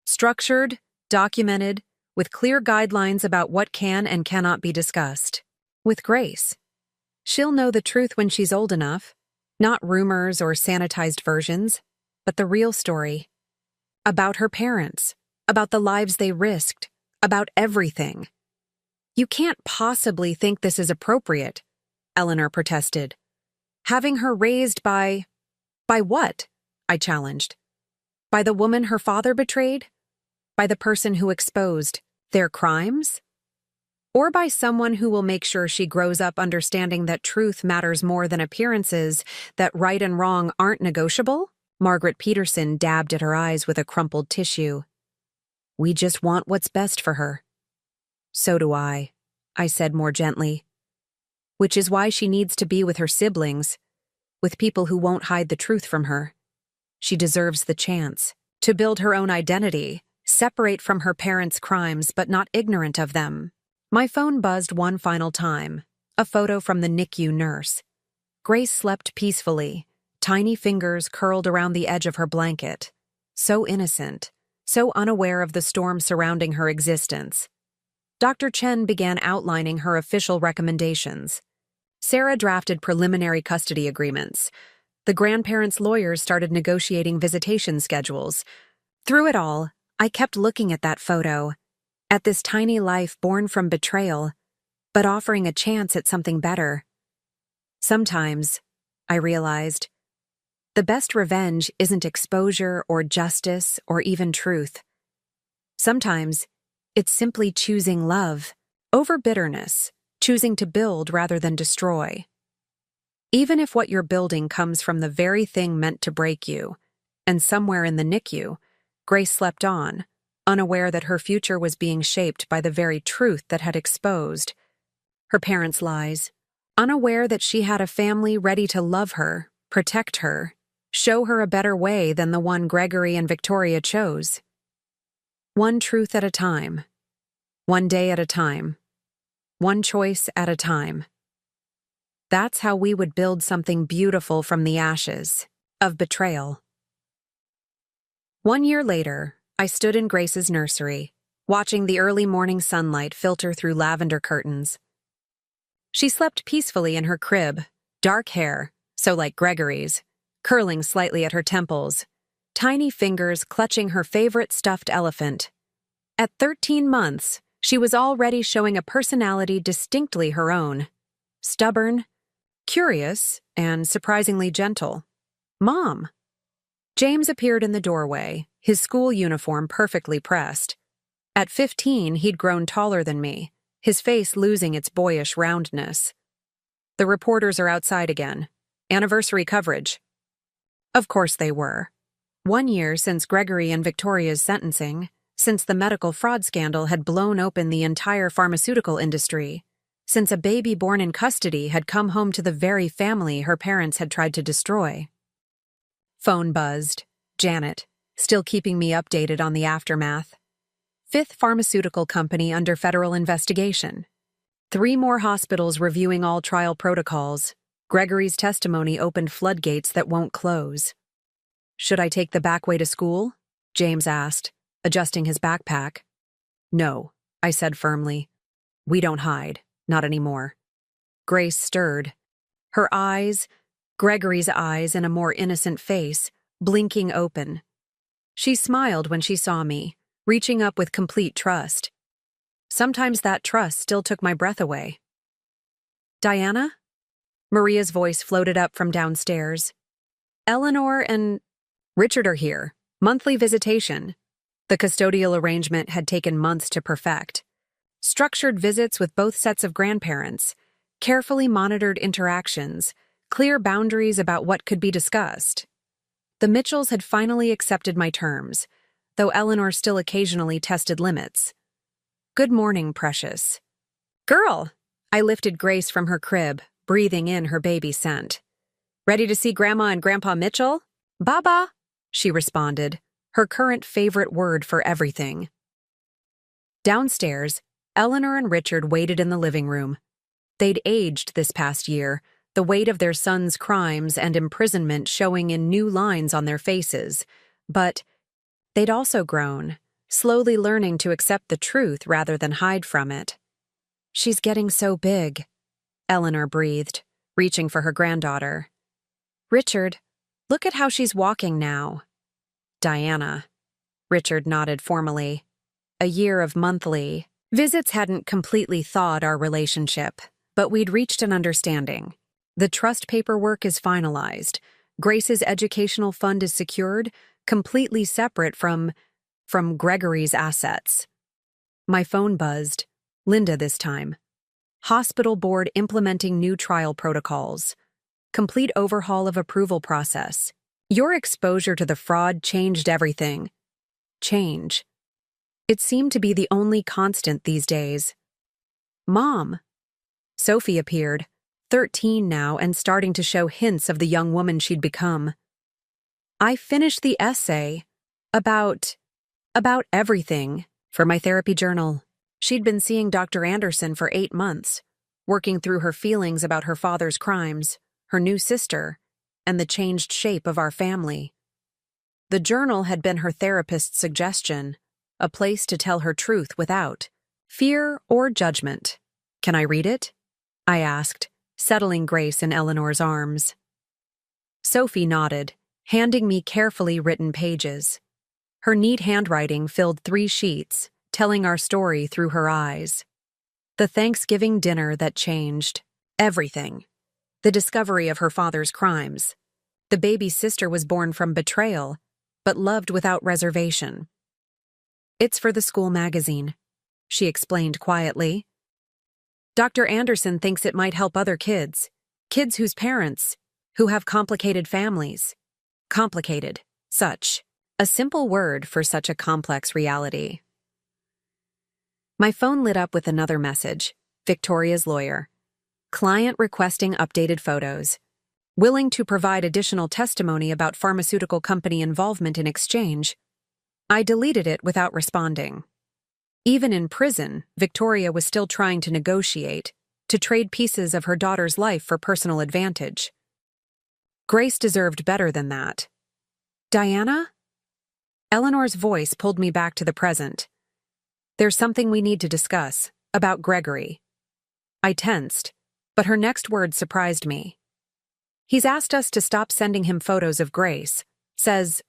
Speaker 1: Structured, documented, with clear guidelines about what can and cannot be discussed. With Grace. She'll know the truth when she's old enough. Not rumors or sanitized versions, but the real story. About her parents, about the lives they risked, about everything. You can't possibly think this is appropriate, Eleanor protested. Having her raised by what? I challenged. By the woman her father betrayed? By the person who exposed their crimes? Or by someone who will make sure she grows up understanding that truth matters more than appearances, that right and wrong aren't negotiable? Margaret Peterson dabbed at her eyes with a crumpled tissue. We just want what's best for her. So do I said more gently. Which is why she needs to be with her siblings, with people who won't hide the truth from her. She deserves the chance to build her own identity, separate from her parents' crimes but not ignorant of them. My phone buzzed one final time, a photo from the NICU nurse. Grace slept peacefully, tiny fingers curled around the edge of her blanket. So innocent, so unaware of the storm surrounding her existence. Dr. Chen began outlining her official recommendations. Sarah drafted preliminary custody agreements. The grandparents' lawyers started negotiating visitation schedules. Through it all, I kept looking at that photo, at this tiny life born from betrayal, but offering a chance at something better. Sometimes, I realized, the best revenge isn't exposure or justice or even truth. Sometimes, it's simply choosing love over bitterness, choosing to build rather than destroy. Even if what you're building comes from the very thing meant to break you, and somewhere in the NICU, Grace slept on, unaware that her future was being shaped by the very truth that had exposed her parents' lies, unaware that she had a family ready to love her, protect her, show her a better way than the one Gregory and Victoria chose. One truth at a time, one day at a time, one choice at a time. That's how we would build something beautiful from the ashes of betrayal. 1 year later, I stood in Grace's nursery, watching the early morning sunlight filter through lavender curtains. She slept peacefully in her crib, dark hair, so like Gregory's, curling slightly at her temples, tiny fingers clutching her favorite stuffed elephant. At 13 months, she was already showing a personality distinctly her own. Stubborn, curious, and surprisingly gentle. Mom! James appeared in the doorway, his school uniform perfectly pressed. At 15, he'd grown taller than me, his face losing its boyish roundness. The reporters are outside again. Anniversary coverage. Of course they were. 1 year since Gregory and Victoria's sentencing, since the medical fraud scandal had blown open the entire pharmaceutical industry, since a baby born in custody had come home to the very family her parents had tried to destroy. Phone buzzed. Janet, still keeping me updated on the aftermath. 5th pharmaceutical company under federal investigation. 3 more hospitals reviewing all trial protocols. Gregory's testimony opened floodgates that won't close. Should I take the back way to school? James asked, adjusting his backpack. No, I said firmly. We don't hide, not anymore. Grace stirred. Her eyes, Gregory's eyes in a more innocent face, blinking open. She smiled when she saw me, reaching up with complete trust. Sometimes that trust still took my breath away. Diana? Maria's voice floated up from downstairs. Eleanor and Richard are here. Monthly visitation. The custodial arrangement had taken months to perfect. Structured visits with both sets of grandparents, carefully monitored interactions, clear boundaries about what could be discussed. The Mitchells had finally accepted my terms, though Eleanor still occasionally tested limits. Good morning, precious. Girl! I lifted Grace from her crib, breathing in her baby scent. Ready to see Grandma and Grandpa Mitchell? Baba, she responded, her current favorite word for everything. Downstairs, Eleanor and Richard waited in the living room. They'd aged this past year, the weight of their son's crimes and imprisonment showing in new lines on their faces, but they'd also grown, slowly learning to accept the truth rather than hide from it. She's getting so big, Eleanor breathed, reaching for her granddaughter. Richard, look at how she's walking now. Diana. Richard nodded formally. A year of monthly visits hadn't completely thawed our relationship, but we'd reached an understanding. The trust paperwork is finalized. Grace's educational fund is secured, completely separate from Gregory's assets. My phone buzzed. Linda this time. Hospital board implementing new trial protocols. Complete overhaul of approval process. Your exposure to the fraud changed everything. Change. It seemed to be the only constant these days. Mom. Sophie appeared, 13 now and starting to show hints of the young woman she'd become. I finished the essay about everything for my therapy journal. She'd been seeing Dr. Anderson for 8 months, working through her feelings about her father's crimes, her new sister, and the changed shape of our family. The journal had been her therapist's suggestion, a place to tell her truth without fear or judgment. Can I read it? I asked, settling Grace in Eleanor's arms. Sophie nodded, handing me carefully written pages. Her neat handwriting filled 3 sheets, telling our story through her eyes. The Thanksgiving dinner that changed everything. The discovery of her father's crimes. The baby sister was born from betrayal, but loved without reservation. It's for the school magazine, she explained quietly. Dr. Anderson thinks it might help other kids whose parents, who have complicated families. Complicated, such. A simple word for such a complex reality. My phone lit up with another message, Victoria's lawyer. Client requesting updated photos. Willing to provide additional testimony about pharmaceutical company involvement in exchange. I deleted it without responding. Even in prison, Victoria was still trying to negotiate, to trade pieces of her daughter's life for personal advantage. Grace deserved better than that. Diana? Eleanor's voice pulled me back to the present. There's something we need to discuss, about Gregory. I tensed, but her next word surprised me. He's asked us to stop sending him photos of Grace. Says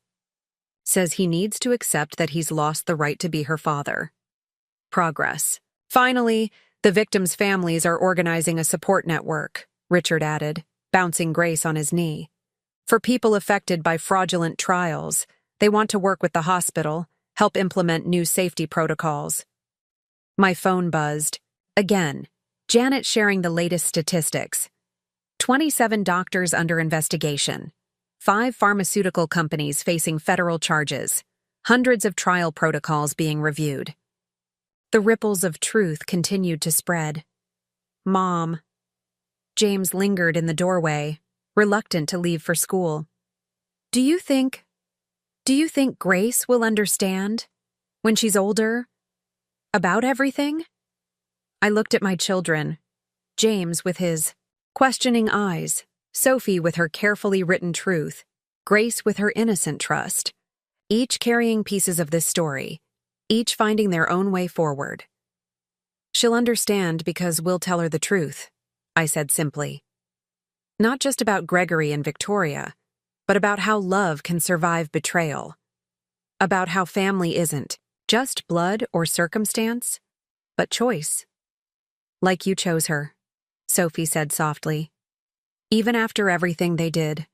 Speaker 1: he needs to accept that he's lost the right to be her father. Progress. Finally, the victims' families are organizing a support network, Richard added, bouncing Grace on his knee. For people affected by fraudulent trials, they want to work with the hospital, help implement new safety protocols. My phone buzzed. Again, Janet sharing the latest statistics. 27 doctors under investigation. 5 pharmaceutical companies facing federal charges. Hundreds of trial protocols being reviewed. The ripples of truth continued to spread. Mom. James lingered in the doorway, reluctant to leave for school. Do you think Grace will understand, when she's older, about everything? I looked at my children, James with his questioning eyes, Sophie with her carefully written truth, Grace with her innocent trust, each carrying pieces of this story, each finding their own way forward. She'll understand because we'll tell her the truth, I said simply. Not just about Gregory and Victoria, but about how love can survive betrayal. About how family isn't just blood or circumstance, but choice. Like you chose her, Sophie said softly. Even after everything they did.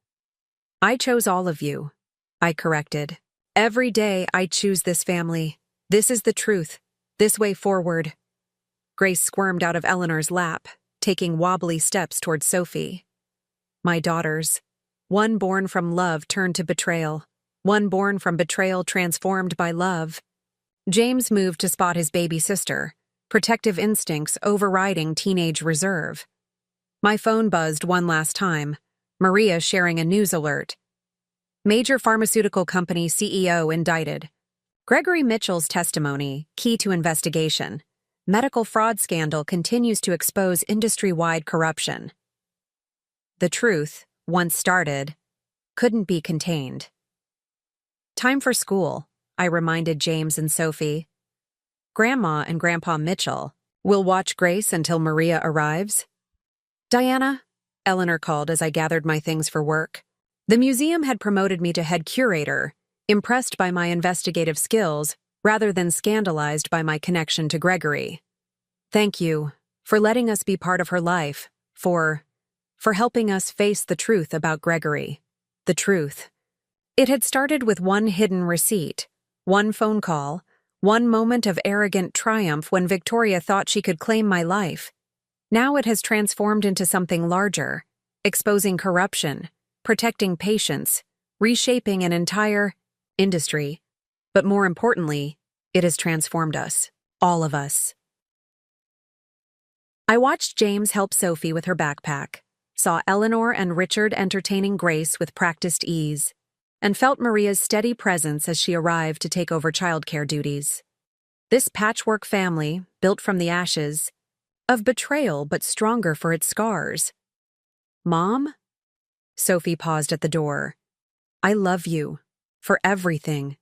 Speaker 1: I chose all of you, I corrected. Every day I choose this family. This is the truth. This way forward. Grace squirmed out of Eleanor's lap, taking wobbly steps toward Sophie. My daughters. One born from love turned to betrayal. One born from betrayal transformed by love. James moved to spot his baby sister, protective instincts overriding teenage reserve. My phone buzzed one last time, Maria sharing a news alert. Major pharmaceutical company CEO indicted. Gregory Mitchell's testimony, key to investigation. Medical fraud scandal continues to expose industry-wide corruption. The truth, once started, couldn't be contained. Time for school, I reminded James and Sophie. Grandma and Grandpa Mitchell will watch Grace until Maria arrives. Diana, Eleanor called as I gathered my things for work. The museum had promoted me to head curator, impressed by my investigative skills rather than scandalized by my connection to Gregory. Thank you for letting us be part of her life, for helping us face the truth about Gregory. The truth. It had started with one hidden receipt, one phone call, one moment of arrogant triumph when Victoria thought she could claim my life. Now it has transformed into something larger, exposing corruption, protecting patients, reshaping an entire industry. But more importantly, it has transformed us, all of us. I watched James help Sophie with her backpack, saw Eleanor and Richard entertaining Grace with practiced ease, and felt Maria's steady presence as she arrived to take over childcare duties. This patchwork family, built from the ashes, of betrayal but stronger for its scars. Mom? Sophie paused at the door. I love you. For everything.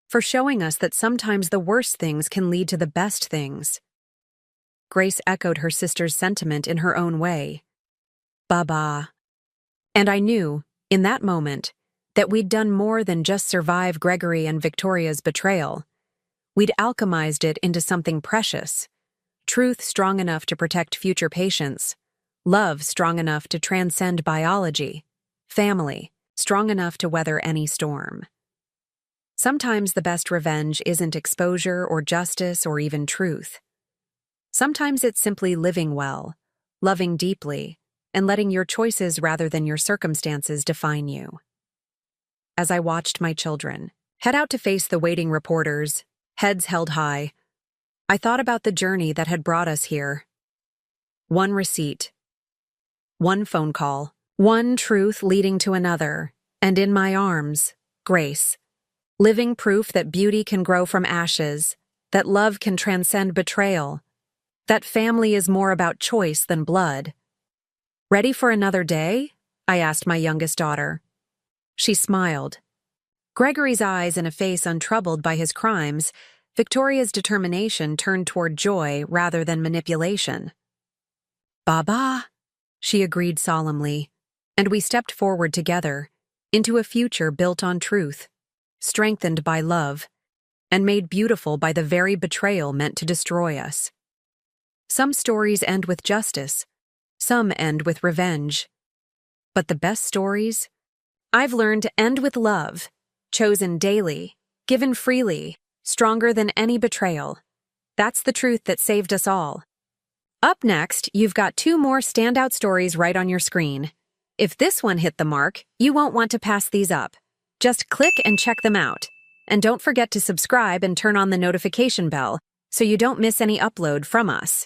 Speaker 1: For showing us that sometimes the worst things can lead to the best things. Grace echoed her sister's sentiment in her own way. Baba. And I knew, in that moment, that we'd done more than just survive Gregory and Victoria's betrayal. We'd alchemized it into something precious. Truth strong enough to protect future patients. Love strong enough to transcend biology. Family strong enough to weather any storm. Sometimes the best revenge isn't exposure or justice or even truth. Sometimes it's simply living well, loving deeply, and letting your choices rather than your circumstances define you. As I watched my children head out to face the waiting reporters, heads held high, I thought about the journey that had brought us here. One receipt, one phone call, one truth leading to another, and in my arms, Grace. Living proof that beauty can grow from ashes, that love can transcend betrayal, that family is more about choice than blood. Ready for another day? I asked my youngest daughter. She smiled. Gregory's eyes in a face untroubled by his crimes, Victoria's determination turned toward joy rather than manipulation. Baba, she agreed solemnly, and we stepped forward together into a future built on truth, strengthened by love, and made beautiful by the very betrayal meant to destroy us. Some stories end with justice, some end with revenge. But the best stories, I've learned to end with love, chosen daily, given freely, stronger than any betrayal. That's the truth that saved us all. Up next, you've got 2 more standout stories right on your screen. If this one hit the mark, you won't want to pass these up. Just click and check them out. And don't forget to subscribe and turn on the notification bell so you don't miss any upload from us.